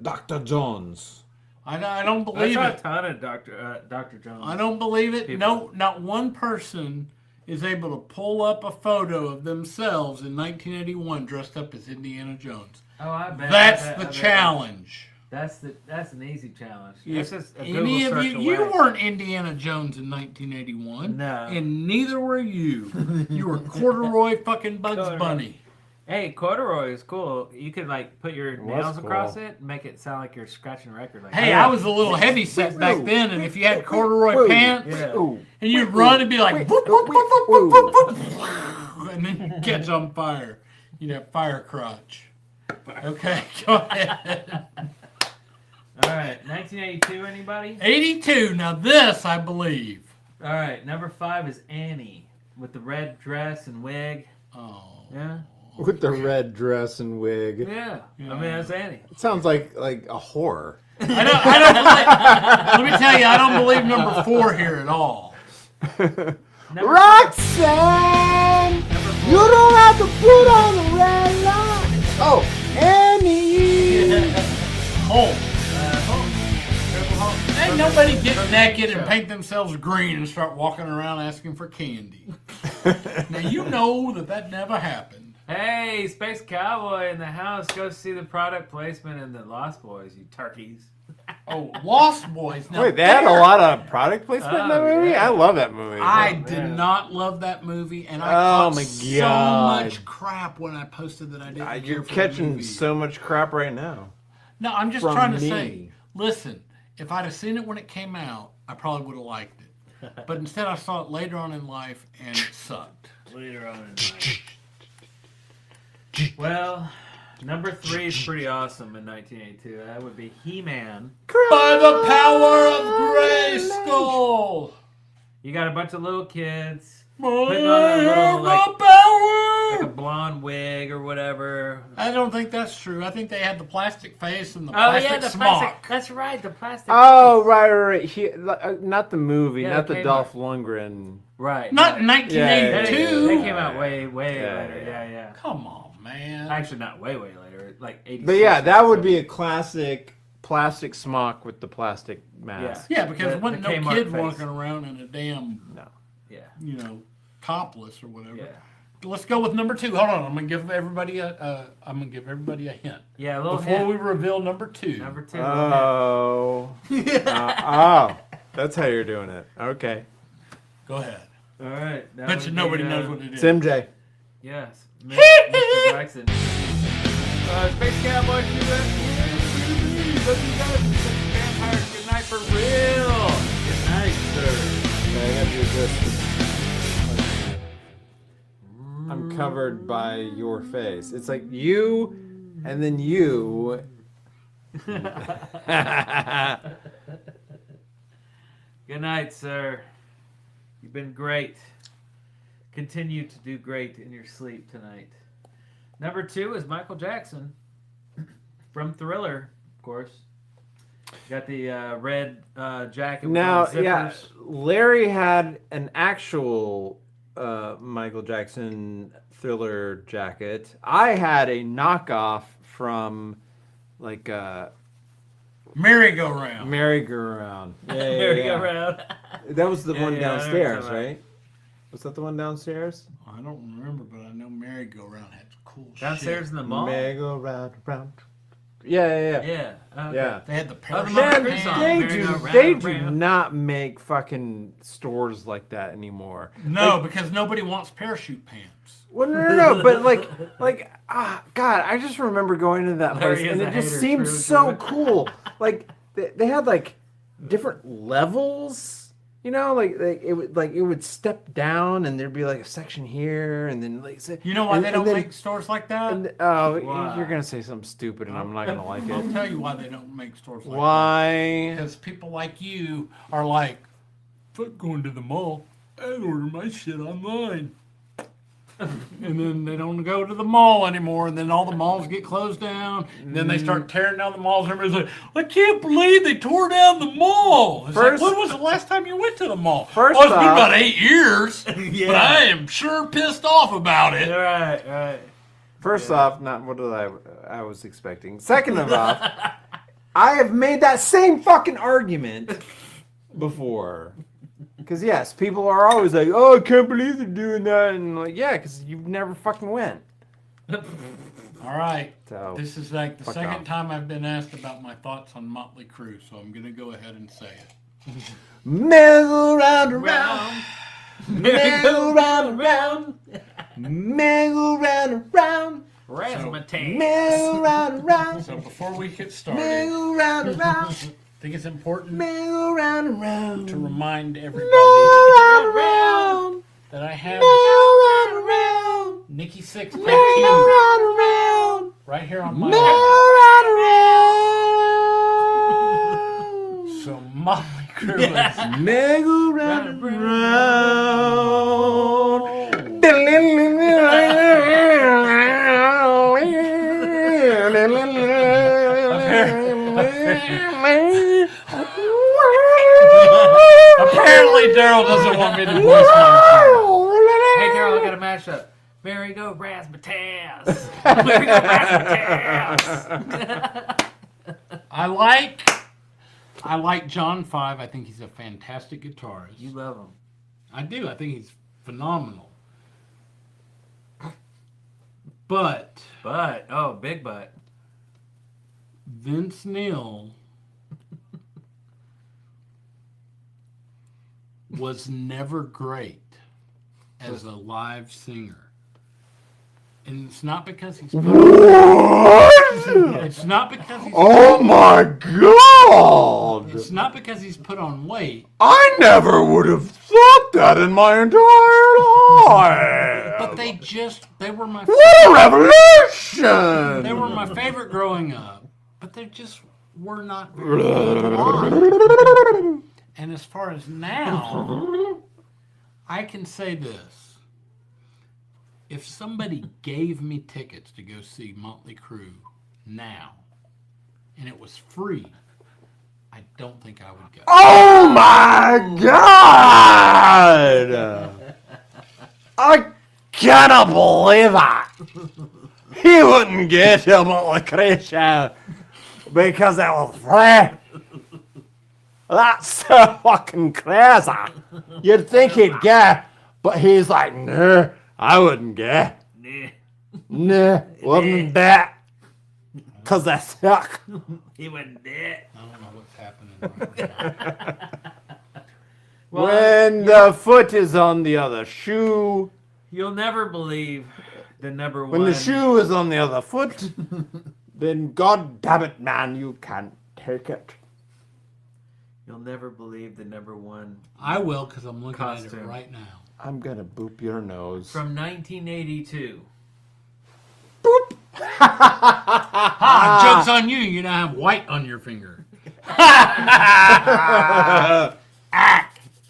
Dr. Jones. I don't I believe saw a it. ton of Dr. Jones. I don't believe it. People. No, not one person is able to pull up a photo of themselves in 1981 dressed up as Indiana Jones. Oh, I bet. That's I bet, the I bet. challenge. That's an easy challenge. If That's just a any Google of search you away. weren't Indiana Jones in 1981. No. And neither were you. You were corduroy fucking Bugs Corduroy. Bunny. Hey, corduroy is cool. You could like put your was nails across cool. it and make it sound like you're scratching a record. Like Hey, I was a little heavy set back then, and if you had corduroy pants, and you'd run and be like, whoop, whoop, whoop, whoop, whoop, whoop, whoop, and then you'd catch on fire. You'd have fire crotch. Okay, go ahead. All right, 1982. Anybody? 82. Now this, I believe. All right, number 5 is Annie with the red dress and wig. Oh. Yeah. With the red dress and wig. Yeah. I mean, that's Annie. It sounds like a whore. I don't believe, let me tell you, I don't believe number 4 here at all. Roxanne! You don't have to put on the red light. Oh, Annie! Hulk. Ain't nobody get naked and paint themselves green and start walking around asking for candy. Now you know that never happened. Hey, Space Cowboy in the house. Go see the product placement in the Lost Boys, you turkeys. Oh, Lost Boys. Now Wait, they had a lot of product placement in that movie? yeah. I love that movie. I did not love that movie, and I Oh caught my so God. much crap when I posted that I didn't. You're care for the catching movie. so much crap right now. No, I'm just from trying to me. say. Listen, if I'd have seen it when it came out, I probably would have liked it. But instead, I saw it later on in life, and it sucked. Later on in life. Well, number 3 is pretty awesome in 1982. That would be He-Man. By the power of Grayskull! You got a bunch of little kids By putting on a little, the like power! a blonde wig or whatever. I don't think that's true. I think they had the plastic face and the Oh plastic yeah, the smock. plastic. That's right, the plastic. Oh, right. Not the movie, Yeah, not the the Kmart. Dolph Lundgren. Right. Not in They 1982. came out way Yeah, later. yeah. Yeah. Come on, man. Actually, not way later. Like 86. But yeah, that would be a classic plastic smock with the plastic mask. Yeah, because The- wasn't the no Kmart kid face. walking around in a damn, Yeah. topless or whatever. Yeah. Let's go with number 2. Hold on, I'm gonna give everybody a hint. Yeah, a little Before hint. we reveal number 2. Number 2. Oh. Oh. That's how you're doing it. Okay. Go ahead. All right. that Bet would you be, nobody knows what it is. It's MJ. Yes. Mr. Jackson. Space Cowboy, do that. Love you guys. Vampires. Good night for real. Good night, sir. Okay, I gotta do this. I'm covered by your face. It's like you and then you. Good night, sir. You've been great. Continue to do great in your sleep tonight. Number 2 is Michael Jackson from Thriller, of course. Got the red jacket with all Now, the zippers. yeah, Larry had an actual Michael Jackson Thriller jacket. I had a knockoff from like Merry-go-round. Merry-go-round. Yeah, Merry-go-round. That was the Yeah, one yeah, I know what downstairs, you're talking right? Was that the one downstairs? I don't remember, but I know merry-go-round had cool Downstairs shit. in the mall? Merry-go-round, round. Yeah. Yeah. Okay. Yeah. They had the Oh, parachute the Man, Merry song. they Merry-go-round, do round. not make fucking stores like that anymore. No, Like, because nobody wants parachute pants. well, no, but God, I just remember going to that Larry place is and a it just hater, seemed true, so true. cool. Like they had like different levels, you know, like it would step down and there'd be like a section here and then like You know why and- they and don't then- make stores like that? And, Why? you're gonna say something stupid and I'm not gonna like I'll it. tell you why they don't make stores like that. Why? Because people like you are like, fuck going to the mall. I'd order my shit online. And then they don't go to the mall anymore, and then all the malls get closed down, and then they start tearing down the malls, and everybody's like, I can't believe they tore down the mall. It's First- like, when was the last time you went to the mall? First Well, it's been off- about 8 years, Yeah. but I am sure pissed off about it. Right. First off, not what did I was expecting. Second of all, I have made that same fucking argument before. Because yes, people are always like, "Oh, I can't believe they're doing that," and like, yeah, because you've never fucking went. All right. So, This is like the fuck second off. time I've been asked about my thoughts on Motley Crue, so I'm going to go ahead and say it. Merry round around, merry round around, merry round around, Razzmatazz. merry round around, So before we get started, merry round around, I think it's important merry round around, to remind everybody merry round around, that I have merry round around. Nikki Six Merry tattooed round around, right here on my merry arm. round around. So Motley Crue is Merry round apparently Darrell doesn't want me to voice my Hey, Darrell, I got a mashup. Merry go Razzmatazz. Merry go Razzmatazz. I like John 5. I think he's a fantastic guitarist. You love him. I do. I think he's phenomenal. But Oh, big butt. Vince Neil was never great as a live singer. And it's not because he's it's not because he's Oh my God! It's not because he's put on weight. I never would have thought that in my entire life. But they were my What a revolution! They were my favorite growing up, but they just were not very good live. And as far as now, I can say this. If somebody gave me tickets to go see Motley Crue now, and it was free, I don't think I would go. Oh my God! I cannot believe it! He wouldn't get him on the creature because it was free. That's so fucking crazy. You'd think he'd get, but he's like, no, I wouldn't get. Nah, wouldn't that. Because they suck. He wouldn't do it. I don't know what's happening right now. When the foot is on the other shoe. You'll never believe the number one. When the shoe is on the other foot, then God damn it, man, you can't take it. You'll never believe the number one. I will, because I'm looking at costume it right now. I'm gonna boop your nose. From 1982. Joke's on you. You now have white on your finger.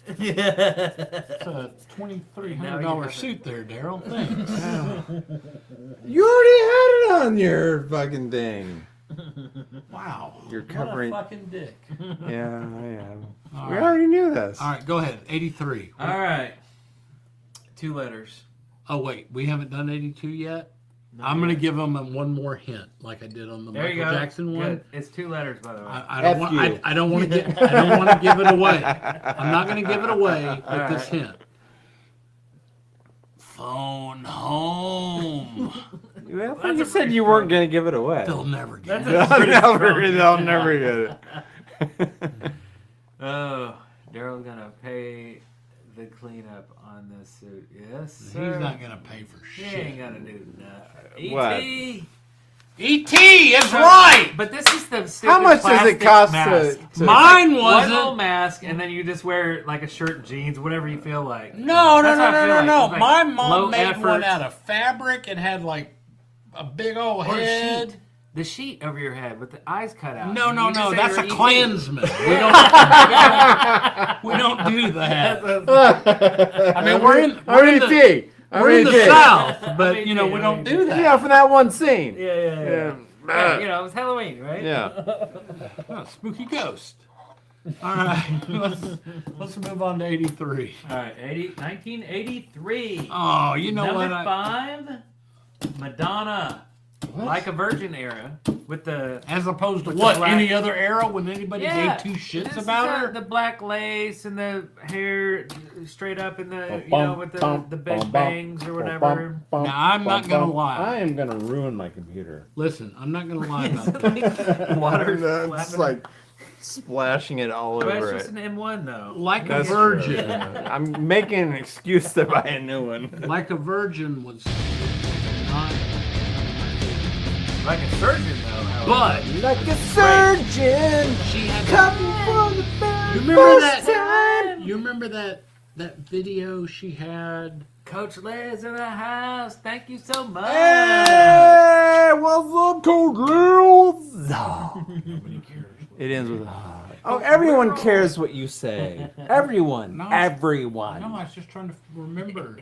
It's a $2,300 suit there, Darrell. Thanks. You already had it on your fucking thing. Wow. You're covering. What a fucking dick. Yeah, I am. All We right. already knew this. All right, go ahead. 83. All right. 2 letters. Oh, wait. We haven't done 82 yet? Not I'm going to yet. give them one more hint, like I did on the There you Michael go. Jackson one. Good. It's 2 letters, by the way. I don't want. I don't want to get. I don't want to give it away. I'm not going to give it away with this hint. Phone home. Well, you said you weren't going to give it away. They'll never get it. They'll never get it. Oh, Darrell's gonna pay the cleanup on this suit. Yes, sir. He's not going to pay for He shit. ain't gonna do nothing. What? E.T. E.T. is right! But this is the stupid How much does it plastic cost mask. to Mine One wasn't. little mask, and then you just wear like a shirt, jeans, whatever you feel like. No. That's how I feel like. It's like My low mom made effort. one out of fabric and had like a big old Or a head. sheet. The sheet over your head with the eyes cut out. No. You just say That's you're a E.T. Klansman. We don't do that. I mean, we're in the South, but you know we don't do that. Yeah, for that one scene. Yeah. Yeah, you know, it's Halloween, right? Yeah. Oh, spooky ghost. All right, let's move on to 83. All right, 1983. Oh, you know Number what? 5, Madonna. Like a Virgin era with the As opposed to with what? the black- Any other era when anybody gave two shits This is about her? the black lace and the hair straight up and the with the big bangs or whatever. Now I'm not gonna lie. I am gonna ruin my computer. Listen, I'm not gonna lie about that. Water It's like splashing it all But over it's just it. an M1 though. Like a That's virgin. true. I'm making an excuse to buy a new one. Like a Virgin was not. Like a surgeon though. But like a surgeon, she had coming for the very you remember first that? time. You remember that video she had? Coach Liz in the house. Thank you so much. Hey, what's up, Coach Liz? Nobody cares. It ends with oh, everyone cares what you say. Everyone, No, everyone. No, I was just trying to remember.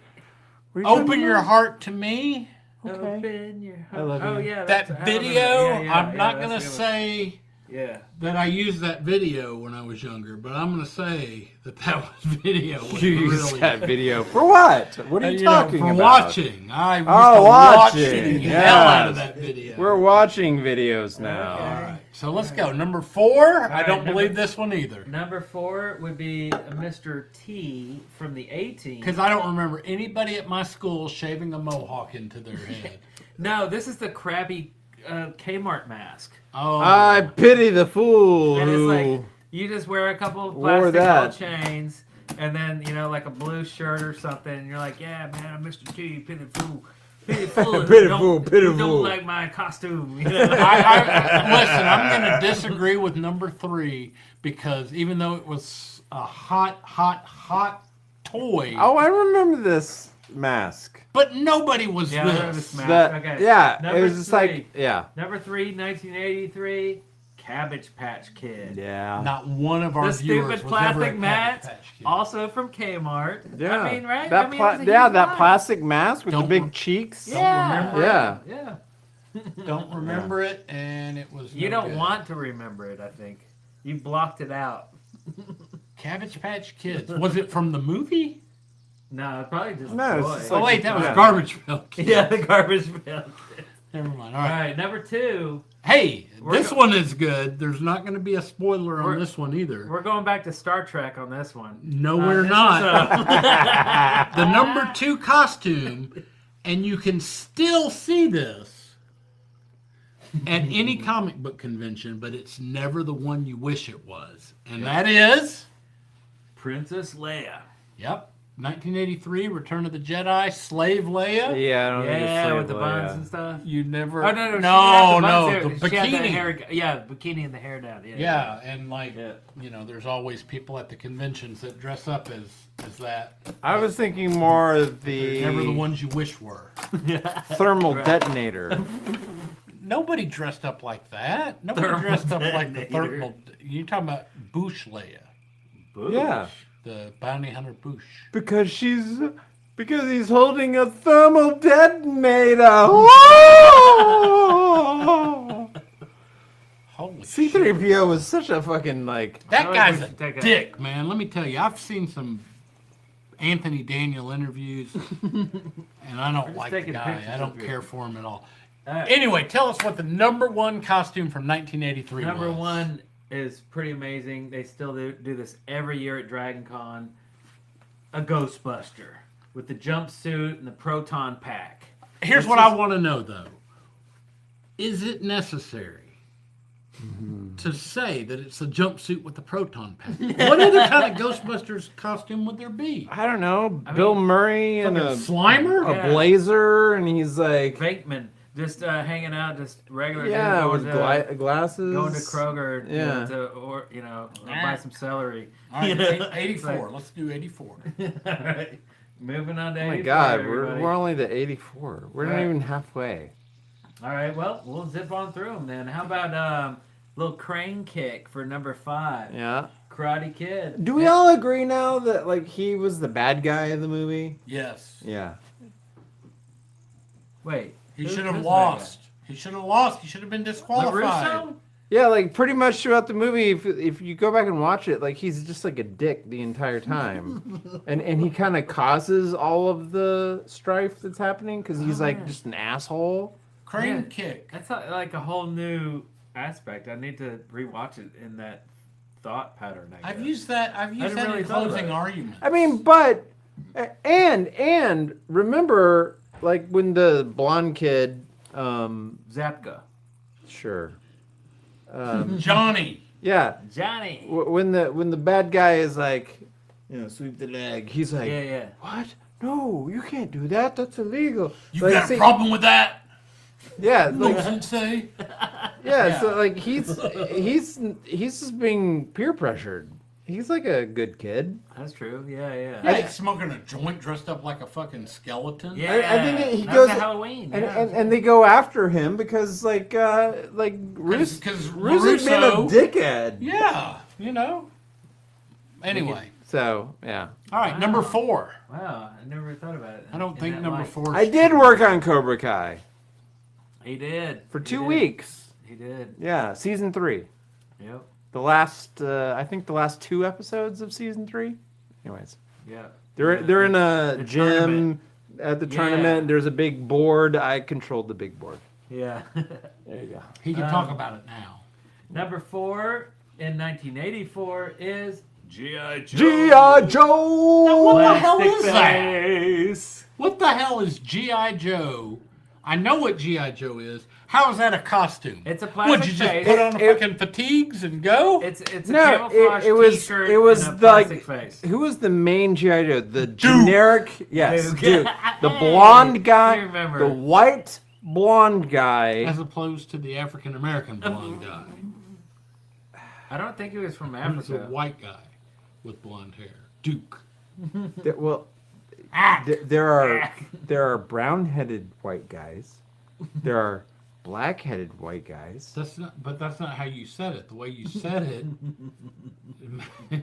Were you Open trying to your remember? heart to me. Open your heart. I love you. Oh yeah. That that's- I video, remember. Yeah, I'm not that's gonna a good one. say Yeah. that I used that video when I was younger, but I'm gonna say that was video. Was You used used really that video for what? What are you talking for about? watching. I used to Oh, watch watching. the hell out of Yes. that video. We're watching videos now. All right, so let's go. Number 4. I right, don't number- believe this one either. Number 4 would be Mr. T from the A-Team. Because I don't remember anybody at my school shaving a mohawk into their head. No, this is the crappy Kmart mask. Oh, I pity the fool And it's who. like you just wear a couple of wore plastic that. gold chains, and then like a blue shirt or something. And you're like, yeah, man, I'm Mr. T, pity fool. Pity fool. Pity You don't- fool, pity you fool. don't like my costume. listen, I'm going to disagree with number 3 because even though it was a hot toy, Oh, I remember this mask. but nobody was Yeah, I remember this. this mask. That, Okay. yeah, Number it was just 3. like, yeah. Number 3, 1983, Cabbage Patch Kid. Yeah. Not one of our The viewers stupid was ever a plastic Cabbage mat, Patch Kid. also from Kmart. Yeah. I mean, right? That I mean, it was a huge that line. plastic mask with the Don't big re- cheeks. Yeah. remember Yeah. Yeah. Don't remember it, and it was. You no don't good. want to remember it, I think. You blocked it out. Cabbage Patch Kids. Was it from the movie? No, probably just No, it's toy. just Oh wait, that was Yeah. Garbage Pail Kids. Yeah, the Garbage Pail Kid. Never mind. All All right. right, number 2. Hey, We're this one is good. There's not going to be a spoiler on We're- this one either. We're going back to Star Trek on this one. No, we're this not. is, The number 2 costume, and you can still see this at any comic book convention, but it's never the one you wish it was. And that is... Princess Leia. Yep. 1983, Return of the Jedi, Slave Leia. Yeah, I don't think it's Yeah, Slave with the buns Leia. and stuff. You never... Oh, no, no, the She had the bikini. hair, yeah, bikini and the hair down. Yeah, Yeah, and like, Yeah. you know, there's always people at the conventions that dress up as that. I was thinking more of the Never the ones you wish were. thermal detonator. Nobody dressed up like that. Nobody Thermal dressed up like the detonator. thermal... You're talking about Bush Leia. Boosh. Yeah. The bounty hunter Bush. Because he's holding a thermal detonator. Holy C-3PO was such a fucking like. That guy's a dick, man. Let me tell you, I've seen some Anthony Daniel interviews, and I don't like the guy. I don't care for him at all. Anyway, tell us what the number one costume from 1983 was. Number one is pretty amazing. They still do this every year at Dragon Con. A Ghostbuster with the jumpsuit and the proton pack. Here's what I want to know, though. Is it necessary to say that it's a jumpsuit with the proton pack? What other kind of Ghostbusters costume would there be? I don't know. Bill Murray and a Slimer? A blazer, and he's like... Bateman. Just hanging out, just regular. Yeah, dude, with glasses. Going to Kroger, Yeah. buy some celery. All right, You know? 84. It's like- Let's do 84. All right. Moving on to 84. Oh my God, everybody. we're only to 84. We're not Right. even halfway. All right, well, we'll zip on through them then. How about little crane kick for number 5? Yeah. Karate Kid. Do we all agree now that like he was the bad guy in the movie? Yes. Yeah. Wait. He should have lost. He should have lost. He should have been disqualified. LaRusso? Yeah, like pretty much throughout the movie, if you go back and watch it, like he's just like a dick the entire time, and he kind of causes all of the strife that's happening because he's like just an asshole. Crane kick. That's like a whole new aspect. I need to rewatch it in that thought pattern. I've used that really in thought closing about it. argument. I mean, but and remember, like when the blonde kid, Zapka. Sure. Johnny. Yeah. Johnny. When the bad guy is like, sweep the leg. He's like, Yeah. what? No, you can't do that. That's illegal. You Like, got a problem with that? Yeah. No Like, sensei. yeah. So like he's just being peer pressured. He's like a good kid. That's true. Yeah. Like smoking a joint dressed up like a fucking skeleton. Yeah. I think he That goes was a Halloween. and they go after him because Russo's been a dickhead. Yeah, Anyway. So yeah. All right, number 4. Wow, I never thought about it. I don't think number 4. I did work on Cobra Kai He did. for 2 weeks. He did. Yeah, season 3. Yep. The last, I think the last 2 episodes of season 3. Anyways. Yeah. They're in a gym tournament. at the tournament. There's a big board. I controlled the big board. Yeah. There you go. He can talk about it now. Number 4 in 1984 is G.I. Joe. G.I. Joe! Now, what the hell Plastic is that? face. What the hell is G.I. Joe? I know what G.I. Joe is. How is that a costume? It's a plastic Would you just face. put on fucking fatigues and go? It's a No, camouflage t-shirt it was and a plastic face. who was the main G.I. Joe? The generic, yes, Duke. Duke. The blonde guy, you remember. the white blonde guy. As opposed to the African American blonde guy. I don't think he was from It was a Africa. white guy with blonde hair. Duke. Well, there are brown-headed white guys. There are black-headed white guys. That's not how you said it. The way you said it.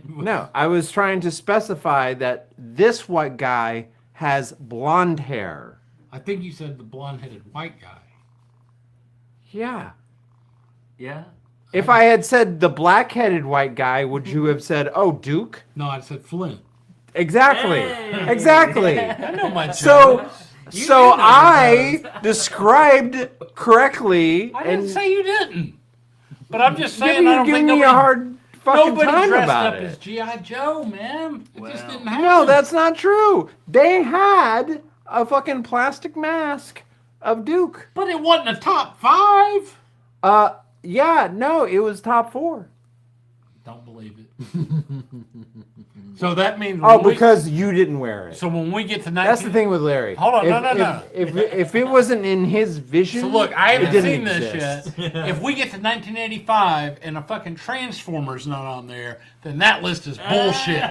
No, I was trying to specify that this white guy has blonde hair. I think you said the blonde-headed white guy. Yeah. Yeah. If I had said the black-headed white guy, would you have said, "Oh, Duke"? No, I said Flint. Exactly. Hey! Exactly. I know my So jokes. I described correctly. I didn't and say you didn't. But I'm just saying giving, I don't think me nobody, a hard fucking nobody time dressed about up it. as G.I. Joe, man. It just didn't happen. No, that's not true. They had a fucking plastic mask of Duke. But it wasn't a top 5. Yeah, no, it was top 4. Don't believe it. So that means... Because you didn't wear it. So when we get to 19... That's the thing with Larry. Hold on, no. If it wasn't in his vision, So look, I it haven't didn't seen this exist. yet. If we get to 1985 and a fucking Transformer's not on there, then that list is bullshit.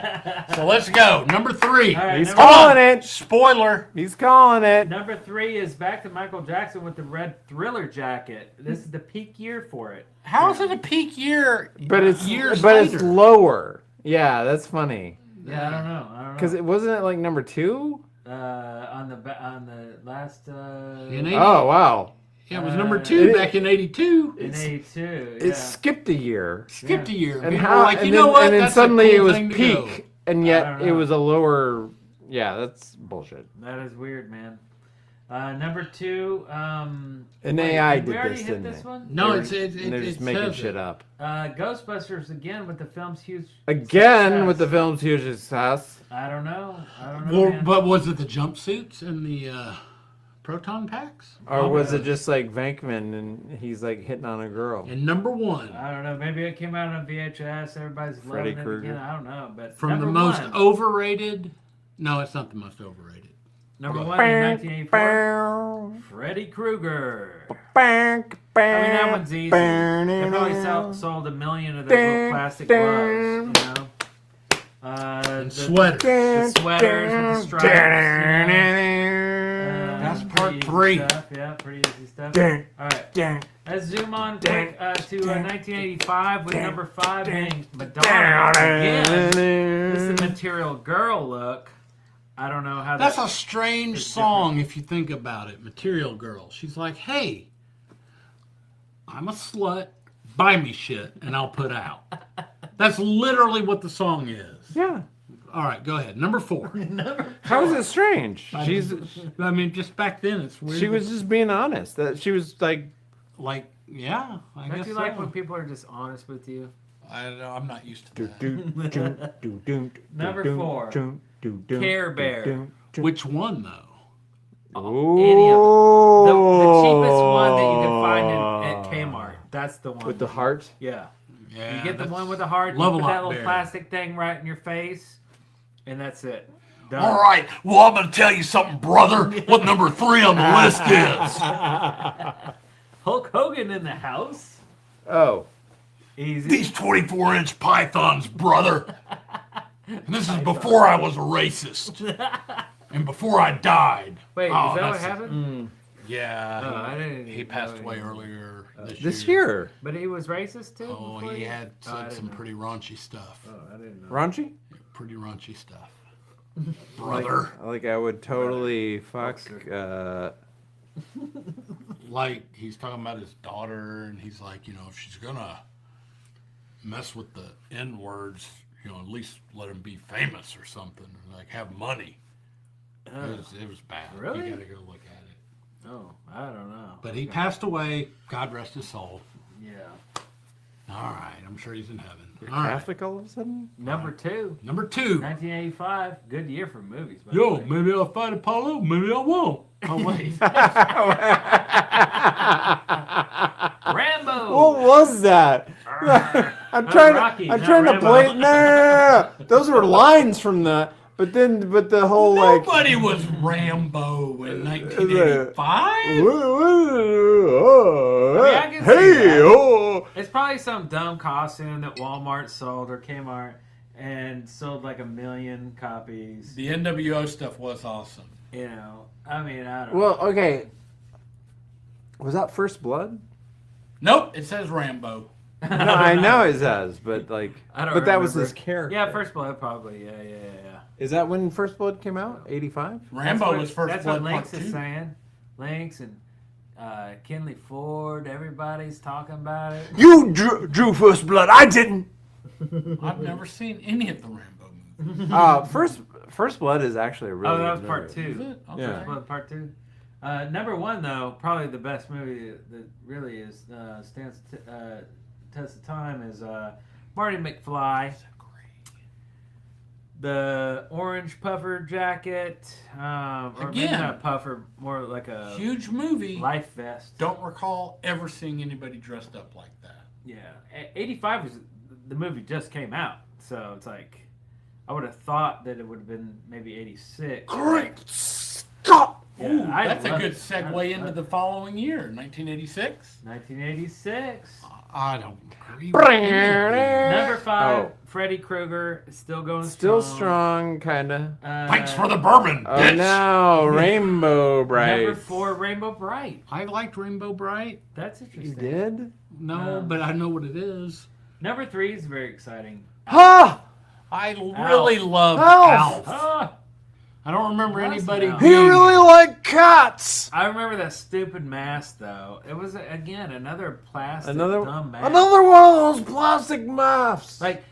So let's go. Number 3. All right, He's number calling it. Spoiler. He's calling it. Number 3 is back to Michael Jackson with the red Thriller jacket. This is the peak year for it. How is it a peak year? But it's years but it's later? lower. Yeah, that's funny. Yeah, I don't know. Because it wasn't it like number 2? On the last. Oh wow. Yeah, it was number 2 back in '82. In '82, It skipped a year. Skipped a year. And People how? were like, and know then, what? And then That's suddenly a it cool was thing to go. peak, and yet it was a lower. Yeah, that's bullshit. That is weird, man. Number 2. An AI did we did already this, hit didn't this they? one? No, they're just making shit up. Ghostbusters again with the film's huge. Again success. with the film's huge success. I don't know. Well, man. but was it the jumpsuits and the proton packs? Or was it just like Venkman and he's like hitting on a girl? And number 1. I don't know. Maybe it came out on VHS. Everybody's Freddy loving it Krueger. again. I don't know. But From the number most 1. overrated. No, it's not the most overrated. Number 1 in 1984. Freddy Krueger. I mean, that one's easy. They probably sold 1 million of those little plastic gloves, you know. And sweaters. The sweaters with the stripes. That's part 3. Stuff. Yeah, pretty easy stuff. All right. Let's zoom on quick to 1985 with number 5 being Madonna. Again, this is the Material Girl look. I don't know how That's a strange song if you think about it. Material Girl. She's like, hey, I'm a slut. Buy me shit and I'll put out. That's literally what the song is. Yeah. All right, go ahead. Number 4. How is it strange? I mean, just back then it's weird. She was just being honest. That she was like, yeah. I Don't guess you so. like when people are just honest with you? I'm not used to that. Number 4. Care Bear. Which one though? Any of them. The cheapest one that you can find at Kmart. That's the one. with the heart. Yeah. Yeah. You get the one with the heart. You Level put that Up little Bear. plastic thing right in your face, and that's it. Done. All right. Well, I'm going to tell you something, brother. What number 3 on the list is? Hulk Hogan in the house. Oh. Easy. These 24-inch pythons, brother. And this is before I was a racist. And before I died. Wait, Oh, is that what that's- happened? Yeah. Oh, I didn't he know passed he- away earlier This year. But he was racist too? Oh, before he had Oh, I said didn't some know. pretty raunchy stuff. Oh, I didn't know. Raunchy? Pretty raunchy stuff. Brother. Like I would totally fuck. Like, he's talking about his daughter, and he's like, you know, if she's going to mess with the N-words, you know, at least let him be famous or something, or like have money. It was bad. Really? You got to go look at it. Oh, I don't know. But he passed away. God rest his soul. Yeah. All right. I'm sure he's in heaven. You're All right. Catholic all of a sudden? Number 2. Number 2. 1985. Good year for movies. By the Yo, way. maybe I'll fight Apollo. Maybe I won't. Oh, wait. Rambo. What was that? I'm trying. Rocky, I'm not trying to Rambo. play. No. Those were lines from the. But the whole like. Nobody was Rambo in 1985. I can see Hey, that. oh. It's probably some dumb costume that Walmart sold or Kmart and sold like 1 million copies. The NWO stuff was awesome. You know, I mean, I don't know. Well, okay. Was that First Blood? Nope, it says Rambo. No, I know it does, but like. I don't But that was remember. his character. Yeah, First Blood probably. Yeah. Is that when First Blood came out? 85? Rambo was First That's Blood what Part Lynx 2. is saying. Lynx and Kinley Ford, everybody's talking about it. You drew First Blood. I didn't. I've never seen any of the Rambo movies. First Blood is actually a really. Oh, that was good part movie. 2. Is it? Okay. Yeah. First Blood Part 2. Number 1, though, probably the best movie that really is stands test of time is Marty McFly. The orange puffer jacket, or maybe Again. not a puffer, more like a Huge movie. life vest. Don't recall ever seeing anybody dressed up like that. Yeah, 85 was the movie just came out, so it's like I would have thought that it would have been maybe 86. Great Scott! Yeah, Ooh, I that's a love good it. segue into the following year, 1986. 1986. I don't agree with any of these. Number 5, Oh. Freddy Krueger, still going Still strong, kinda. Thanks for the bourbon, Oh bitch. no, Rainbow Bright. Number 4, Rainbow Bright. I liked Rainbow Bright. That's You interesting. did? No, but I know what it is. Number 3 is very exciting. Ha! I really loved Alf. Alf. I don't remember anybody. Alf. He really liked cats. I remember that stupid mask though. It was again another plastic dumb mask. Another one of those plastic masks. Like,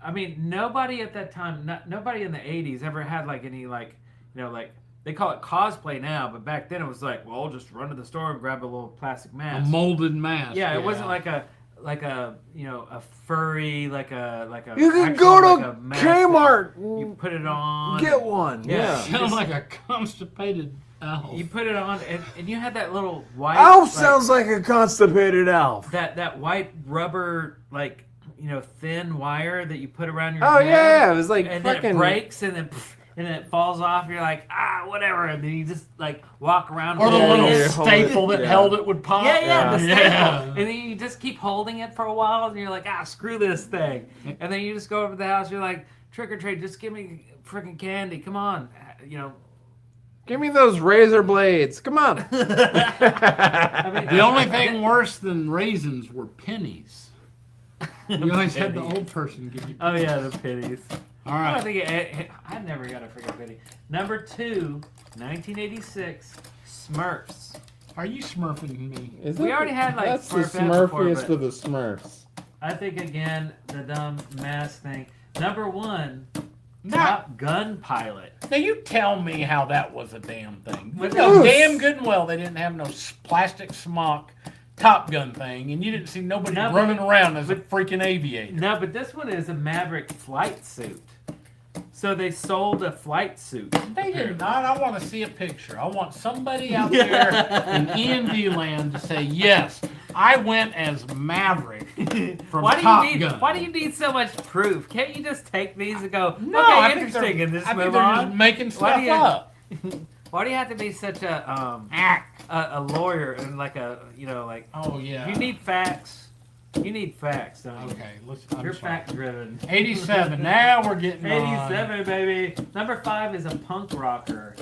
I mean, nobody at that time, nobody in the '80s ever had like any like, like they call it cosplay now, but back then it was like, well, just run to the store and grab a little plastic mask. A molded mask. Yeah, it wasn't like a a furry like a You can go to like a mask Kmart. You put it on. Get one. Yeah. Sounds like a constipated elf. You put it on, and you had that little white. Alf sounds like a constipated elf. That white rubber thin wire that you put around your Oh head. yeah, it was like and fucking. then it breaks and then it falls off. You're like, whatever, and then you just like walk around. Or the little it. staple that held it would pop. The staple. And then you just keep holding it for a while, and you're like, screw this thing. And then you just go over to the house. You're like, trick or treat, just give me freaking candy. Come on, Give me those razor blades. Come on. The only thing worse than raisins were pennies. You always had the old person give you pennies. Oh yeah, the pennies. All right. I never got a freaking penny. Number 2, 1986, Smurfs. Are you smurfing me? We already had like that's the Smurfette Smurfiest before, for the Smurfs. I think again the dumb mask thing. Number 1, Nah. Top Gun pilot. Now you tell me how that was a damn thing. But You know no. damn good and well they didn't have no plastic smock Top Gun thing, and you didn't see nobody running around as a freaking aviator. No, but this one is a Maverick flight suit. So they sold a flight suit. They did not. I want to see a picture. I want somebody out there in E&D land to say, yes, I went as Maverick from Top Gun. Why do you need so much proof? Can't you just take these and go, No, okay, I think interesting, and just I think move they're on? just making Why do stuff you- up. Why do you have to be such a lawyer and like like? Oh yeah. You need facts. You need facts, don't you? Okay, You're fact driven. 87. Now we're getting 87, baby. Number 5 is a punk rocker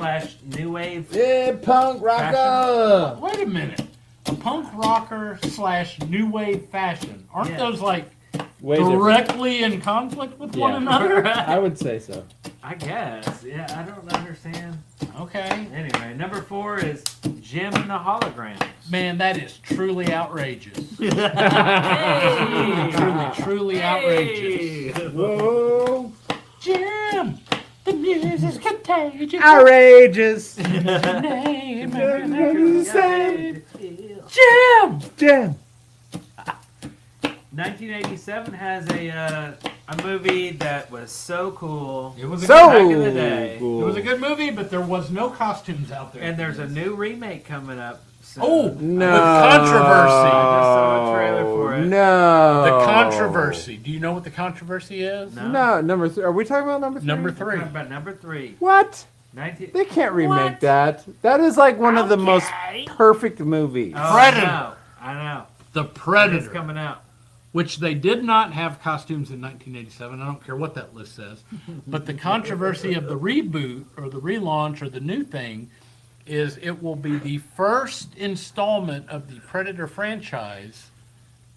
/ new wave. Yeah, punk rocker. Wait a minute. A punk rocker / new wave fashion. Aren't those like Way directly in conflict with one another? I would say so. I guess. Yeah, I don't understand. Okay. Anyway, number 4 is Jim and the Holograms. Man, that is truly outrageous. Hey! Truly outrageous. Whoa. Jim, the music's contagious. Outrageous. Jim. 1987 has a movie that was so cool. It was a back in the day. cool. It was a good movie, but there was no costumes out there. And there's a new remake coming up. soon. Oh, No. the controversy. I just saw a trailer for it. No. The controversy. Do you know what the controversy is? No. Number 3. Are we talking about number 3? Number We're 3. talking about number 3. What? 19... They can't remake What? that. That is like one of the most perfect movies. Oh, Predator. I know. The It's Predator. coming out. Which they did not have costumes in 1987. I don't care what that list says. But the controversy of the reboot or the relaunch or the new thing is it will be the first installment of the Predator franchise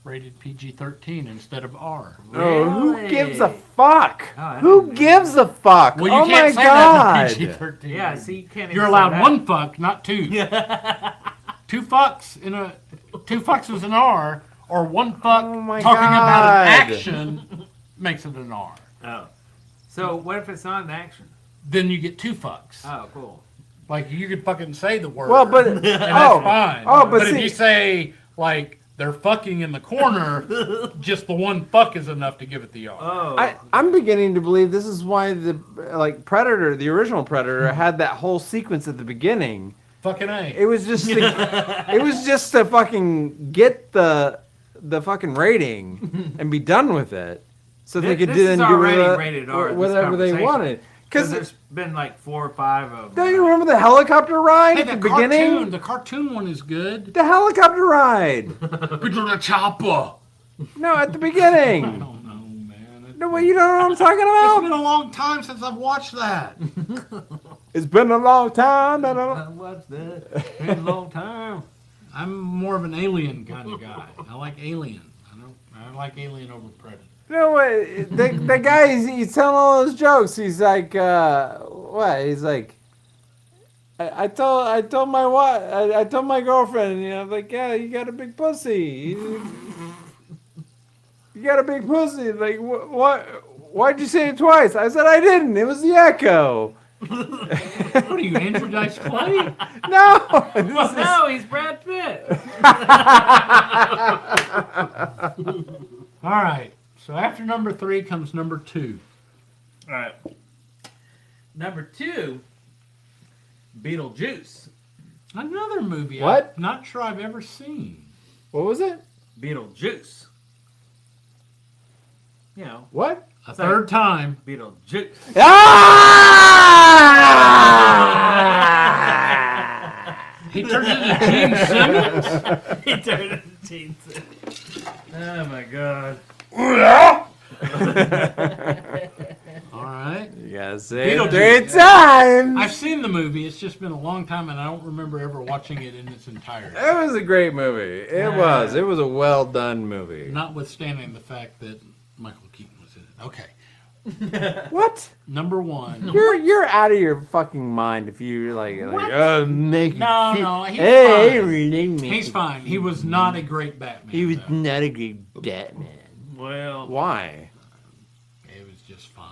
rated PG-13 instead of R. Oh, who Really? gives a fuck? Oh, I Who don't know. gives a fuck? Well, you Oh my can't say god. that in PG-13. Yeah, see, you can't. You're even allowed say that. one fuck, not two. Two fucks is an R, or one fuck Oh my talking about God. an action makes it an R. Oh. So what if it's not an action? Then you get two fucks. Oh, cool. Like you could fucking say the word. Well, but and that's fine. but if see- you say like they're fucking in the corner, just the one fuck is enough to give it the R. Oh. I'm beginning to believe this is why the Predator, the original Predator, had that whole sequence at the beginning. Fucking A. It was just to fucking get the fucking rating and be done with it, so they could This then is do already rated R, this whatever they conversation. wanted. Because Because there's been like 4 or 5 of them. don't you remember the helicopter ride Hey, at the cartoon, beginning? the cartoon one is good. The helicopter ride. Get to the chopper. No, at the beginning. I don't know, man. No, well, you don't know what I'm talking It's about. been a long time since I've watched that. It's been a long time. I watched that. It's been a long time. I'm more of an Alien kind of guy. I like Alien. I like Alien over Predator. No way. The guy, he's telling all those jokes. He's like, what? He's like, I told my wife, I told my girlfriend, you know, like, yeah, you got a big pussy. You got a big pussy. Like, what? Why'd you say it twice? I said I didn't. It was the echo. What are you, Andrew Dice Clay? No. Well, no, he's Brad Pitt. All right. So after number 3 comes number 2. All right. Number 2, Beetlejuice. Another movie What? I'm not sure I've ever seen. What was it? Beetlejuice. You know. What? A third time. Beetlejuice. He turned into Gene Simmons? He turned into Gene Simmons. Oh my God. All right. You gotta say it Beetlejuice. 3 times. I've seen the movie. It's just been a long time, and I don't remember ever watching it in its entirety. It was a great movie. It was. It was a well done movie. Notwithstanding the fact that Michael Keaton was in it. Okay. What? Number 1. You're out of your fucking mind if you're like make No, he's hey, fine. really He's fine. He was not a great Batman. He was though. not a great Batman. Well, why? It was just fine.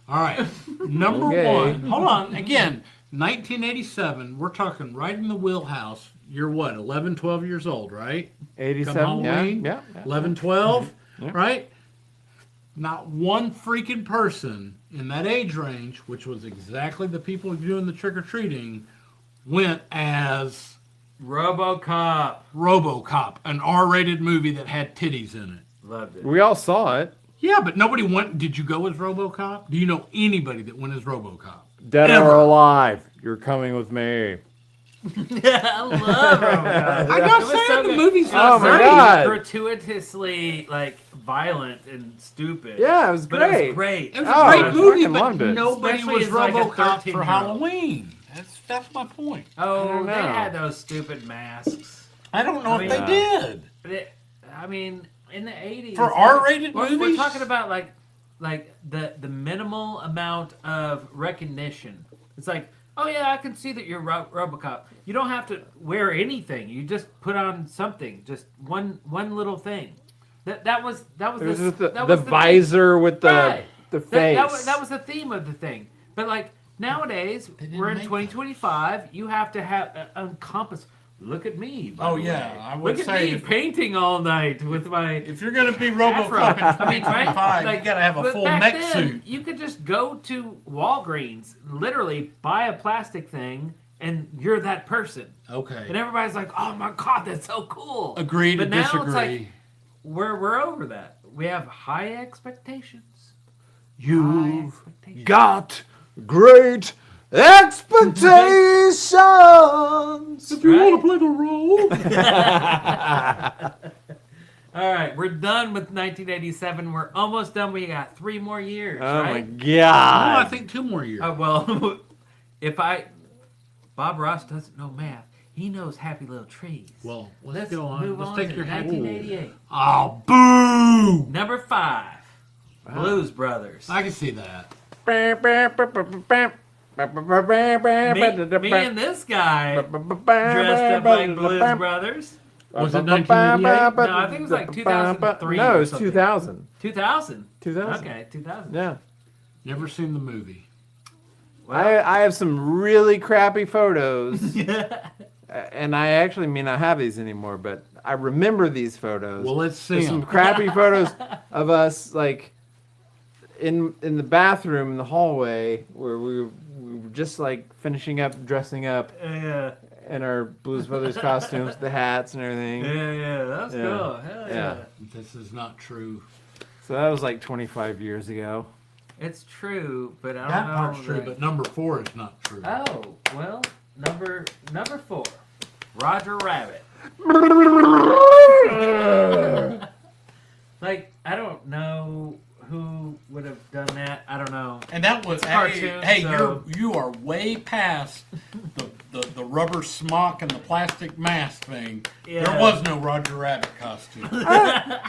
All right. Number Okay. 1. Hold on. Again, 1987. We're talking right in the wheelhouse. You're what, 11, 12 years old, right? 87. Come Halloween, Yeah. 11, 12, Yeah. right? Not one freaking person in that age range, which was exactly the people doing the trick-or-treating, went as RoboCop, an R-rated movie that had titties in it. Loved it. We all saw it. Yeah, but nobody went. Did you go as RoboCop? Do you know anybody that went as RoboCop? Dead Ever. or alive, you're coming with me. I love RoboCop. I'm not It was saying so the good. movie's It not was my very God. gratuitously like violent and stupid. Yeah, it was But great. it was great. It was Oh, a I great movie, fucking but loved it. nobody Especially was as, like, a RoboCop for 13-year-old. Halloween. That's my point. Oh, don't they know. had those stupid masks. I don't know I if mean, they did. But I mean, in the 80s. For R-rated we're movies? talking about like the minimal amount of recognition. It's like, oh yeah, I can see that you're RoboCop. You don't have to wear anything. You just put on something, just one little thing. That was It was the, just the, that the was visor with the Right. the face. That was the theme of the thing. But like nowadays, we're in 2025. You have to have encompass. Look at me. by Oh, the yeah, way. I would Look say at me if- painting all night with my. If you're going to be afro. RoboCop in I mean, right? 2025, you got to have a but full back neck then, suit. You could just go to Walgreens, literally buy a plastic thing, and you're that person. Okay. And everybody's like, "Oh my God, that's so cool." Agree to but now disagree. It's like, we're over that. We have high expectations. You've got great expectations. If you want to play the role. All right, we're done with 1987. We're almost done. We got 3 more years. Oh my right? No, God. I think 2 more years. Well, Bob Ross doesn't know math. He knows Happy Little Trees. Well, let's Let's go on. move Let's on take to your happy. 1988. Oh, boo! Number 5, Blues Brothers. I can see that. Me and this guy dressed up like Blues Brothers. Was it 1988? No, I think it was like 2003. No, or it was something. 2000. 2000. 2000. Okay, 2000. Yeah. Never seen the movie. I have some really crappy photos. And I actually may not have these anymore, but I remember these photos. Well, let's see There's some 'em. crappy photos of us like in the bathroom in the hallway where we were just like finishing up, dressing up Yeah. in our Blues Brothers costumes, the hats and everything. Yeah, that's Yeah. cool. Hell yeah. This is not true. So that was like 25 years ago. It's true, but I don't That know. part's true, that- but number 4 is not true. Oh, well, number 4, Roger Rabbit. Like, I don't know who would have done that. I don't know. And that was It's a cartoon. hey, so- you are way past the rubber smock and the plastic mask thing. Yeah. There was no Roger Rabbit costume.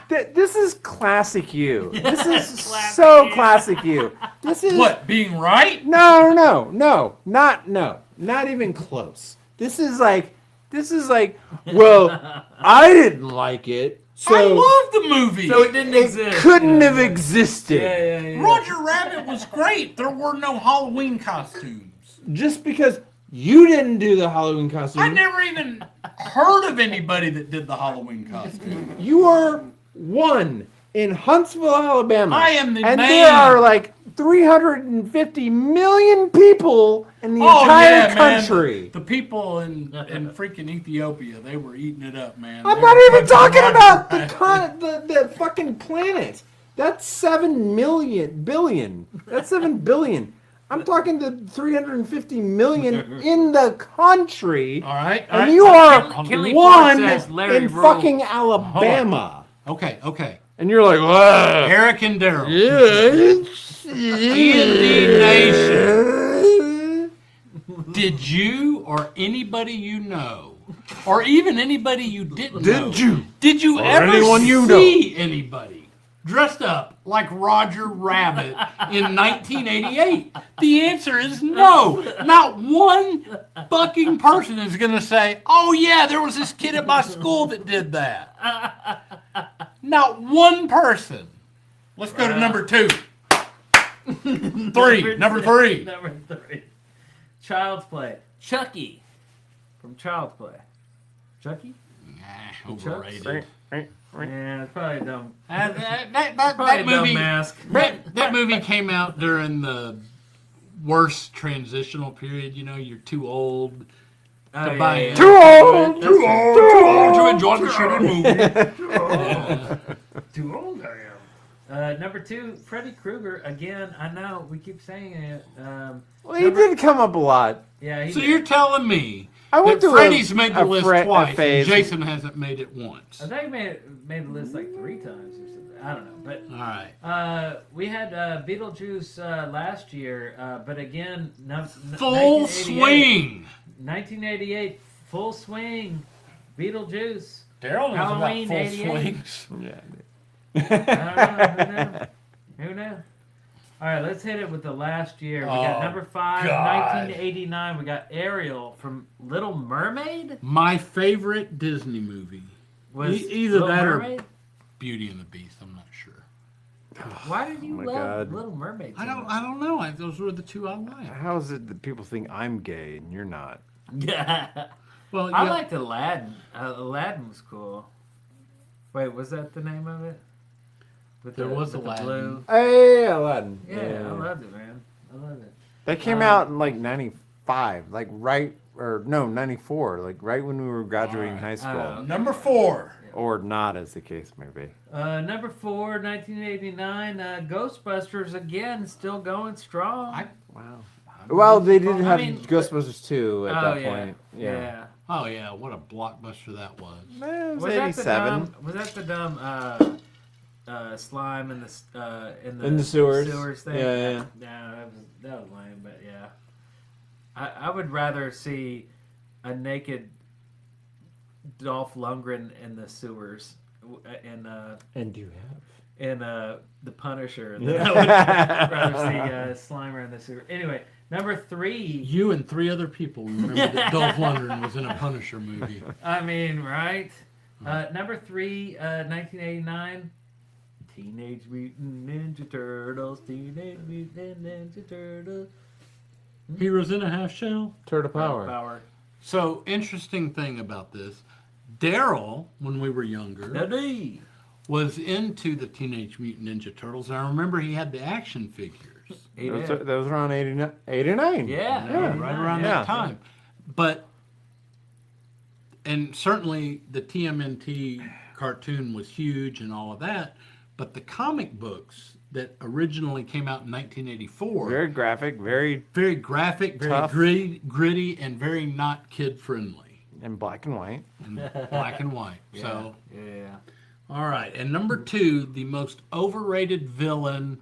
This is classic you. This is so classic you. This is What, being right? No, not even close. This is like, well, I didn't like it, so I love the movie. So it didn't exist. couldn't have existed. Yeah. Roger Rabbit was great. There were no Halloween costumes. Just because you didn't do the Halloween costume. I never even heard of anybody that did the Halloween costume. You are one in Huntsville, Alabama. I am the and man. there are like 350 million people in the entire country. Man. The people in freaking Ethiopia, they were eating it up, man. I'm They not were even fucking talking Roger about the fucking planet. That's 7 billion. That's 7 billion. I'm talking to 350 million in the country. All right. And you are Kelly one Ford says Larry in Rule. fucking Alabama. Okay. And you're like, whoa. Eric and Darrell. Yes. D&D Nation. Did you or anybody you know, or even anybody you didn't know, did you Or ever anyone you see anybody dressed up like Roger Rabbit in 1988? The answer is no. Not one fucking person is going to say, oh yeah, there was this kid at my school that did that. Not one person. Let's go to number 2. Number three. Number 3. Child's Play. Chucky from Child's Play. Chucky? Overrated. Yeah, it's probably dumb. That dumb movie, mask. that movie came out during the worst transitional period. You know, you're too old to buy it. Too old to enjoy the shitty movie. Too old I am. Number 2, Freddy Krueger. Again, I know we keep saying it. Well, he did come up a lot. Yeah. So you're telling me I went that to Freddy's made the list twice, and phase. Jason hasn't made it once. I think made the list like 3 times or something. I don't know, but all right. We had Beetlejuice last year, but again, Full swing. 1988, full swing. Beetlejuice. Darrell knows Halloween about full 88. swings. Yeah. I don't know. Who knew? All right, let's hit it with the last year. We got number 5, God. 1989. We got Ariel from Little Mermaid. My favorite Disney movie Was either Little that Mermaid? or Beauty and the Beast. I'm not sure. Why did you my love God. Little Mermaid? So I don't know. Those were the 2 I liked. How is it that people think I'm gay and you're not? Yeah. Well, I yeah. liked Aladdin. Aladdin was cool. Wait, was that the name of it? With There was with Aladdin. The blue. Hey, Aladdin. Yeah, I loved it, man. I loved it. That came out in like 95, like 94, like right when we were graduating high school. Number 4. Or not, as the case may be. Number 4, 1989. Ghostbusters again, still going strong. Wow. Well, they did have mean- Ghostbusters 2 at that yeah. point. Yeah. Oh yeah, what a blockbuster that was. It was Was that the 87. dumb? Was that the dumb slime in the In the sewers. thing? Yeah. No, that was lame. But yeah, I would rather see a naked Dolph Lundgren in the sewers And do you have? in The Punisher than I would rather see Slimer in the sewer. Anyway, number 3. You and 3 other people remember that Dolph Lundgren was in a Punisher movie. I mean, right? Number 3, 1989. Teenage Mutant Ninja Turtles. Teenage Mutant Ninja Turtles. Heroes in a Half Shell. Turtle Power. So interesting thing about this, Darrell, when we were younger, Daddy. was into the Teenage Mutant Ninja Turtles. And I remember he had the action figures. That was around 89. Yeah. Right around that time. But, and certainly the TMNT cartoon was huge and all of that, but the comic books that originally came out in 1984. Very graphic, very graphic, very tough. gritty, and very not kid-friendly. And black and white. Black and white. Yeah. So, Yeah. all right. And number 2, the most overrated villain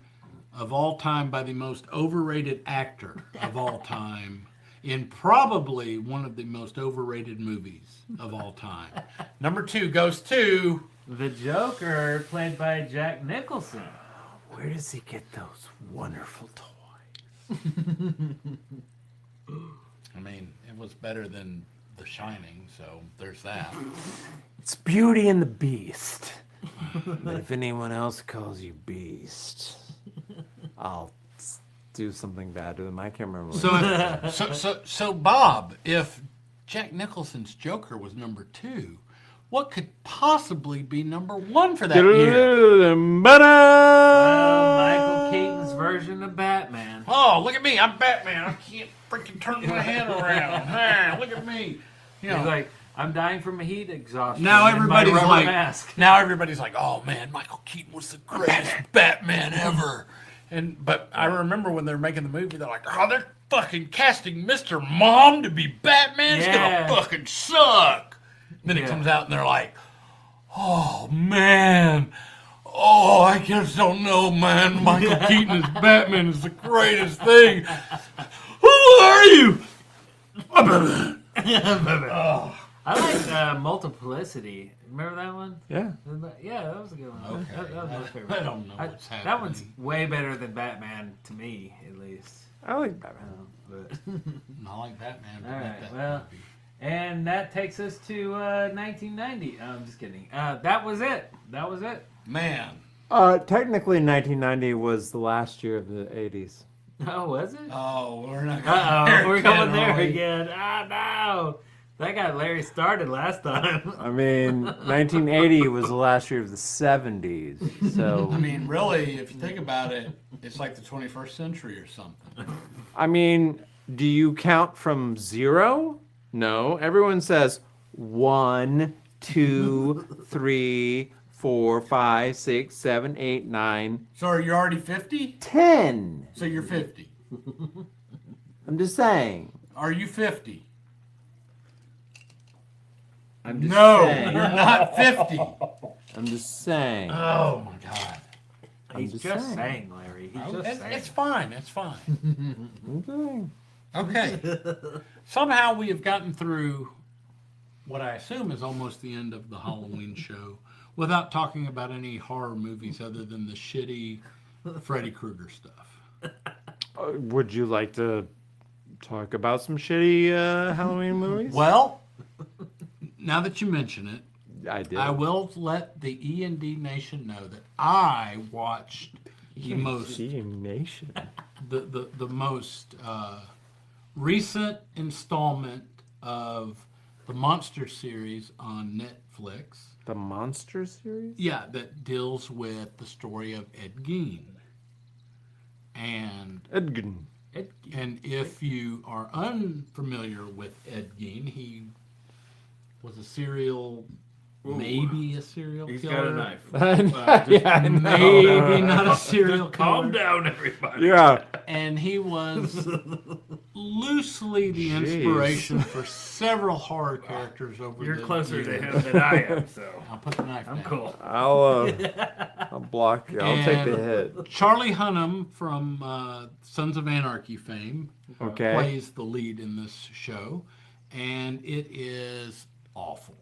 of all time by the most overrated actor of all time in probably one of the most overrated movies of all time. Number 2 goes to... The Joker, played by Jack Nicholson. Where does he get those wonderful toys? I mean, it was better than The Shining, so there's that. It's Beauty and the Beast. But if anyone else calls you Beast, I'll do something bad to them. I can't remember. So Bob, if Jack Nicholson's Joker was number 2, what could possibly be number 1 for that year? Michael Keaton's version of Batman. Oh, look at me! I'm Batman. I can't freaking turn my head around. Man, look at me. You know, he's like, I'm dying from a heat exhaustion. Now everybody's like, mask. now everybody's like, oh man, Michael Keaton was the greatest Batman ever. But I remember when they were making the movie, they're like, oh, they're fucking casting Mr. Mom to be Batman. It's gonna fucking suck. Then it comes out and they're like, oh man, oh I just don't know, man. Michael Keaton as Batman is the greatest thing. Who are you? Oh. I like Multiplicity. Remember that one? Yeah. Yeah, that was a good one. Okay. That was my favorite. I don't know what's happening. That one's way better than Batman to me, at least. I like Batman. But I like Batman. All right. Well, and that takes us to 1990. I'm just kidding. That was it. That was it. Man. Technically, 1990 was the last year of the 80s. Oh, was it? Oh, we're not going there. We're going there again. Ah, no. That got Larry started last time. I mean, 1980 was the last year of the 70s. So I mean, really, if you think about it, it's like the 21st century or something. I mean, do you count from 0? No. Everyone says 1, 2, 3, 4, 5, 6, 7, 8, 9. So are you already 50? 10. So you're 50. I'm just saying. Are you 50? I'm just no, saying. you're not 50. I'm just saying. Oh my God. He's just saying, Larry. He's just saying. It's fine. It's fine. Okay. Okay. Somehow we have gotten through what I assume is almost the end of the Halloween show without talking about any horror movies other than the shitty Freddy Krueger stuff. Would you like to talk about some shitty Halloween movies? Well, now that you mention it, I did. I will let the E&D Nation know that I watched the most Nation. the most recent installment of the Monster series on Netflix. The Monster series? Yeah, that deals with the story of Ed Gein. And Ed Gein. And if you are unfamiliar with Ed Gein, he was a serial, maybe a serial He's killer. got a knife. Yeah, maybe not a serial killer. Calm down, everybody. Yeah. And he was loosely the inspiration for several horror characters over You're the closer years. to him than I am, so I'll put the knife I'm down. cool. I'll block you. I'll take the hit. Charlie Hunnam from Sons of Anarchy fame plays the lead in this show, and it is awful.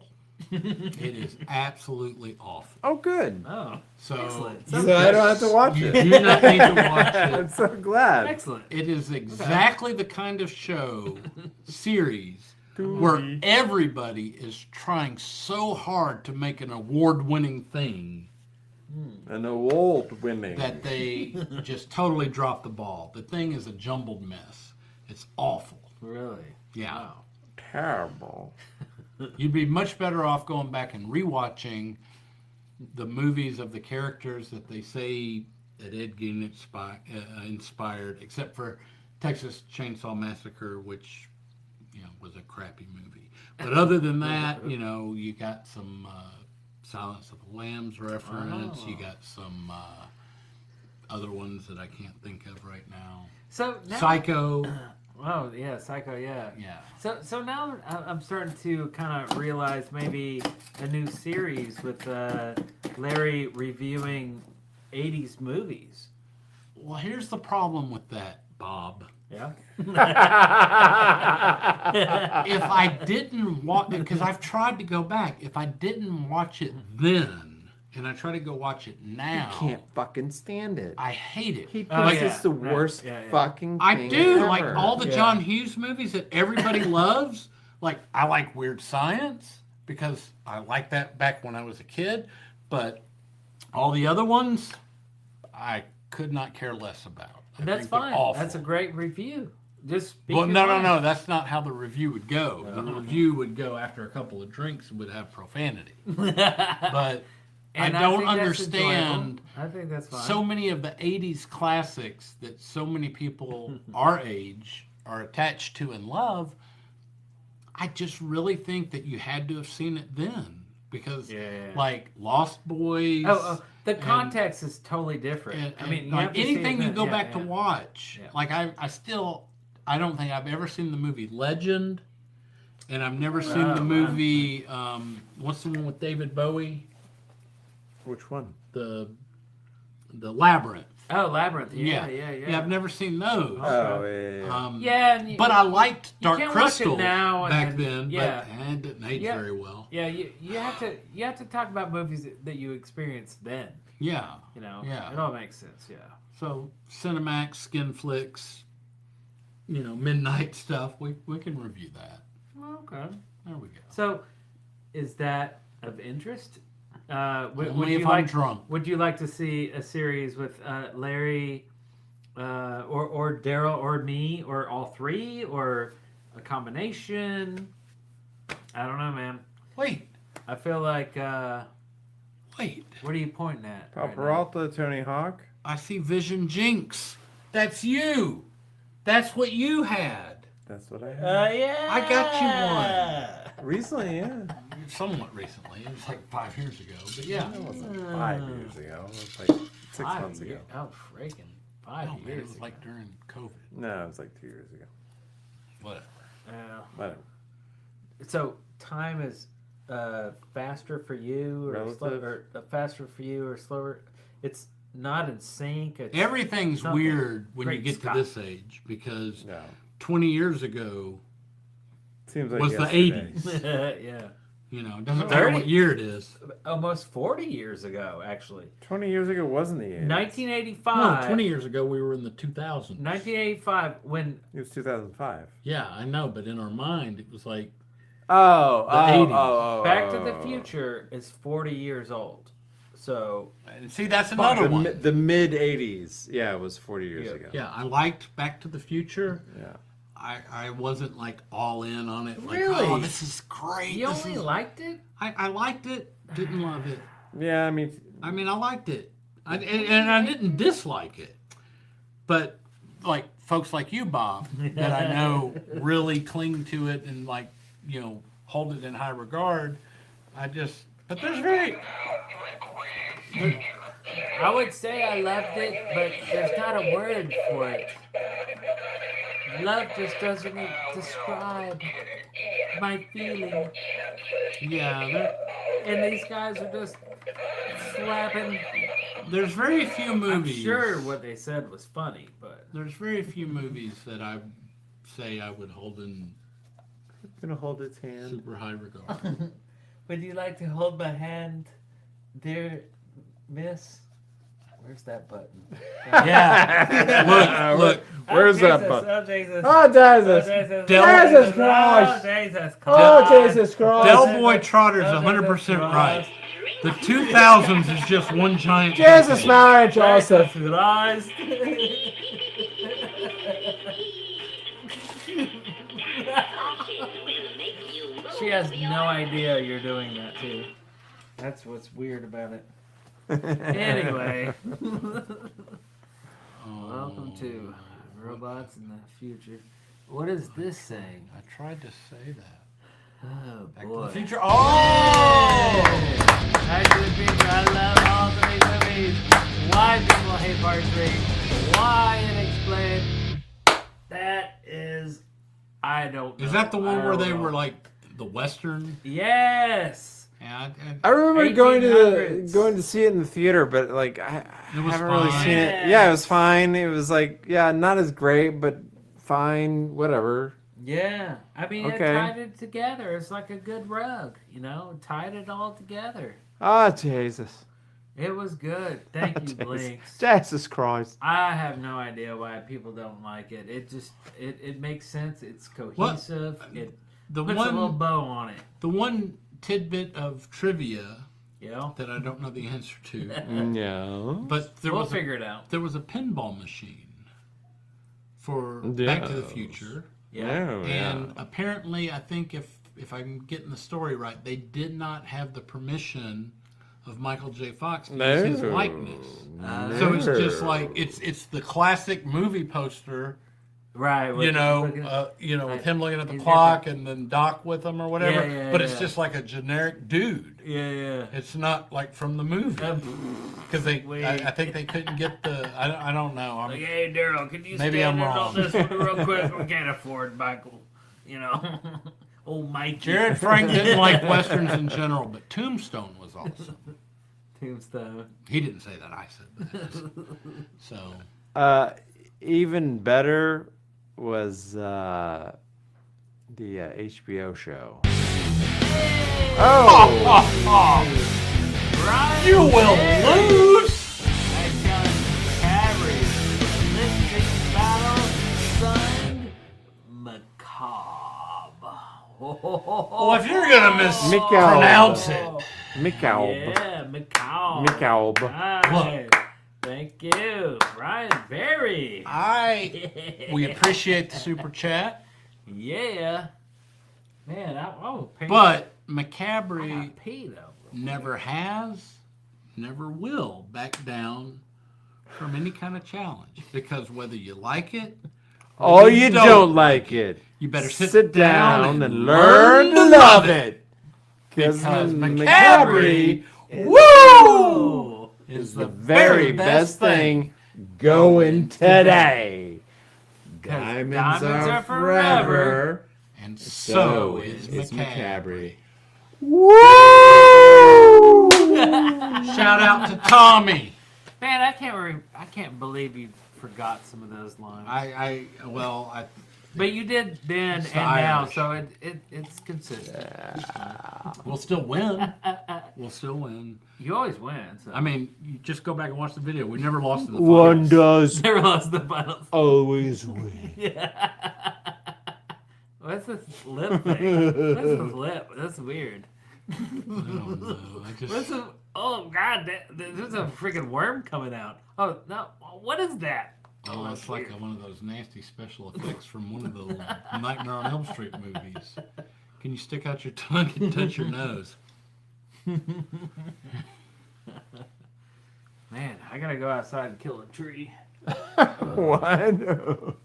It is absolutely awful. Oh, good. Oh, so excellent. So I don't have to watch you it. do not need to watch it. I'm so glad. Excellent. It is exactly the kind of show, series, where everybody is trying so hard to make an award-winning thing An award-winning. that they just totally drop the ball. The thing is a jumbled mess. It's awful. Really? Yeah. Wow. Terrible. You'd be much better off going back and rewatching the movies of the characters that they say that Ed Gein inspired, except for Texas Chainsaw Massacre, which was a crappy movie. But other than that, you got some Silence of the Lambs reference. You got some other ones that I can't think of right now. So now, Psycho. Oh yeah, Psycho. Yeah. Yeah. So now I'm starting to kind of realize maybe a new series with Larry reviewing 80s movies. Well, here's the problem with that, Bob. Yeah. If I didn't watch, because I've tried to go back, if I didn't watch it then, and I try to go watch it now, You can't fucking stand it. I hate it. He thinks it's the worst fucking I thing do, ever. like all the John Hughes movies that everybody loves. Like, I like Weird Science because I liked that back when I was a kid, but all the other ones, I could not care less about. That's fine. That's a great review. Just speak Well, your no, mind. that's not how the review would go. The review would go after a couple of drinks and would have profanity. But And I I don't think that's understand. enjoyable. I think that's fine. So many of the 80s classics that so many people our age are attached to and love. I just really think that you had to have seen it then. Because, like, Lost Boys. The context is totally different. I mean, you like have to see anything it you then. go back to watch. Like, I don't think I've ever seen the movie Legend. And I've never seen the movie, what's the one with David Bowie? Which one? The Labyrinth. Oh, Labyrinth. Yeah, I've never seen those. Oh, yeah. But I liked you Dark can't watch it Crystal now and back then- then, but it didn't age very well. Yeah, you have to talk about movies that you experienced then. Yeah. You know, Yeah. it all makes sense. Yeah. So Cinemax, Skin Flicks, midnight stuff. We can review that. Okay. There we go. So, is that of interest? Would Only you if like? I'm drunk. Would you like to see a series with Larry, or Darrell, or me, or all three, or a combination? I don't know, man. Wait. I feel like. Wait. What are you pointing at? Pop Peralta, Tony Hawk. I see Vision Jinx. That's you. That's what you had. That's what I had. Yeah. I got you one. Recently, yeah. Somewhat recently. It was like 5 years ago. But yeah. It wasn't 5 years ago. It was like 6 months ago. Oh, freaking 5 No, man, years. it was like during COVID. No, it was like 2 years ago. Whatever. Whatever. So time is faster for you, or faster for you, or slower. It's not in sync. It's Everything's something. weird when you Great get Scott. to this age because 20 years ago Seems like was yesterday. the 80s. Yeah. It doesn't matter what year it is. Almost 40 years ago, actually. 20 years ago wasn't the 80s. 1985. No, 20 years ago we were in the 2000s. 1985 when. It was 2005. Yeah, I know, but in our mind it was like the 80s. Back to the Future is 40 years old. So. See, that's another one. The mid 80s. Yeah, it was 40 years ago. Yeah, I liked Back to the Future. Yeah. I wasn't like all in on it. Like, Really? oh, this is great. You only liked it? I liked it. Didn't love it. Yeah, I mean, I liked it. And I didn't dislike it. But like folks like you, Bob, that I know really cling to it and like, hold it in high regard. But there's very. I would say I loved it, but there's not a word for it. Love just doesn't describe my feeling. Yeah, and these guys are just slapping. There's very few movies. I'm sure what they said was funny, but there's very few movies that I say I would hold in. Gonna hold its hand. Super high regard. Would you like to hold my hand, dear Miss? Where's that button? Yeah. Look. Where's Jesus, that button? Oh, Jesus. Oh, Jesus. Jesus Christ. Oh, Jesus Christ. Oh, Jesus Christ. Del Boy Trotter's 100% right. The 2000s is just one giant. Jesus Mary Joseph. Christ. She has no idea you're doing that too. That's what's weird about it. Anyway. Welcome to Robots in the Future. What is this saying? I tried to say that. Oh, Back boy. to the Future. Oh! Back to the Future. I love all three movies. Why people hate Part 3. Why unexplained. That is... I don't know. Is that the one I where don't they know. were like the Western? Yes! Yeah, I remember going $1800s. to see it in the theater, but like I It was haven't really fine. seen it. Yeah, it was fine. It was like not as great, but fine, whatever. Yeah, I mean, it Okay. tied it together. It's like a good rug, tied it all together. Ah, Jesus. It was good. Thank you, Blinks. Jesus Christ. I have no idea why people don't like it. It just it makes sense. It's cohesive. It puts a little bow on it. The one tidbit of trivia Yeah. that I don't know the answer to. No. But We'll figure it out. There was a pinball machine for Back to the Future. Yeah. And apparently, I think if I'm getting the story right, they did not have the permission of Michael J. Fox to use his likeness. So it's just like it's the classic movie poster. Right. With him looking at the clock and then Doc with him or whatever. Yeah, but it's just like a generic dude. Yeah. It's not like from the movie. Because I think they couldn't get the. I don't know. Hey, Darrell, can you maybe stand I'm in wrong. on this one real quick? We can't afford Michael. Old Mikey. Jared Frank didn't like westerns in general, but Tombstone was awesome. Tombstone. He didn't say that. I said that. So. Even better was the HBO show. Oh! You will lose! Well, if you're gonna mispronounce it, Michaub. Yeah, Michaub. Michaub. Right. Thank you, Ryan Berry. We appreciate the super chat. Yeah, man. But Macabre pee though. Never has, never will back down from any kind of challenge, because whether you like it or you don't like it, you better sit down and learn to love it. Because Macabre, woo, is the very best thing going today. Diamonds are forever, and so is Macabre. Woo! Shout out to Tommy. Man, I can't believe you forgot some of those lines. But you did then and now, so it's consistent. We'll still win. We'll still win. You always win. So. I mean, you just go back and watch the video. We never lost in the One finals. does Never lost the finals. Always win. Yeah. What's this lip thing? What's this lip? That's weird. I don't know. Oh God! There's a freaking worm coming out. Oh no! What is that? Oh, it's like one of those nasty special effects from one of the Nightmare on Elm Street movies. Can you stick out your tongue and touch your nose? Man, I gotta go outside and kill a tree. What?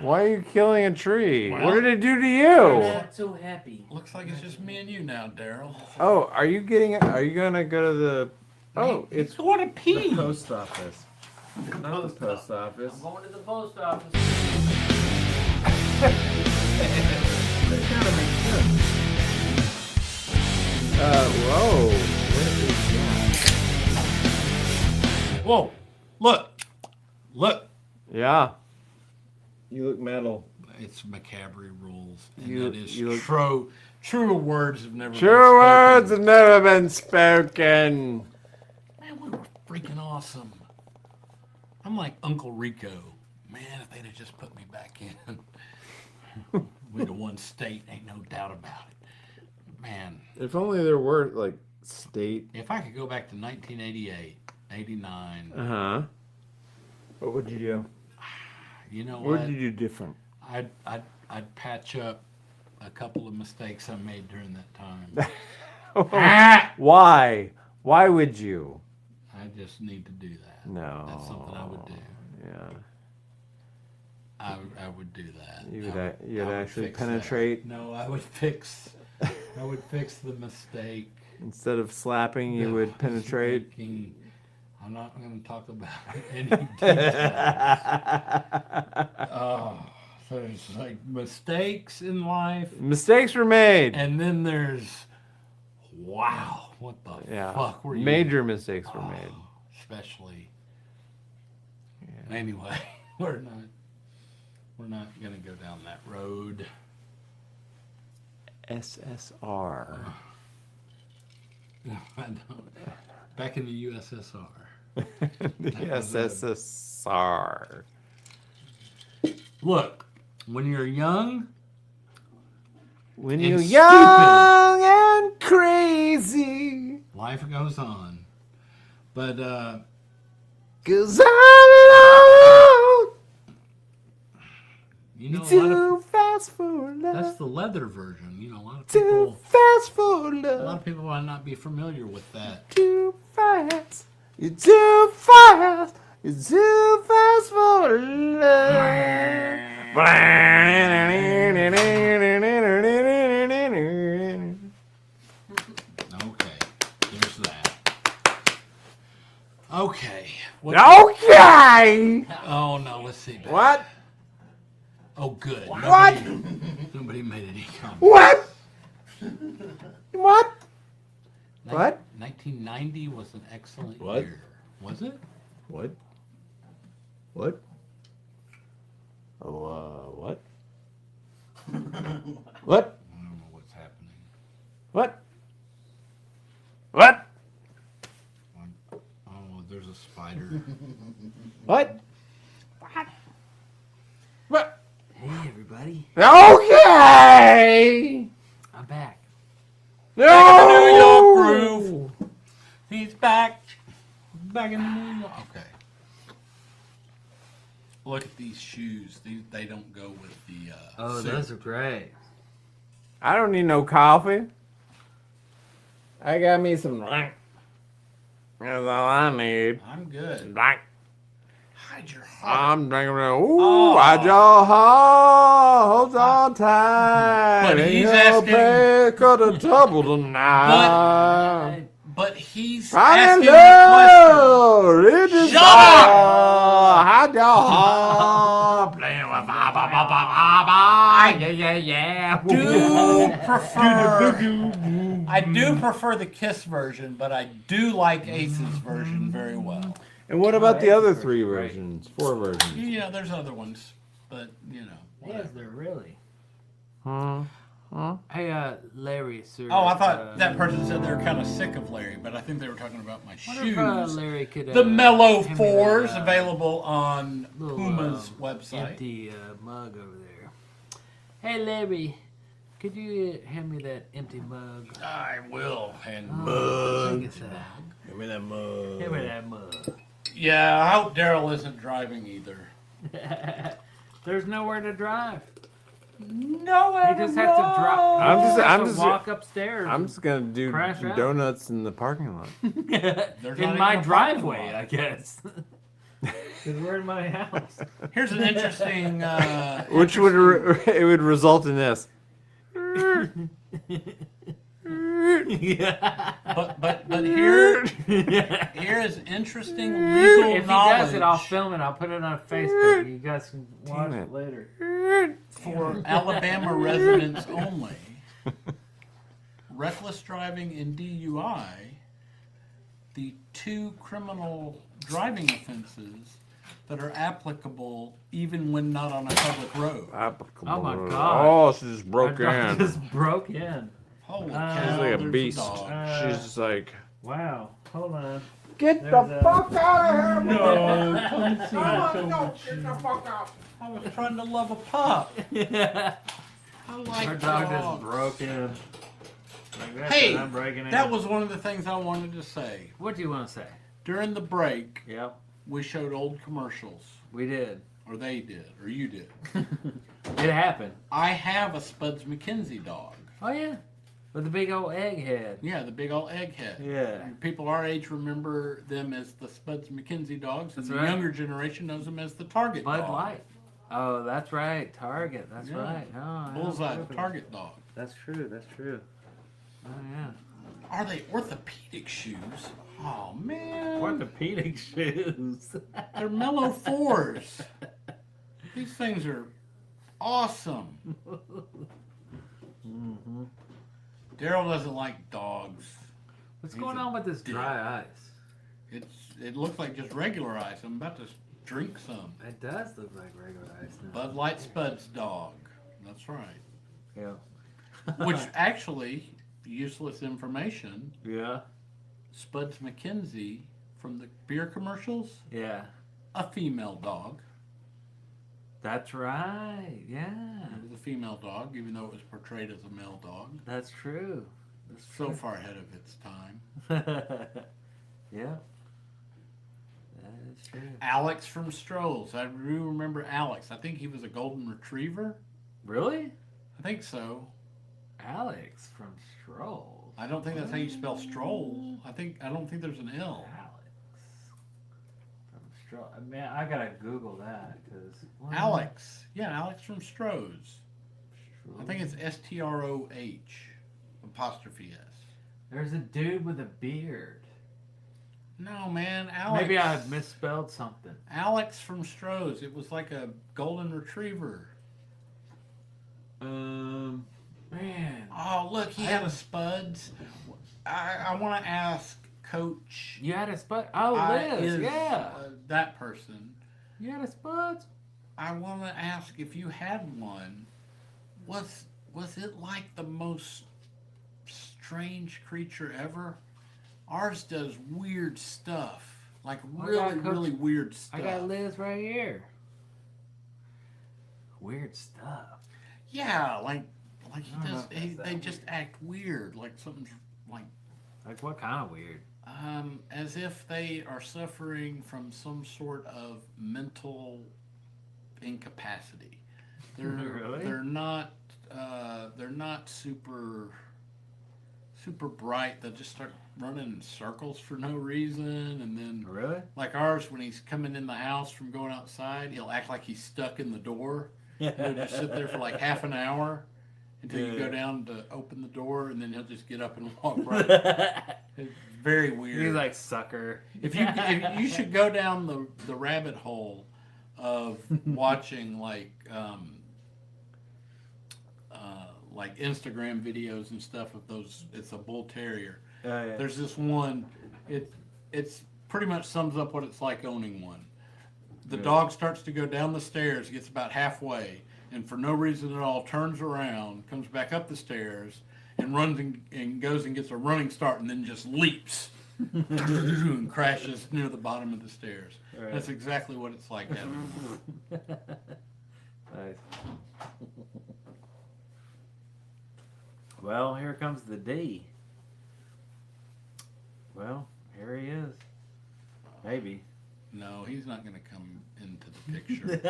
Why are you killing a tree? Well, what did it do to you? I'm not so happy. Looks like it's just me and you now, Darrell. Oh, are you gonna go to the? Oh, it's going to pee. The post office. Not the post office. I'm going to the post office. That kind of makes sense. Whoa. What is that? Whoa! Look! Yeah. You look metal. It's Macabre rules, and You- that is you look- true words have never. True words have never been spoken. Man, we were freaking awesome. I'm like Uncle Rico. Man, if they'd have just put me back in, we'd have won state. Ain't no doubt about it. Man, If only there were like state. if I could go back to 1988, 89, What would you do? you know What what? would you do different? I'd patch up a couple of mistakes I made during that time. Why? Why would you? I just need to do that. No. That's something I would do. Yeah. I would do that. You'd I would actually fix that. penetrate. No, I would fix the mistake. Instead of slapping, you would penetrate. I'm not going to talk about any details. So there's like mistakes in life. Mistakes were made. And then there's Wow, what the fuck were you? Major mistakes were made. Especially. Yeah. Anyway, we're not gonna go down that road. SSR. I don't. Back in the USSR. The SSR. Look, when you're young. When you're young and crazy. Life goes on. But, 'cause I'm you know, too fast for love. That's the leather version. You know, a lot of Too people. fast for love. A lot of people might not be familiar with that. Too fast. You're too fast. You're too fast for love. Okay, there's that. Okay. Okay. Oh no, let's see. Back. What? Oh, good. What? Nobody made any comment. What? What? What? 1990 was an excellent What? year. Was it? What? What? Oh, what? What? I don't know what's happening. What? What? Oh, there's a spider. What? What? Hey, everybody. Okay! I'm back. No! Back in the New York groove. He's back. Back in the New York. Okay. Look at these shoes. They don't go with the. Oh, suit. those are great. I don't need no coffee. I got me some. That's all I need. I'm good. Black. Hide your heart. I'm drinking it. Ooh, I just hold on tight. But he's asking. Cut a double tonight. But he's I'm in asking love. the It question. is Shut up! hide your heart. Playing with yeah. I do prefer the Kiss version, but I do like Ace's version very well. And what about the other 3 versions? 4 versions? You know, there's other ones, but you know. Yes, they're really. Huh? Hey, Larry, sir. Oh, I thought that person said they were kind of sick of Larry, but I think they were talking about my Wonder shoes. if, Larry could, the Mellow hand me that, 4s available on little, Puma's website. Empty mug over there. Hey, Larry, could you hand me that empty mug? I will hand mug. Give me that mug. Give me that mug. Yeah, I hope Darrell isn't driving either. There's nowhere to drive. Nowhere. You just have to drop. I'm just walk upstairs. I'm just gonna do crash out. donuts in the parking lot. In my driveway, I guess. Because we're in my house. Here's an interesting. Which would it would result in this. But here is interesting legal If he knowledge. does it, I'll film it. I'll put it on Facebook. You guys can watch it later. For Alabama residents only. Reckless driving and DUI, the 2 criminal driving offenses that are applicable even when not on a public road. Applicable. Oh my God! Oh, she just broke Our dog in. just broke in. Holy She's cow! like a there's beast. dog. She's just like. Wow. Hold on. Get There's the fuck out of here! No, come see No, it. get the fuck out! I was trying to love a pup. Yeah. I like Our dog dogs. just broke in. Like that, Hey, I'm breaking in. that was one of the things I wanted to say. What do you want to say? During the break, Yep. we showed old commercials. We did. Or they did. Or you did. It happened. I have a Spuds McKenzie dog. Oh yeah. With the big old egg head. Yeah, the big old egghead. Yeah. People our age remember them as the Spuds McKenzie dogs, and That's the right. younger generation knows them as the Target Bud dog. Light. Oh, that's right. Target. That's Yeah. right. Oh, Bullseye, yeah. Target dog. That's true. That's true. Oh yeah. Are they orthopedic shoes? Oh man. Orthopedic shoes. They're Mellow 4s. These things are awesome. Mm-hmm. Darrell doesn't like dogs. What's going on with this dry ice? It looks like just regular ice. I'm about to drink some. It does look like regular ice now. Bud Light Spud's dog. That's right. Yeah. Which actually, useless information. Yeah. Spuds McKenzie from the beer commercials. Yeah. A female dog. That's right. Yeah. It was a female dog, even though it was portrayed as a male dog. That's true. That's so true. far ahead of its time. Yeah. That is true. Alex from Strolls. I do remember Alex. I think he was a golden retriever. Really? I think so. Alex from Strolls. I don't think that's how you spell Strolls. I don't think there's an L. Man, I gotta Google that because Alex. Yeah, Alex from Stroh's. I think it's STROH apostrophe S. There's a dude with a beard. No, man, Alex. Maybe I misspelled something. Alex from Stroh's. It was like a golden retriever. Man. Oh, look, he had a Spuds. I want to ask Coach. You had a Spud? Oh, Liz, yeah. That person. You had a Spuds? I want to ask if you had one. Was it like the most strange creature ever? Ours does weird stuff. Like really weird stuff. I got Liz right here. Weird stuff. Yeah, like they just act weird. Like something's like what kind of weird? As if they are suffering from some sort of mental incapacity. Really? They're not super bright. They just start running in circles for no reason, and then really, like ours, when he's coming in the house from going outside, he'll act like he's stuck in the door. He'll just sit there for like half an hour until you go down to open the door, and then he'll just get up and walk right. It's very weird. He's like sucker. If you should go down the rabbit hole of watching like Instagram videos and stuff of those. It's a bull terrier. Yeah. There's this one. It's pretty much sums up what it's like owning one. The dog starts to go down the stairs, gets about halfway, and for no reason at all turns around, comes back up the stairs, and runs and goes and gets a running start, and then just leaps and crashes near the bottom of the stairs. Right. That's exactly what it's like having one. Nice. Well, here comes the D. Well, here he is. Maybe. No, he's not going to come into the picture.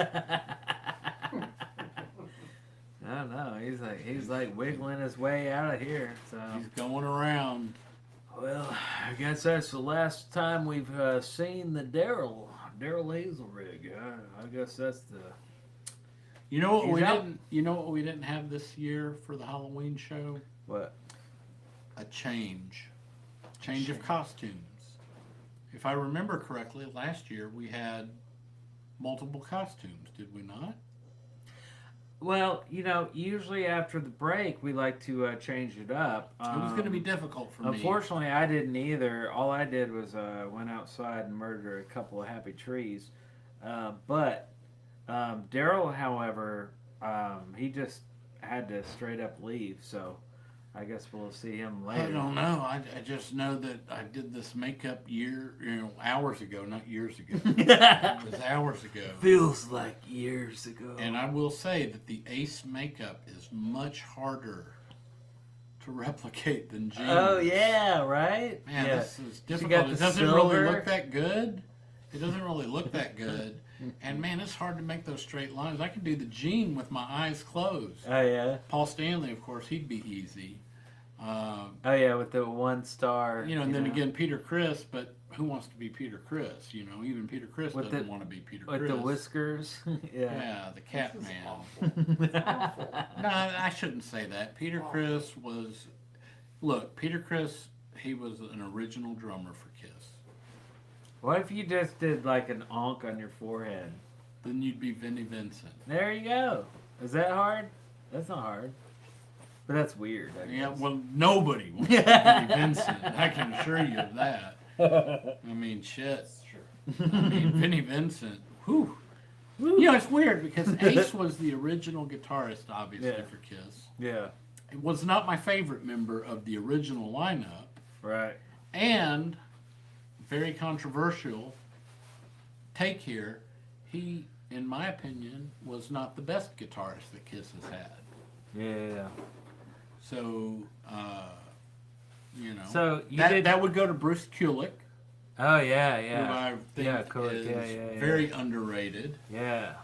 I don't know. He's like wiggling his way out of here. So he's going around. Well, I guess that's the last time we've seen the Darrell Hazelrig. I guess that's the. You know what we didn't have this year for the Halloween show? What? A change of costumes. If I remember correctly, last year we had multiple costumes, did we not? Well, usually after the break we like to change it up. It was going to be difficult for me. Unfortunately, I didn't either. All I did was went outside and murdered a couple of happy trees. But Darrell, however, he just had to straight up leave, so I guess we'll see him later. I don't know. I just know that I did this makeup hours ago, not years ago. It was hours ago. Feels like years ago. And I will say that the Ace makeup is much harder to replicate than Jean's. Oh, yeah, right? Man, yeah. This is difficult. It doesn't really look that good. It doesn't really look that good. And man, it's hard to make those straight lines. I could do the Jean with my eyes closed. Oh, yeah? Paul Stanley, of course, he'd be easy. Oh, yeah, with the one star. And then again, Peter Criss, but who wants to be Peter Criss? Even Peter Criss doesn't want to be Peter Criss. With the whiskers? Yeah, the cat man. No, I shouldn't say that. Peter Criss was... Look, Peter Criss, he was an original drummer for Kiss. What if you just did like an onk on your forehead? Then you'd be Vinnie Vincent. There you go. Is that hard? That's not hard. But that's weird. Yeah, well, nobody wants to be Vinnie Vincent. I can assure you of that. I mean, shit. I mean, Vinnie Vincent. Whew. You know, it's weird because Ace was the original guitarist, obviously, for Kiss. Yeah. It was not my favorite member of the original lineup. Right. And, very controversial take here, he, in my opinion, was not the best guitarist that Kiss has had. Yeah. So, you know, so that would go to Bruce Kulick. Oh yeah, yeah. Who I think is very underrated. Yeah.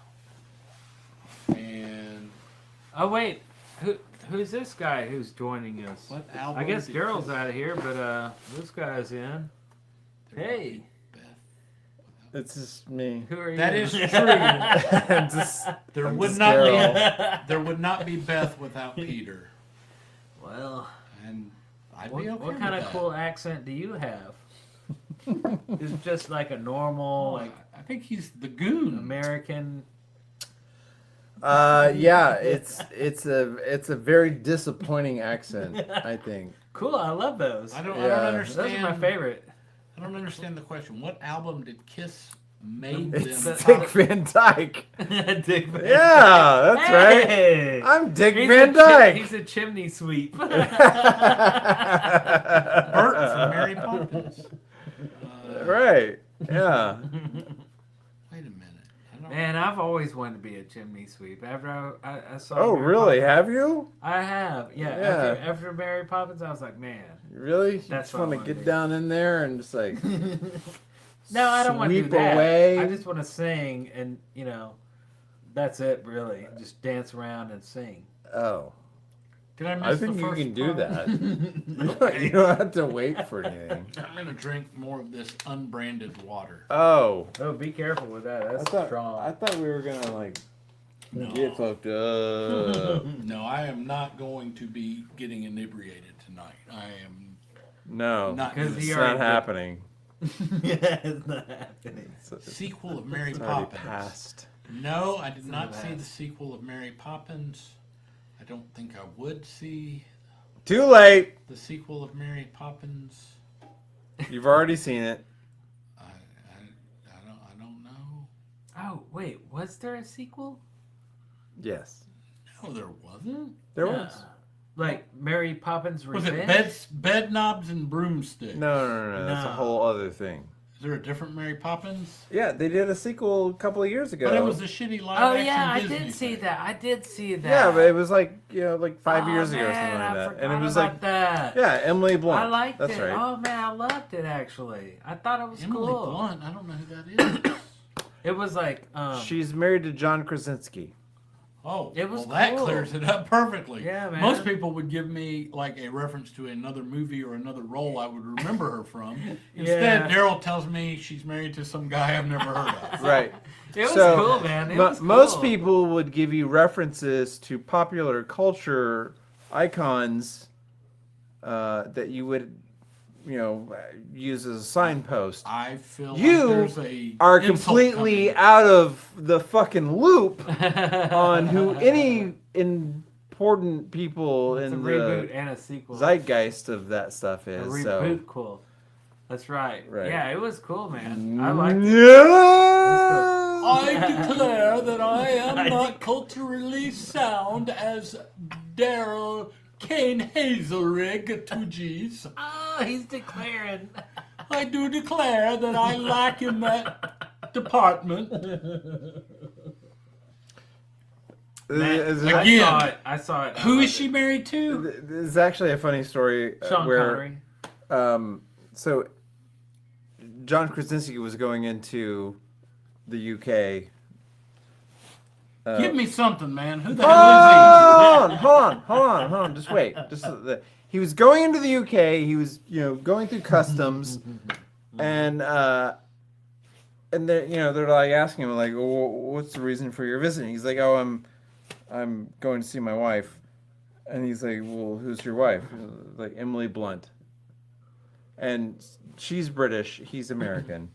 And wait, who's this guy who's joining us? What album? I guess Darrell's out of here, but this guy's in. Hey. It's just me. Who are you? That is true. There would not be Beth without Peter. Well, and I'd what, be okay what kind with of that. cool accent do you have? Is it just like a normal, like I think he's the goon American? Yeah, it's a very disappointing accent, I think. Cool, I love those. I don't understand. Those are my favorite. I don't understand the question. What album did Kiss made It's them? Dick Van Dyke. Dick Van Yeah, that's Hey! right. I'm Dick He's Van Dyke. He's a chimney sweep. Bert from Mary Poppins. Right. Yeah. Wait a minute. Man, I've always wanted to be a chimney sweep. After I saw. Oh, Mary really? Poppins. Have you? I have. Yeah. After Mary Poppins, I was like, man. Really? You That's just what I want to wanna get be. down in there and just like No, I don't want to do sweep that. away. I just want to sing, and that's it, really. Just dance around and sing. Oh. Did I miss I think the you first can do part? that. You don't have to wait for anything. I'm gonna drink more of this unbranded water. Oh. Oh, be careful with that. That's strong. I thought we were gonna like get fucked up. No, I am not going to be getting inebriated tonight. I am No, not it's doing not happening. Yeah, it's not happening. Sequel of Mary It's already Poppins. passed. No, I did It's in not the see the past. sequel of Mary Poppins. I don't think I would see Too late. the sequel of Mary Poppins. You've already seen it. I don't know. Oh, wait. Was there a sequel? Yes. No, there wasn't. There Yeah. was. Like Mary Poppins Was Revenge? it bed knobs and broomsticks? No. That's a No. whole other thing. Is there a different Mary Poppins? Yeah, they did a sequel a couple of years ago. But it was a shitty live Oh, action yeah, I Disney did see thing. that. I did see that. Yeah, but it was like 5 Oh, years ago or man, something like I that. forgot And it was about like that. yeah, Emily Blunt. I liked That's it. right. Oh, man, I loved it, actually. I thought it was Emily cool. Blunt. I don't know who that is. It was like... She's married to John Krasinski. Oh, It was well, that cool. clears it up perfectly. Yeah, man. Most people would give me like a reference to another movie or another role I would remember her from. Instead, Yeah. Darrell tells me she's married to some guy I've never heard of. Right. It was cool, man. It was Most cool. people would give you references to popular culture icons that you would, use as a signpost. I feel You like there's a are insult completely coming. out of the fucking loop on who any important people It's a in reboot the and a sequel. zeitgeist of that stuff A is. reboot, So. cool. That's right. Right. Yeah, it was cool, man. I liked it. Yeah. I declare that I am not culturally sound as Darrell Kane Hazelrig 2Gs. Oh, he's declaring. I do declare that I lack in that department. Man, Again, I saw it. Who is she married to? It's actually a funny story Sean where, Connery. So John Krasinski was going into the UK. Give me something, man. Who the hell is Hold on. Just wait. He was going into the UK. He was, going through customs, and they're like asking him like, well, what's the reason for your visit? And he's like, oh, I'm going to see my wife, and he's like, well, who's your wife? Like Emily Blunt, and she's British. He's American.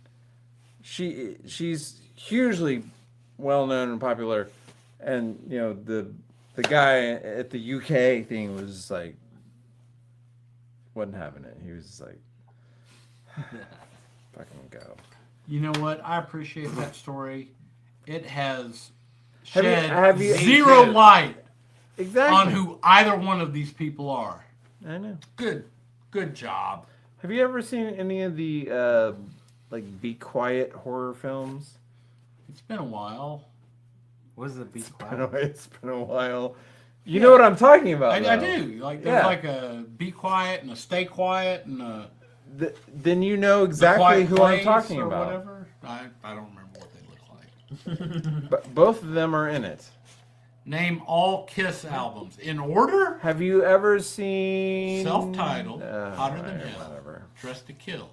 She's hugely well known and popular, and the The guy at the UK thing was just like, wasn't having it. He was just like, fucking go. You know what? I appreciate that story. It has Have shed you zero light exactly on who either one of these people are. I know. Good job. Have you ever seen any of the like Be Quiet horror films? It's been a while. What is it? Be Quiet? It's been a while. You know what I'm talking about. I do. Like there's like a Be Quiet and a Stay Quiet and a. Then you know exactly who I'm talking or about. Whatever. I don't remember what they look like. But both of them are in it. Name all Kiss albums in order. Have you ever seen Self-titled, Hotter Than Hell, whatever. Dress to Kill,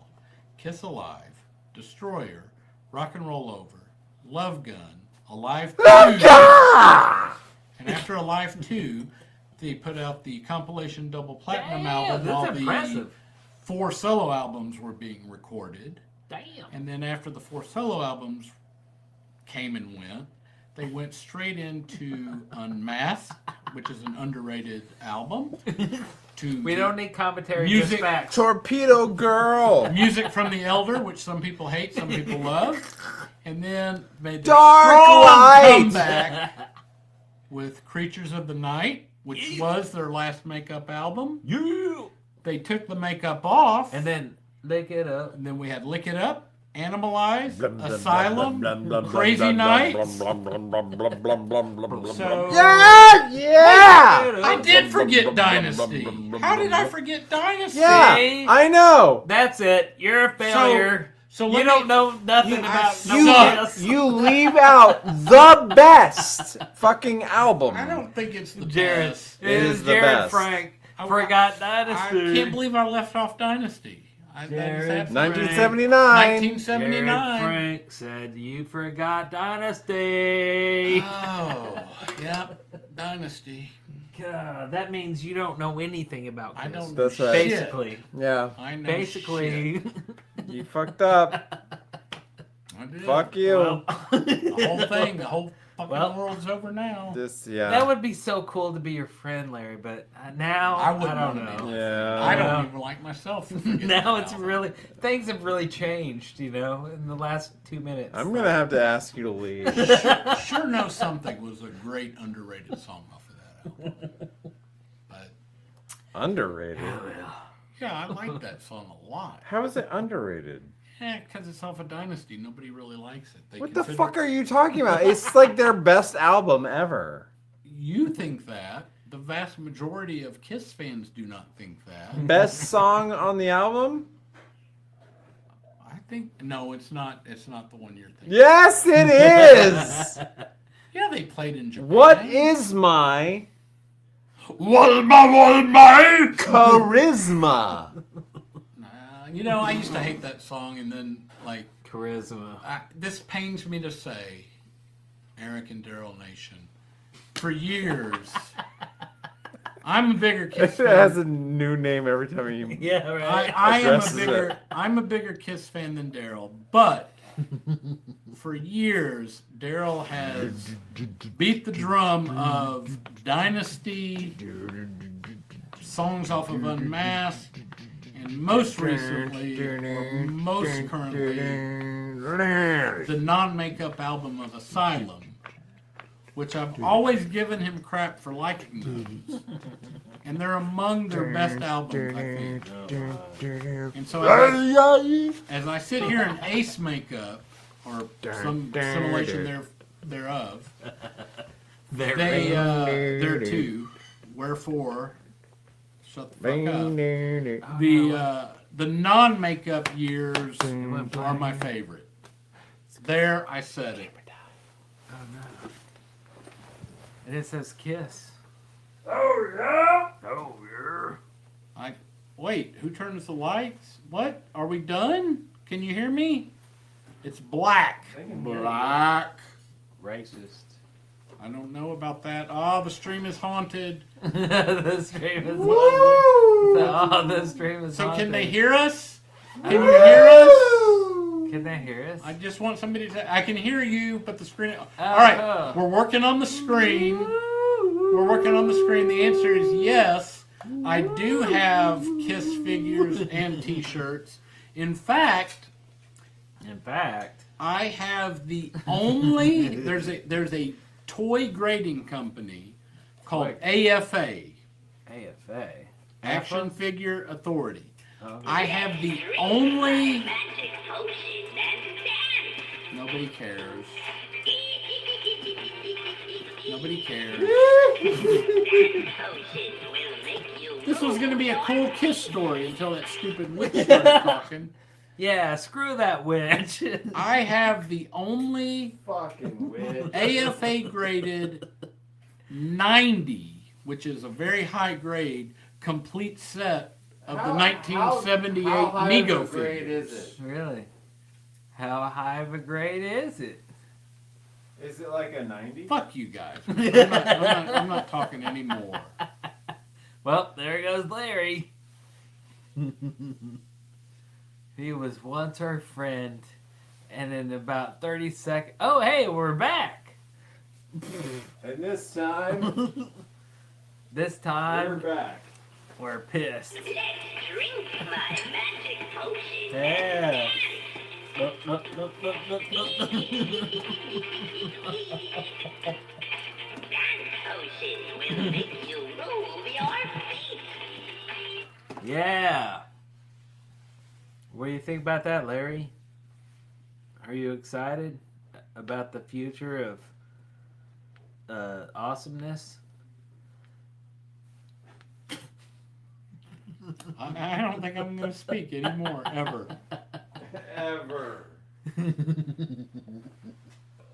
Kiss Alive, Destroyer, Rock and Roll Over, Love Gun, Alive 2. And after Alive 2, they put out the compilation double platinum album. That's All impressive. the 4 solo albums were being recorded. Damn. And then after the 4 solo albums came and went, they went straight into Unmasked, which is an underrated album. We don't need commentary, music, just facts. Torpedo Girl. Music from the Elder, which some people hate, some people love. And then made the Dark strong Light. comeback with Creatures of the Night, which was their last makeup album. They took the makeup off. And then Lick It Up. And then we had Lick It Up, Animalize, Asylum, Crazy Nights. So, yeah! I did forget Dynasty. How did I forget Dynasty? Yeah, I know. That's it. You're a failure. So you don't know nothing about You leave out the best fucking album. I don't think it's the Jared. best. It is the Jared best. Frank. Forgot Dynasty. I can't believe I left off Dynasty. Jared 1979. 1979. Jared Frank said you forgot Dynasty. Oh, yep, Dynasty. God, that means you don't know anything about Kiss. I don't. That's right. Basically. Yeah. I know Basically. shit. You fucked up. I did. Fuck you. Well, The whole thing, the whole fucking world's over now. That would be so cool to be your friend, Larry, but now I wouldn't don't want to know. be. Yeah. I don't even like myself. For forgetting Now that it's album. really, things have really changed, in the last 2 minutes. I'm gonna have to ask you to leave. Sure Know Something was a great underrated song off of that album. But Underrated. yeah, I like that song a lot. How is it underrated? Yeah, because it's off of Dynasty. Nobody really likes it. They What the consider- fuck are you talking about? It's like their best album ever. You think that. The vast majority of Kiss fans do not think that. Best song on the album? I think no, it's not. It's not the one you're thinking. Yes, it is. Yeah, they played in Japan. What is my my charisma? I used to hate that song, and then like Charisma. This pains me to say, Eric and Darrell Nation, for years. I'm a bigger Kiss It fan. has a new name every time you. Yeah, right. I'm a bigger Kiss fan than Darrell, but for years Darrell has beat the drum of Dynasty, songs off of Unmasked, and most recently, or most currently, the non-makeup album of Asylum, which I've always given him crap for liking those. And they're among their best albums, I think. And so as I sit here in Ace makeup, or some simulation thereof, they're two. Wherefore, shut the fuck up. The non-makeup years are my favorite. There, I said it. Oh no. And it says Kiss. Oh yeah. Oh yeah. Wait, who turns the lights? What? Are we done? Can you hear me? It's black. Black. Racist. I don't know about that. Oh, the stream is haunted. The stream is haunted. Oh, the stream is haunted. So can they hear us? Can you hear us? Can they hear us? I just want somebody to... I can hear you, but the screen... All right, we're working on the screen. We're working on the screen. The answer is yes. I do have Kiss figures and T-shirts. In fact, I have the only there's a toy grading company called AFA. AFA. Action Figure Authority. Okay. I have the only. Nobody cares. Nobody cares. This was going to be a cool Kiss story until that stupid witch started talking. Yeah, screw that witch. I have the only fucking witch AFA graded 90, which is a very high grade, complete set of the 1978 Mego figures. Is it? Really? How high of a grade is it? Is it like a 90? Fuck you guys. I'm not talking anymore. Well, there goes Larry. He was once our friend, and in about 30 seconds... Oh, hey, we're back! And this time... we're back. We're pissed. Let's drink my magic potion. Yeah. That potion will make you move your feet. Yeah. What do you think about that, Larry? Are you excited about the future of awesomeness? I don't think I'm going to speak anymore, ever. Ever.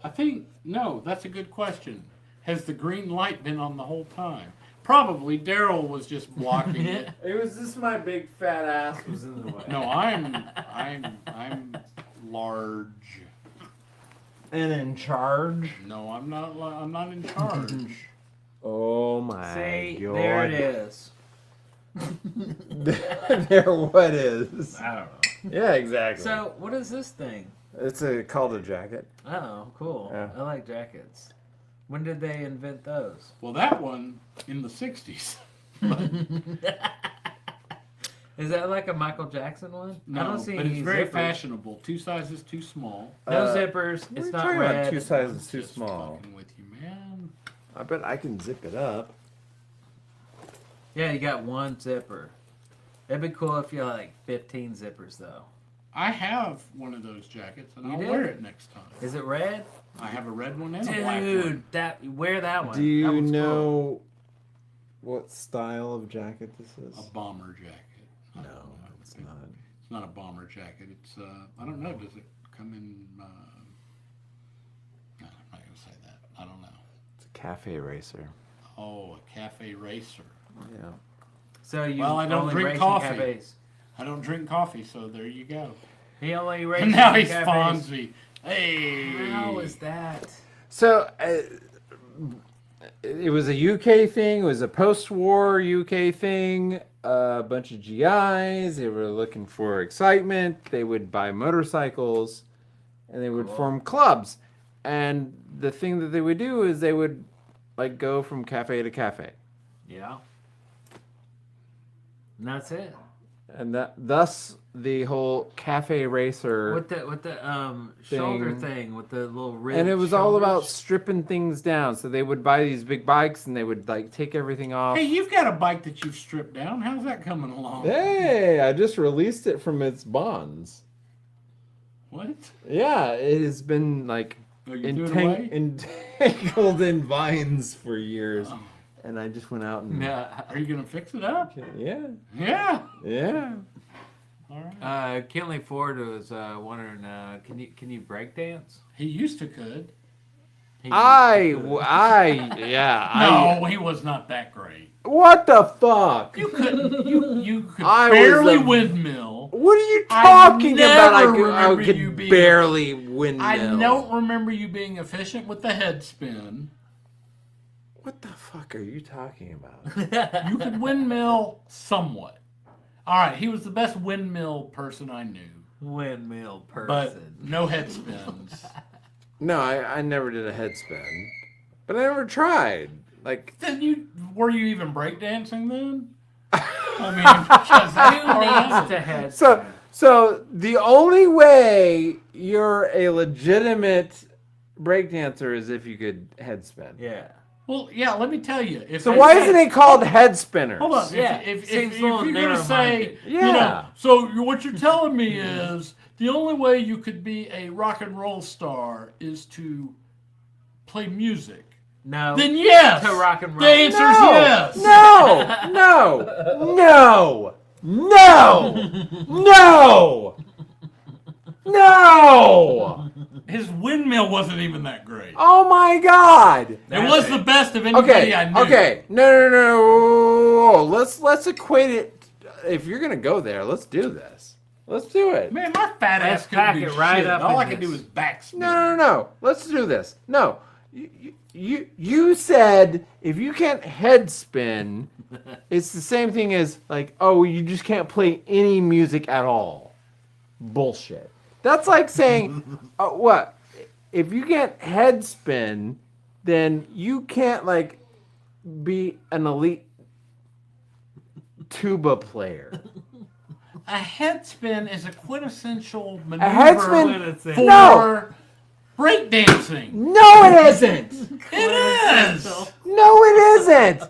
I think, no, that's a good question. Has the green light been on the whole time? Probably. Darrell was just blocking it. It was just my big fat ass was in the way. No, I'm large. And in charge? No, I'm not in charge. Oh my See, God. there it is. There what is? I don't know. Yeah, exactly. So, what is this thing? It's called a jacket. Oh, cool. Yeah. I like jackets. When did they invent those? Well, that one in the 60s. Is that like a Michael Jackson one? No, I don't see but any it's very zippers. fashionable. 2 sizes too small. No zippers. What It's are you not talking red. about 2 sizes too small. Fucking with you, man. I bet I can zip it up. Yeah, you got one zipper. It'd be cool if you had like 15 zippers, though. I have one of those jackets, and You I'll do? wear it next time. Is it red? I have a red one and a black one. Dude, wear that one. Do That you one's know cool. what style of jacket this is? A bomber jacket. No, it's not. It's not a bomber jacket. It's, I don't know. Does it come in, no, I'm not going to say that. I don't know. It's a cafe racer. Oh, a cafe racer. Yeah. So you Well, I don't only drink race in coffee. cafes. I don't drink coffee, so there you go. He only races And now in he cafes. spawns me. Hey. How is that? So, it was a UK thing. It was a post-war UK thing. A bunch of GIs. They were looking for excitement. They would buy motorcycles, and they would form clubs. And the thing that they would do is they would, like, go from cafe to cafe. Yeah. And that's it. And thus the whole cafe racer With the shoulder thing with the little rib. and it was all about stripping things down. So they would buy these big bikes and they would like take everything off. Hey, you've got a bike that you've stripped down. How's that coming along? Hey, I just released it from its bonds. What? Yeah, it has been like Oh, you threw it away? entangled in vines for years. Oh. And I just went out and Now, are you going to fix it up? yeah. Yeah. Yeah. All right. Kinley Ford was wondering, can you break dance? He used to could. He No, he was not that great. What the fuck? You couldn't. You could I was barely a- windmill. What are you talking about? I remember could you being barely windmill. I don't remember you being efficient with the head spin. What the fuck are you talking about? You could windmill somewhat. All right, he was the best windmill person I knew. Windmill person. But no head spins. No, I never did a head spin. But I never tried. Like, were you even breakdancing then? I mean, because Who needs to head so the only way you're a legitimate breakdancer is if you could head spin. Yeah. Well, yeah. Let me tell you. So why isn't it called head spinners? Hold on. Yeah, If seems a you're little going to say, narrow-minded. so what you're telling me is the only way you could be a rock and roll star is to play music. No. Then yes. To rock and roll. The answer is yes. No! His windmill wasn't even that great. Oh my God! It was the best of anybody I knew. Okay. No. Let's equate it. If you're gonna go there, let's do this. Let's do it. Man, my fat ass couldn't do shit. All I could do was backspin. No. Let's do this. No. You said if you can't head spin, it's the same thing as like, oh, you just can't play any music at all. Bullshit. That's like saying, what? If you can't head spin, then you can't like be an elite tuba player. A head spin is a quintessential maneuver for breakdancing. No, it isn't. It is. No, it isn't.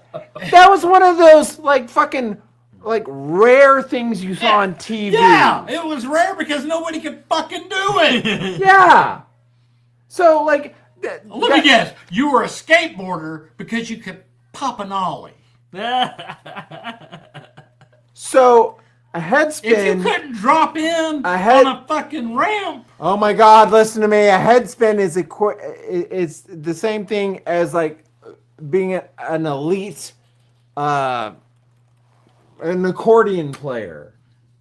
That was one of those like fucking like rare things you saw on TV. Yeah, it was rare because nobody could fucking do it. Yeah. So like, let me guess. You were a skateboarder because you could pop an ollie. So a head spin. If you couldn't drop in on a fucking ramp. Oh my God! Listen to me. A head spin is it's the same thing as like being an elite, an accordion player.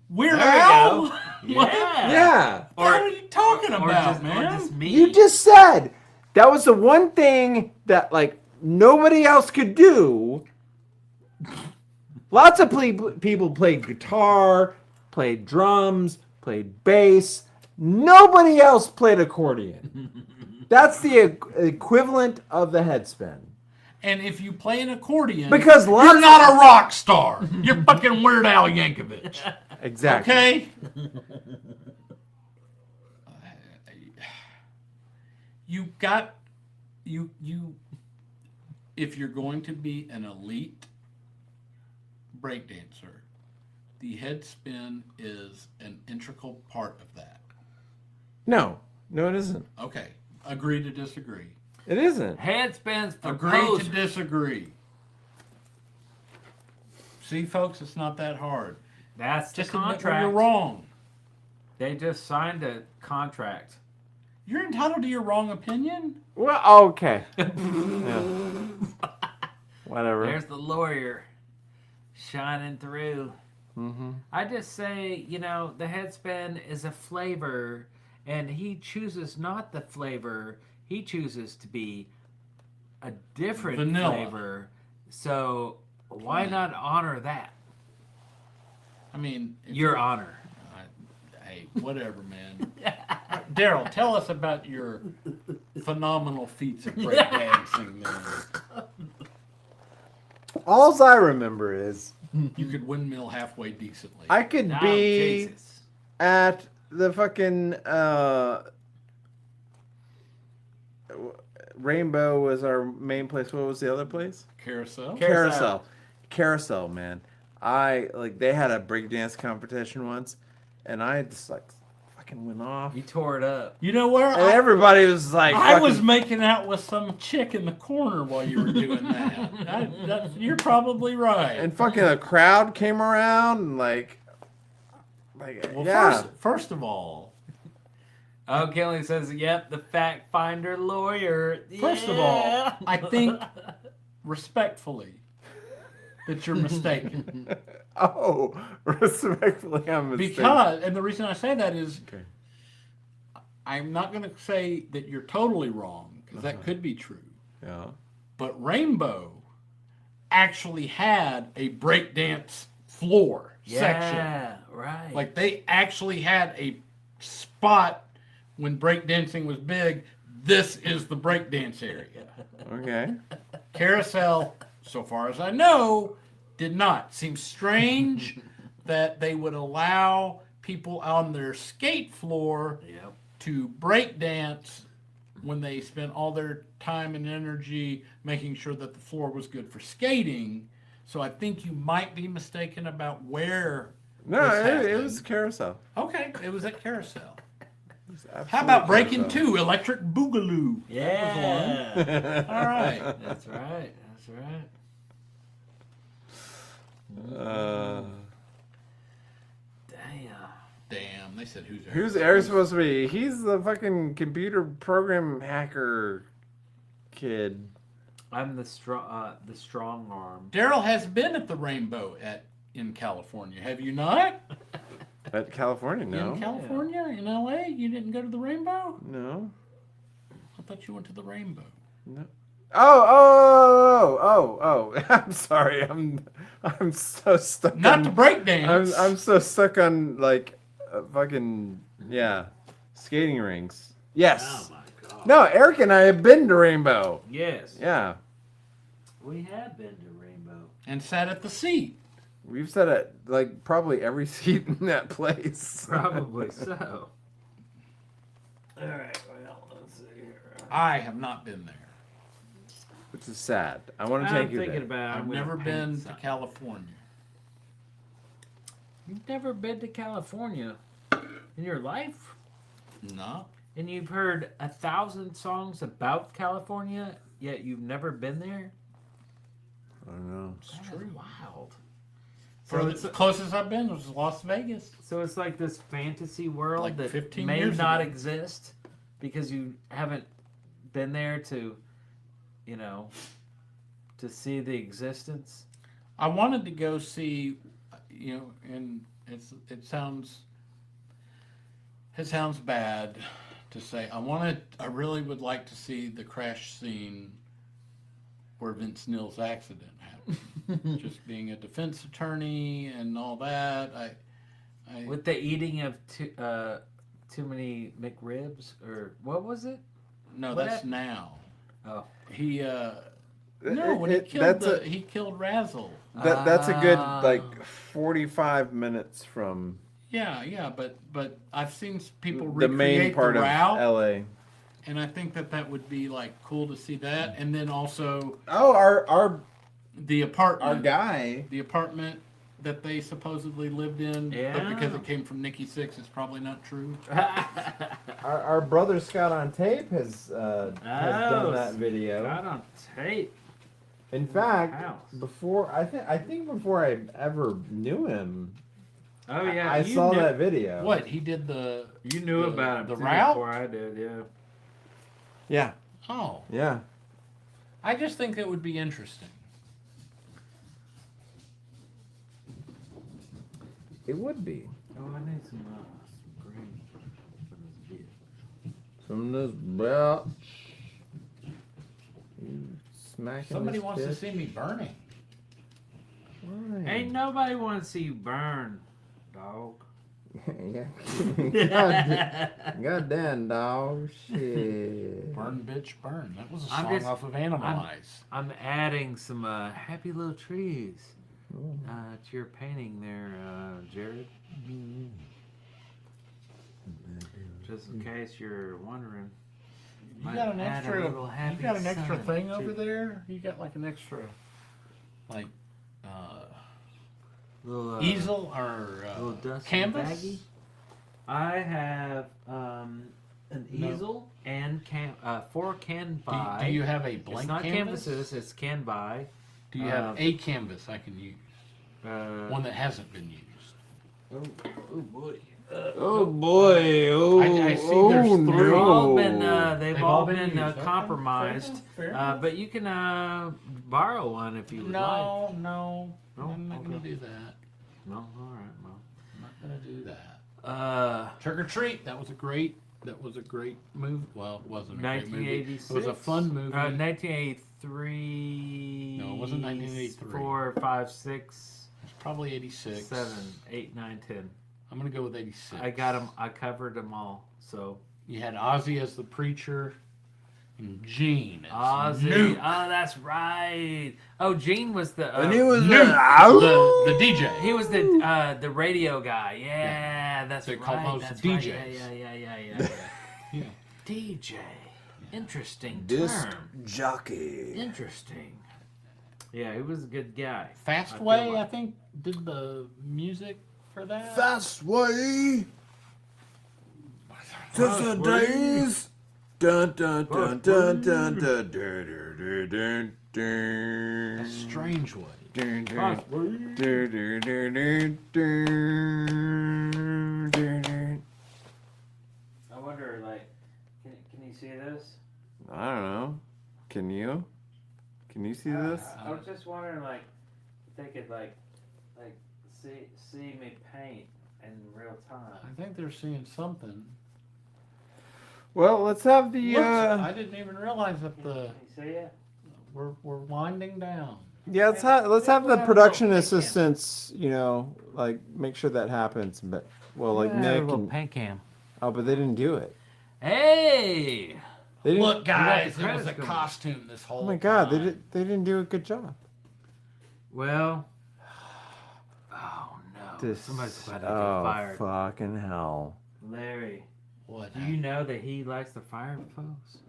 Weird Al. Yeah. What are you talking about, man? You just said that was the one thing that like nobody else could do. Lots of people played guitar, played drums, played bass. Nobody else played accordion. That's the equivalent of the head spin. And if you play an accordion, because you're not a rock star. You're fucking Weird Al Yankovic. Exactly. Okay? If you're going to be an elite breakdancer, the head spin is an integral part of that. No, it isn't. Okay. Agree to disagree. It isn't. Head spins for Agree posers. to disagree. See, folks, it's not that hard. That's just the contract. You're wrong. They just signed a contract. You're entitled to your wrong opinion. Well, okay. Yeah. Whatever. There's the lawyer shining through. Mm-hmm. I just say, the head spin is a flavor, and he chooses not the flavor. He chooses to be a different vanilla flavor. So why not honor that? I mean, your honor. Hey, whatever, man. Darrell, tell us about your phenomenal feats of breakdancing, man. All I remember is you could windmill halfway decently. I could be Jesus. at the fucking Rainbow was our main place. What was the other place? Carousel, man. They had a breakdance competition once, and I just fucking went off. You tore it up. You know where? And everybody was like, I was making out with some chick in the corner while you were doing that. You're probably right. And fucking the crowd came around and well, yeah. First of all, Kelly says, "Yep, the fact finder lawyer." First of all, I think respectfully that you're mistaken. Oh, respectfully, I'm mistaken. And the reason I say that is, I'm not going to say that you're totally wrong, because that could be true. Yeah. But Rainbow actually had a breakdance floor section. Yeah, right. Like they actually had a spot when breakdancing was big. This is the breakdance area. Okay. Carousel, so far as I know, did not. Seems strange that they would allow people on their skate floor to break dance when they spent all their time and energy making sure that the floor was good for skating. So I think you might be mistaken about where. No, it was Carousel. Okay, it was at Carousel. How How about Breaking 2, Electric Boogaloo? Yeah. That was one. All right. That's right. That's right. Damn, they said who's Eric? Who's Eric supposed to be? He's the fucking computer program hacker kid. I'm the strong arm. Darrell has been at the Rainbow in California. Have you not? At California, no. In California? In LA? You didn't go to the Rainbow? No. I thought you went to the Rainbow. No. Oh! I'm sorry. I'm so stuck. Not to break dance. I'm so stuck on like fucking skating rinks. Yes. Oh my god. No, Eric and I have been to Rainbow. Yes. Yeah. We have been to Rainbow. And sat at the seat. We've sat at like probably every seat in that place. Probably so. All right. Well, let's see here. I have not been there. Which is sad. I want to take you there. I've never been to California. You've never been to California in your life? No. And you've heard 1,000 songs about California, yet you've never been there? I don't know. It's true. Wild. So the closest I've been was Las Vegas. So it's like this fantasy world Like that 15 may years not ago. exist because you haven't been there to, to see the existence. I wanted to go see, and it sounds bad to say. I really would like to see the crash scene where Vince Neil's accident happened. Just being a defense attorney and all that. I With the eating of too many McRibs, or what was it? No, What that's happened? now. Oh. He when he killed Razzle. That's a good like 45 minutes from Yeah, but I've seen people the recreate main part the of route, LA. and I think that would be like cool to see that, and then also our the apartment, our guy, the apartment that they supposedly lived in, Yeah. but because it came from Nikki Sixx, it's probably not true. our brother Scott on Tape has done that video. Scott on Tape. In fact, House. before I think before I ever knew him, Oh yeah, I you saw knew- that video. What he did You knew about it the too route? before I did, yeah. Yeah. Oh, Yeah. I just think it would be interesting. It would be. Oh, I need some green from this beer. From this belt. Smacking Somebody this wants to bitch. see me burning. Why? Ain't nobody want to see you burn, dog. God damn, dog. Shit. Burn, bitch, burn. That was a I'm song just- off of Animalize. I'm adding some happy little trees to your painting there, Jared. Just in case you're wondering. You Might got an add a extra. little You happy got an extra sun thing to- over there. You got like an extra, like, little easel or little dust canvas. baggie. I have an easel and four can buy. Do you have a blank It's not canvas? canvases. It's can buy. Do you have a canvas I can use? One that hasn't been used. Oh boy. Oh boy! Oh, I see there's oh, three. They've all no. been they've all been used. Okay, compromised. fair enough. But you can borrow one if you would like. No, No? I'm not gonna Okay. do that. No, all right, well. I'm not gonna do that. Trick or treat. That was a great move. Well, it wasn't a great movie. 1986. It was a fun movie. 1983. No, it wasn't 1983. 4, 5, 6, It's probably 86. 7, 8, 9, 10. I'm gonna go with 86. I got them. I covered them all. So You had Ozzy as the preacher. And Gene. It's Ozzy. Nuke. Oh, that's right. Oh, Gene was the. And he was the DJ. He was the radio guy. Yeah, that's They right. call those that's DJs. Right. Yeah. DJ. Interesting Disc term. jockey. Interesting. Yeah, he was a good guy. Fastway, I think, did the music for that. Fastway. Just days. Dun dun dun dun dun dun dun dun dun. A strange way. Dun dun dun dun dun dun. I wonder, like, can you see this? I don't know. Can you? Can you see this? I was just wondering, like, if they could, like see me paint in real time. I think they're seeing something. Well, let's have the. I didn't even realize that Can you see it? we're winding down. Yeah, let's have the production assistants, like make sure that happens. But like Yeah, Nick a little and paint cam. oh, but they didn't do it. Hey! They didn't, Look, guys, the it was a credits costume this whole oh my God, time. they didn't do a good job. Well, oh no, somebody's about to get Oh fired. fucking hell! Larry, what? Do you know that he likes to fire folks?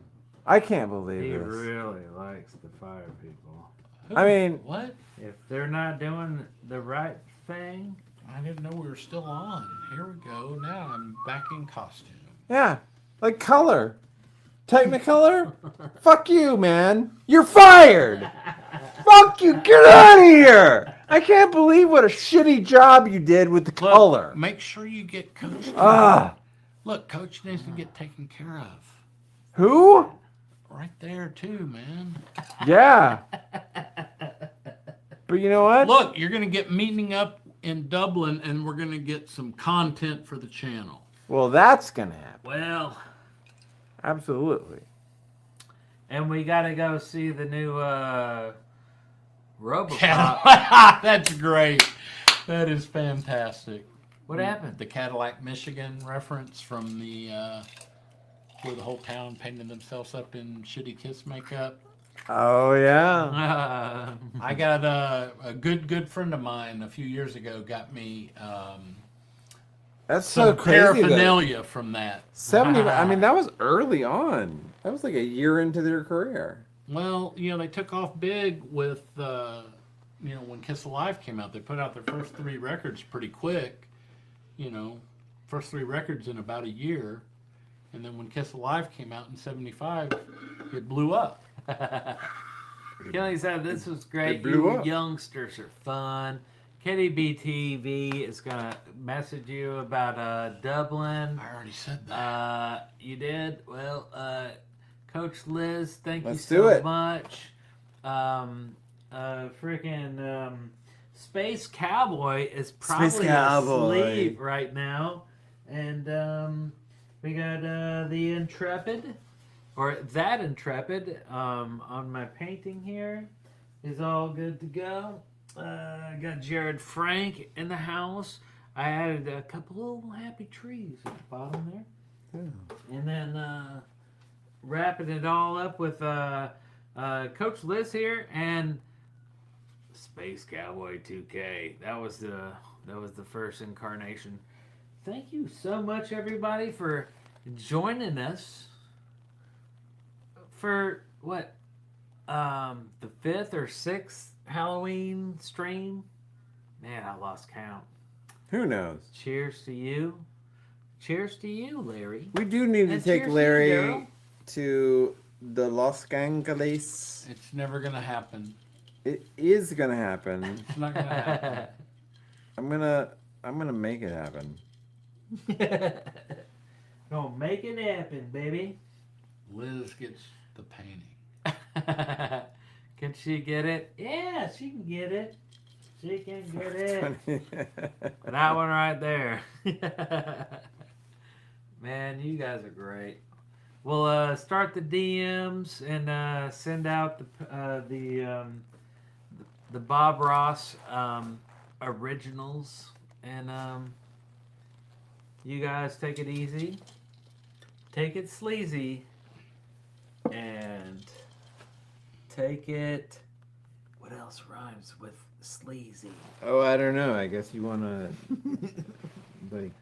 I can't believe He this. really likes to fire people. I mean, what? If they're not doing the right thing. I didn't know we were still on. Here we go. Now I'm back in costume. Yeah, like color, Technicolor. Fuck you, man. You're fired. Fuck you. Get out of here. I can't believe what a shitty job you did with the color. Make sure you get Coach. Look, Coach needs to get taken care of. Who? Right there too, man. Yeah. But you know what? Look, you're going to get meeting up in Dublin, and we're going to get some content for the channel. Well, that's going to happen. Well. Absolutely. And we got to go see the new RoboCop. That's great. That is fantastic. What happened? The Cadillac, Michigan reference from the where the whole town painted themselves up in shitty Kiss makeup. Oh, yeah. I got a good friend of mine a few years ago got me that's so crazy. Paraphernalia from that. 70. I mean, that was early on. That was like a year into their career. Well, they took off big with, when Kiss Alive came out. They put out their first 3 records pretty quick. First 3 records in about a year. And then when Kiss Alive came out in 75, it blew up. Kelly said this was great. It blew You up. youngsters are fun. KDBTV is going to message you about Dublin. I already said that. You did? Well, Coach Liz, thank Let's you do so it. much. Freaking Space Cowboy is probably asleep right now. And we got the Intrepid, or that Intrepid, on my painting here is all good to go. I got Jared Frank in the house. I added a couple little happy trees at the bottom there. Yeah. And then wrapping it all up with Coach Liz here and Space Cowboy 2K. That was the first incarnation. Thank you so much, everybody, for joining us for what the 5th or 6th Halloween stream. Man, I lost count. Who knows? Cheers to you. Cheers to you, Larry. We do need to And take cheers to you, Larry Darrell. to the Los Angeles. It's never going to happen. It is gonna happen. It's not going to happen. I'm gonna make it happen. Gonna make it happen, baby. Liz gets the painting. Can she get it? Yeah, she can get it. She can get it. That one right there. Man, you guys are great. We'll start the DMs and send out the Bob Ross originals, and you guys take it easy, take it sleazy, and take it. What else rhymes with sleazy? Oh, I don't know. I guess you want to, like,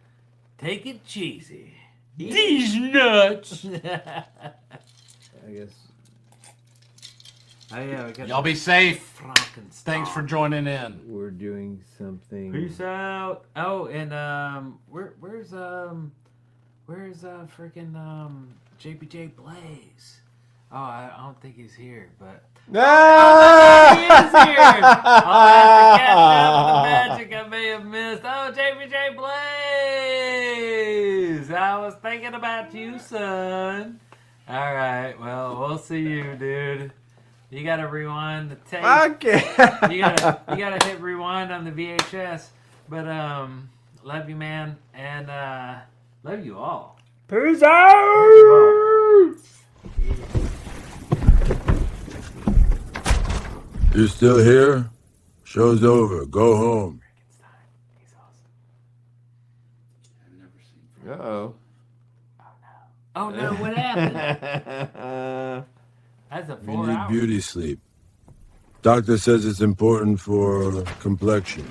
take it cheesy. These nuts. I guess. Oh yeah, we got Y'all be safe. Frankenstein. Thanks for joining in. We're doing something. Peace out. Oh, and where's freaking JPJ Blaze? Oh, I don't think he's here, but he is here. I'll have to catch up with the magic I may have missed. Oh, JPJ Blaze, I was thinking about you, son. All right, well, we'll see you, dude. You gotta rewind the tape. Okay. you gotta hit rewind on the VHS. But love you, man, and love you all. Peace out. You still here? Show's over. Go home. Uh-oh. Oh no, what happened? That's a You 4 need hours. beauty sleep. Doctor says it's important for complexion.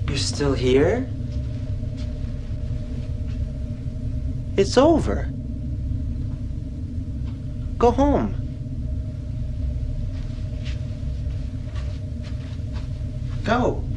You're still here? It's over. Go home. Go.